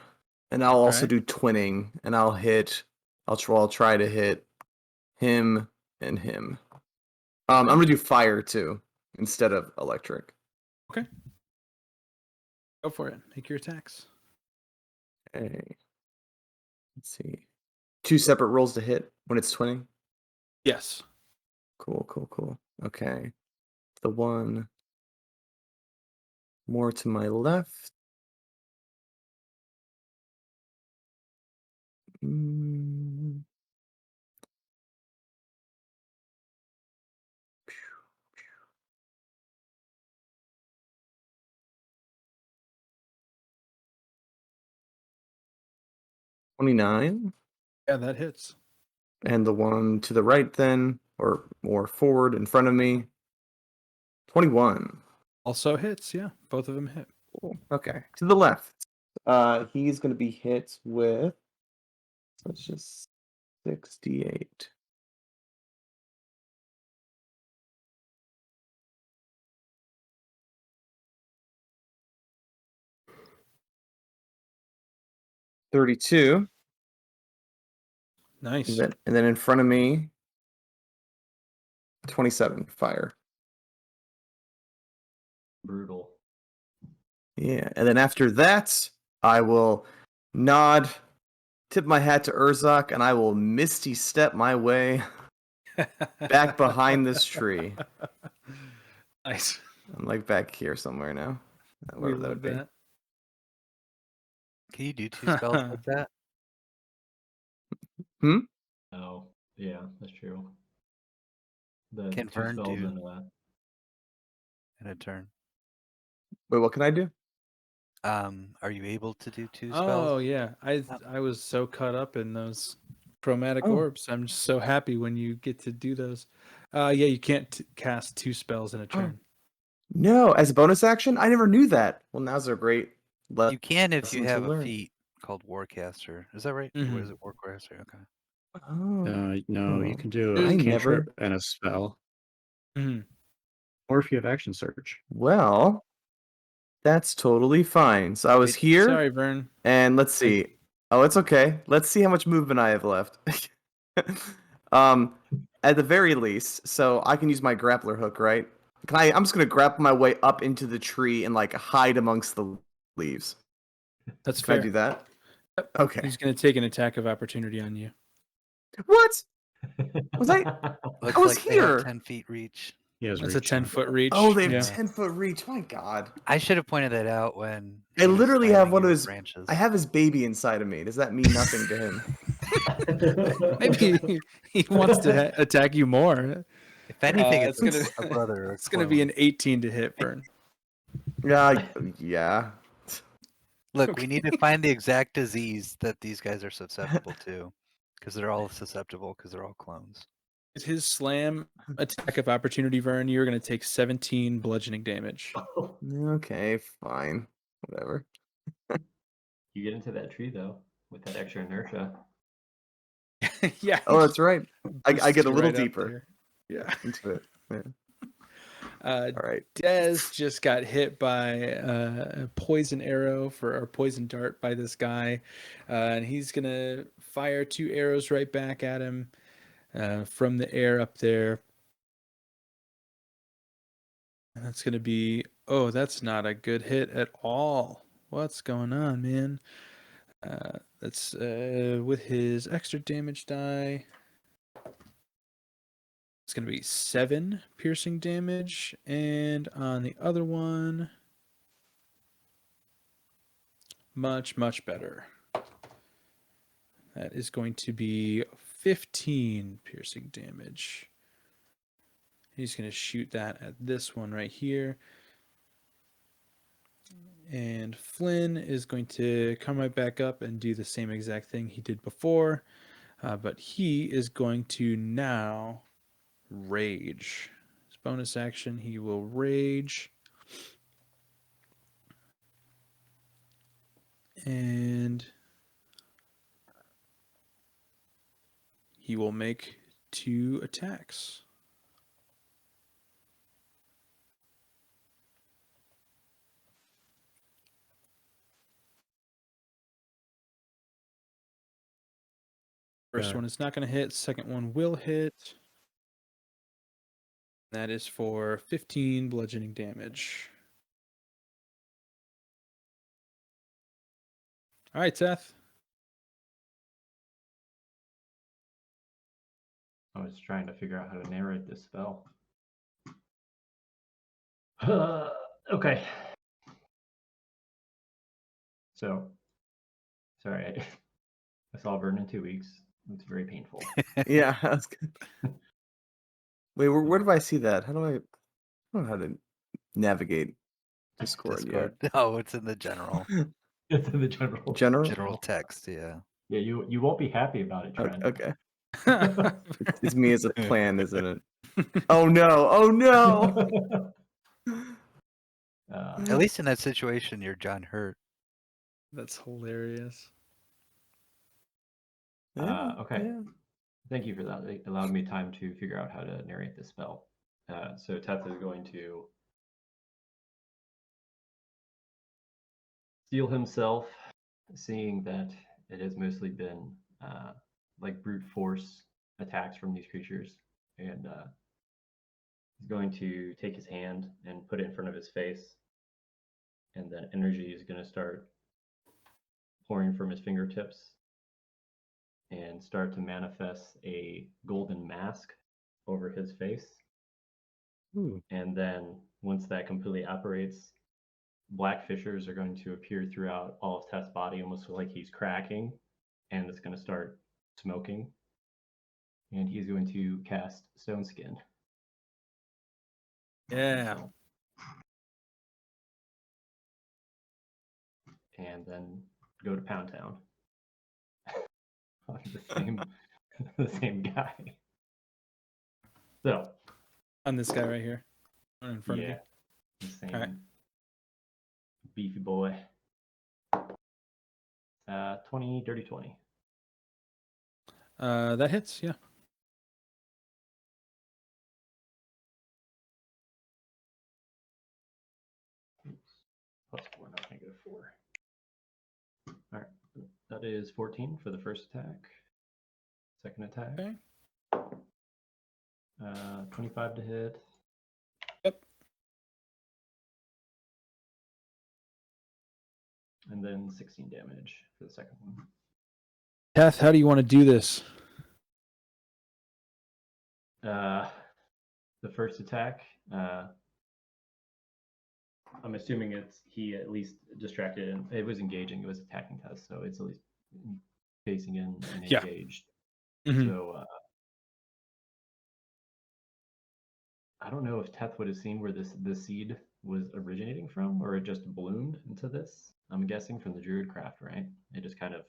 And I'll also Alright. do twinning. And I'll try to hit him and him. I'm gonna do fire too, instead of electric. Okay. Go for it. Make your attacks. Okay. Let's see. 2 separate rolls to hit when it's twinning. Yes. Cool. Okay. The one more to my left. Mm. $29. Yeah, that hits. And the one to the right then, or more forward in front of me, 21. Also hits, yeah. Both of them hit. Cool. Okay. To the left. He's gonna be hit with, let's just 68. $32. Nice. And then in front of me, 27 fire. Brutal. Yeah, and then after that, I will tip my hat to Urzak, and I will misty step my way back behind this tree. Nice. I'm back here somewhere now. We Wherever love would be. that. Can you do 2 spells like that Oh, yeah, that's true. The Can 2 Vern spells do- and in a turn? Wait, what can I do? Are you able to do 2 Oh spells? yeah, I was so caught up in those chromatic Oh. orbs. I'm just so happy when you get to do those. Yeah, you can't cast 2 spells in a turn. No, as a bonus action, I never knew that. Well, now's a great You can if you lesson to have a learn. feat called Warcaster. Is that right? What Mhm. is it? Warcaster. Okay. Oh, No, you oh. can do I a never- cantrip and a spell, Mhm. or if you have action surge. Well, that's totally fine. So I was Wait, here, sorry, Vern. and let's see. Oh, it's okay. Let's see how much movement I have left. um, at the very least, so I can use my grappler hook, right? I'm just gonna grapple my way up into the tree and like hide amongst the leaves. That's Can I fair. do that? Okay. He's going to take an attack of opportunity on you. What? Was I Looks was like they have here. 10 feet reach. He has That's a reach, yeah. 10-foot reach. Oh, they have Yeah. 10-foot reach. My God. I should have pointed that out when I he was literally have slamming one you of with his. branches. I have his baby inside of me. Does that mean nothing to him? Maybe he wants to attack you more. If anything, It's it's gonna a brother or a it's gonna be clone. an 18 to hit, Vern. Yeah. Look, we need to find the exact disease that these guys are susceptible to, because they're all susceptible because they're all clones. With his slam attack of opportunity, Vern, you're gonna take 17 bludgeoning damage. Okay, fine. Whatever. You get into that tree though with that extra inertia. Yeah. Oh, that's right. I boosts get a you little right up deeper there. Yeah. into it. Yeah. All right. Dez just got hit by a poison arrow or poison dart by this guy, and he's gonna fire 2 arrows right back at him from the air up there. And that's gonna be that's not a good hit at all. What's going on, man? That's with his extra damage die. It's going to be 7 piercing damage. And on the other one, much, much better. That is going to be 15 piercing damage. He's going to shoot that at this one right here. And Flynn is going to come right back up and do the same exact thing he did before. But he is going to now rage. His bonus action, he will rage. And he will make 2 attacks. First one is not going to hit. Second one will hit. That is for 15 bludgeoning damage. All right, Seth. I was trying to figure out how to narrate this spell. Okay. So, sorry, I saw Vern in 2 weeks. It's very painful. Yeah. That's good. Wait, where do I see that? How do I don't know how to navigate Discord, Discord. Oh, it's in the general It's in the general. General? text. Yeah. Yeah, you won't be happy about it, Trent. Okay. It's me as a plan, isn't it? Oh no! Oh no! At least in that situation, you're John Hurt. That's hilarious. Okay. Yeah. Thank you for that. It allowed me time to figure out how to narrate this spell. So Teth is going to steel himself, seeing that it has mostly been like brute force attacks from these creatures, and he's going to take his hand and put it in front of his face, and then energy is going to start pouring from his fingertips and start to manifest a golden mask over his face. Ooh. And then once that completely operates, black fissures are going to appear throughout all of Teth's body, almost like he's cracking, and it's going to start smoking. And he's going to cast Stone Skin. Yeah. and then go to Pound Town. The same guy. So On this guy right here, one in front of yeah, you. the same Alright. beefy boy. 20, dirty 20. That hits. Yeah. +4, not -4. All right, that is 14 for the first attack. Second attack. Okay. 25 to hit. Yep. And then 16 damage for the second one. Teth, how do you want to do this? The first attack, I'm assuming he at least distracted and it was engaging. It was attacking Teth, so it's at least facing in and Yeah. engaged. Mhm. So I don't know if Teth would have seen where this seed was originating from, or it just bloomed into this. I'm guessing from the Druid craft, right? It just kind of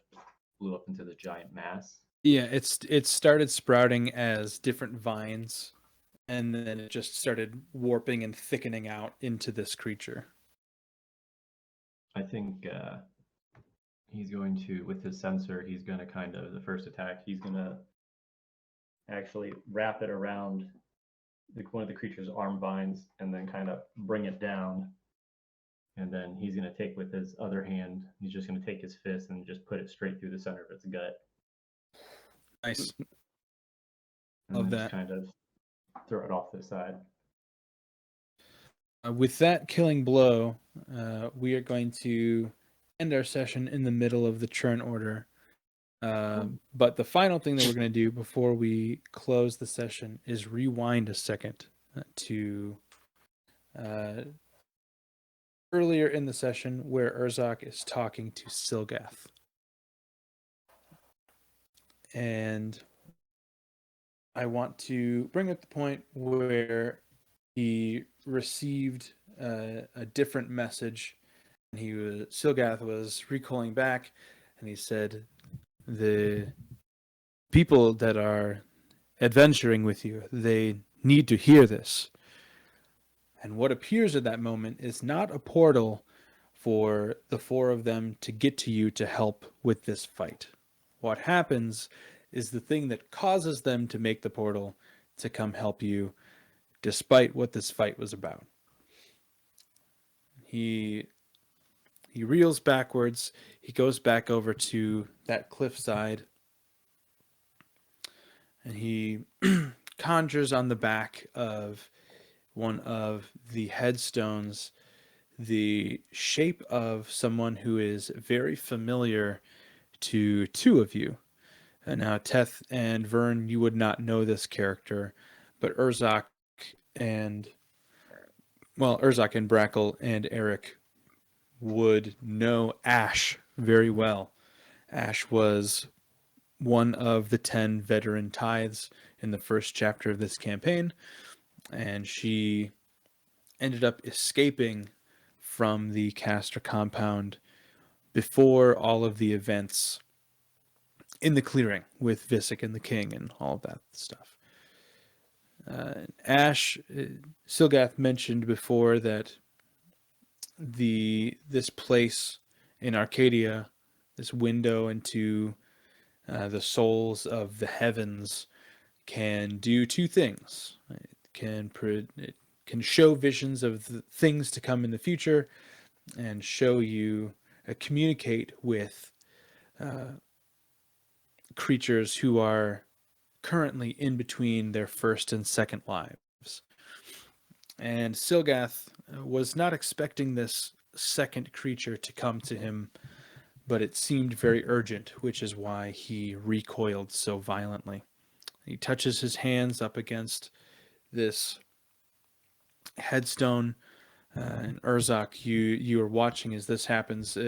blew up into this giant mass. Yeah, it started sprouting as different vines, and then it just started warping and thickening out into this creature. I think he's going to, with his sensor, he's going to kind of, the first attack, he's going to actually wrap it around one of the creature's arm vines and then kind of bring it down. And then he's going to take with his other hand, he's just going to take his fist and just put it straight through the center of its gut. Nice. And Love then that. just kind of throw it off to the side. With that killing blow, we are going to end our session in the middle of the churn order. But the final thing that we're going to do before we close the session is rewind a second to earlier in the session where Urzak is talking to Silgath. And I want to bring up the point where he received a different message, and Silgath was recalling back, and he said, "The people that are adventuring with you, they need to hear this." And what appears at that moment is not a portal for the four of them to get to you to help with this fight. What happens is the thing that causes them to make the portal to come help you, despite what this fight was about. He reels backwards. He goes back over to that cliffside, and he conjures on the back of one of the headstones the shape of someone who is very familiar to two of you. And now, Teth and Vern, you would not know this character, but Urzak and Brackle and Eric would know Ash very well. Ash was one of the 10 veteran tithes in the first chapter of this campaign, and she ended up escaping from the caster compound before all of the events in the clearing with Visick and the king and all of that stuff. Ash, Silgath mentioned before that this place in Arcadia, this window into the souls of the heavens, can do two things. It can show visions of the things to come in the future, and show you communicate with creatures who are currently in between their first and second lives. And Silgath was not expecting this second creature to come to him, but it seemed very urgent, which is why he recoiled so violently. He touches his hands up against this headstone, and Urzak, you are watching as this happens,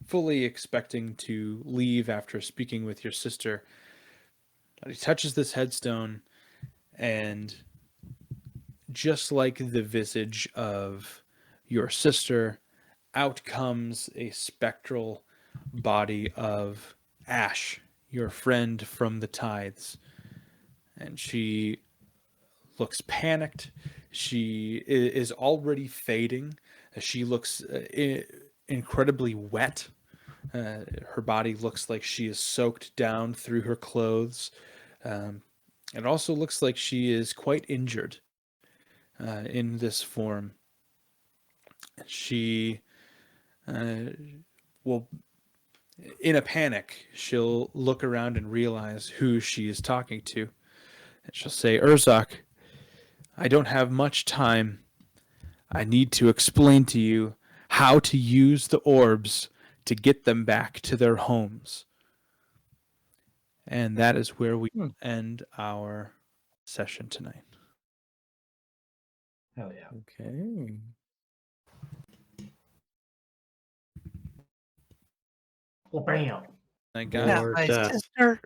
fully expecting to leave after speaking with your sister. But he touches this headstone, and just like the visage of your sister, out comes a spectral body of Ash, your friend from the Tithes. And she looks panicked. She is already fading. She looks incredibly wet. Her body looks like she is soaked down through her clothes. It also looks like she is quite injured in this form. She will, in a panic, she'll look around and realize who she is talking to. And she'll say, Urzak, I don't have much time. I need to explain to you how to use the orbs to get them back to their homes. And that is where we end our session tonight. Hell yeah. Okay. Well, bam. I Not got Or my death. sister.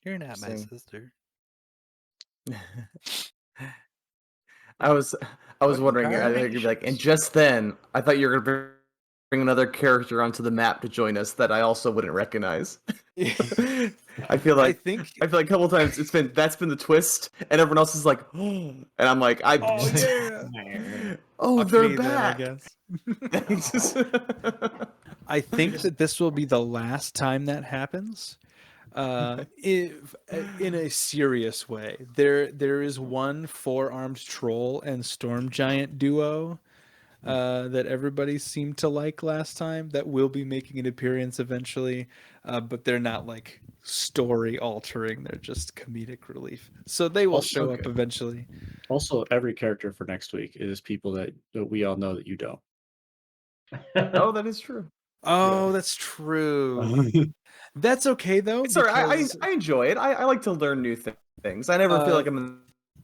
You're not my Interesting. sister. I was What, wondering. I think you'd be like, and just then, I thought you were gonna bring another character onto the map to join us that I also wouldn't recognize. I feel like a couple times that's been the twist, and everyone else is like, oh, and I'm like, oh yeah, oh, fuck they're me then, I back. guess. I think that this will be the last time that happens. If in a serious way, there is one four-armed troll and storm giant duo that everybody seemed to like last time that will be making an appearance eventually, but they're not like story altering, they're just comedic relief, so they will Also- show up eventually. Also, every character for next week is people that we all know that you don't. Oh, that is true. Oh, that's true. That's okay though. Sorry, Because I enjoy it. I like to learn new things. I never feel like I'm in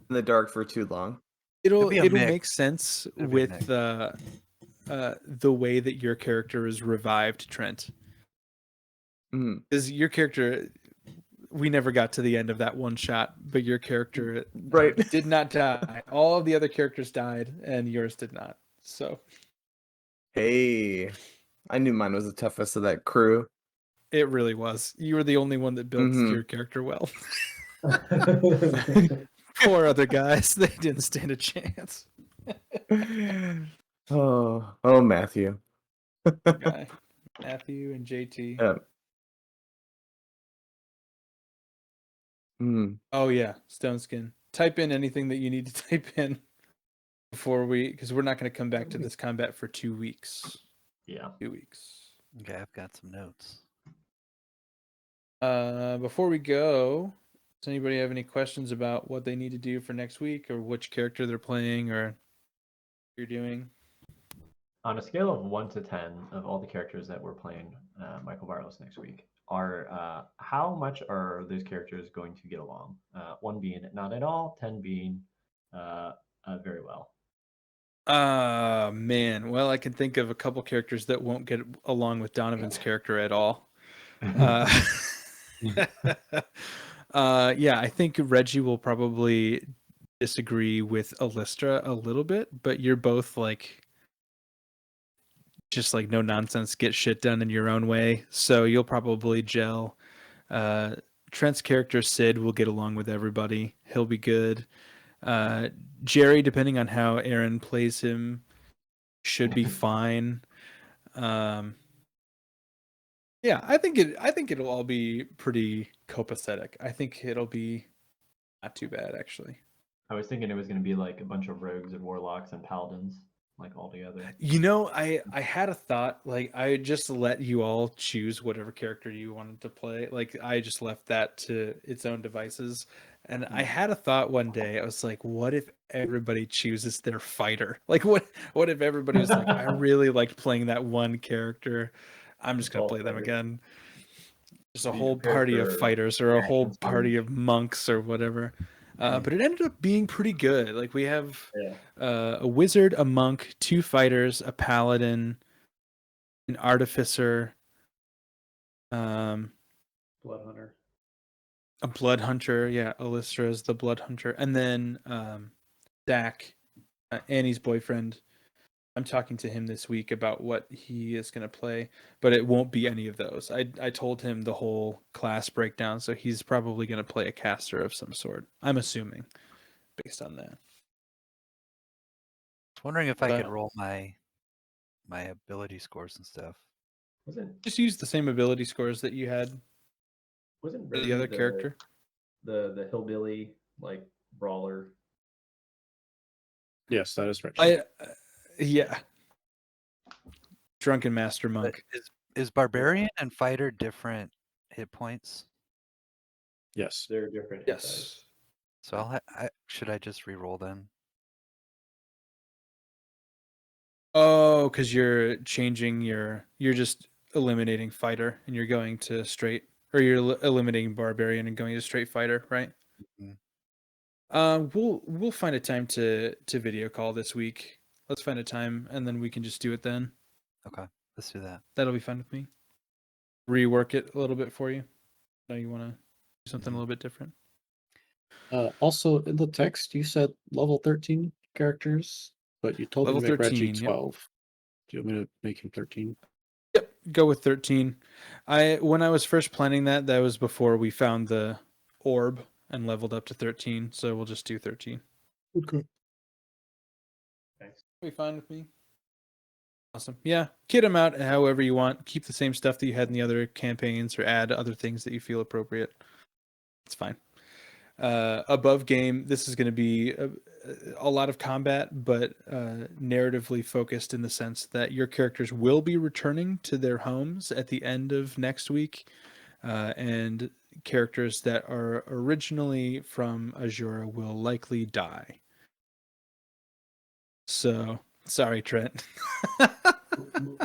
the dark for too long. it'll be a mix. make sense It'll be a with the way that your character is revived, Trent. Mhm. Because your character, we never got to the end of that one shot, but your character Right. did not die. All of the other characters died, and yours did not. So Hey, I knew mine was the toughest of that crew. it really was. You were the only one that built Mhm. your character well. Poor other guys, they didn't stand a chance. Oh, Matthew. Guy, Matthew and JT. Yeah. Mm. Oh yeah, Stone Skin. Type in anything that you need to type in before because we're not going to come back to this combat for 2 weeks. Yeah. 2 weeks. Okay, I've got some notes. Before we go, does anybody have any questions about what they need to do for next week, or which character they're playing, or you're doing? On a scale of 1 to 10 of all the characters that we're playing Michael Varlos next week, how much are those characters going to get along? 1 being not at all, 10 being very well. Man. Well, I can think of a couple characters that won't get along with Donovan's character at all. Yeah, I think Reggie will probably disagree with Alistra a little bit, but you're both like just like no nonsense, get shit done in your own way, so you'll probably gel. Trent's character Sid will get along with everybody. He'll be good. Jerry, depending on how Aaron plays him, should be fine. Yeah, I think it'll all be pretty copacetic. I think it'll be not too bad actually. I was thinking it was going to be like a bunch of rogues and warlocks and paladins, like all together. You know, I had a thought, like I just let you all choose whatever character you wanted to play. Like I just left that to its own devices. And I had a thought one day. I was like, what if everybody chooses their fighter? Like what if everybody was like, I really liked playing that one character. I'm just gonna play them again. Just a Be whole prepared party of for fighters or a whole action party of monks or whatever. But it ended up being pretty good. Like we have a wizard, a monk, 2 fighters, a paladin, an artificer, Blood hunter. a blood hunter. Yeah, Alistra is the blood hunter, and then Dak, Annie's boyfriend, I'm talking to him this week about what he is going to play, but it won't be any of those. I told him the whole class breakdown, so he's probably going to play a caster of some sort. I'm assuming, based on that. I was wondering if I could But- roll my ability scores and stuff. Wasn't Just use the same ability scores that you had wasn't for Remy the other character. the hillbilly like brawler? Yes, that is right. Yeah. Drunken Master But Monk. is barbarian and fighter different hit points? Yes. They're different hit dice. Yes. So should I just re-roll then? Oh, because you're changing you're just eliminating fighter and you're going to straight, or you're eliminating barbarian and going to straight fighter, right? Mhm. We'll find a time to video call this week. Let's find a time and then we can just do it then. Okay, let's do that. That'll be fine with me. Rework it a little bit for you. Now you want to do something a little bit different. Also, in the text, you said level 13 characters, but you told Level me to make Reggie 13, yep. 12. Do you want me to make him 13? Yep, go with 13. When I was first planning that was before we found the orb and leveled up to 13, so we'll just do 13. Okay. Thanks. Be fine with me. Awesome. Yeah, kit them out however you want. Keep the same stuff that you had in the other campaigns, or add other things that you feel appropriate. It's fine. Above game, this is going to be a lot of combat, but narratively focused in the sense that your characters will be returning to their homes at the end of next week, and characters that are originally from Azura will likely die. So, sorry, Trent.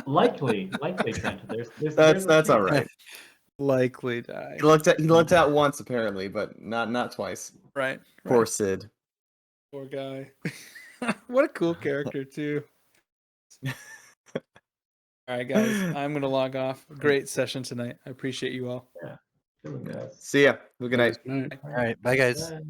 Likely, Trent. There's That's a all chance. right. Likely die. He looked at once apparently, but not twice. Right. Poor right. Sid. Poor guy. What a cool character, too. All right, guys. I'm going to log off. Great session tonight. I appreciate you all. Feeling guys. See ya. Have a good night. Night. All right, bye guys. Bye.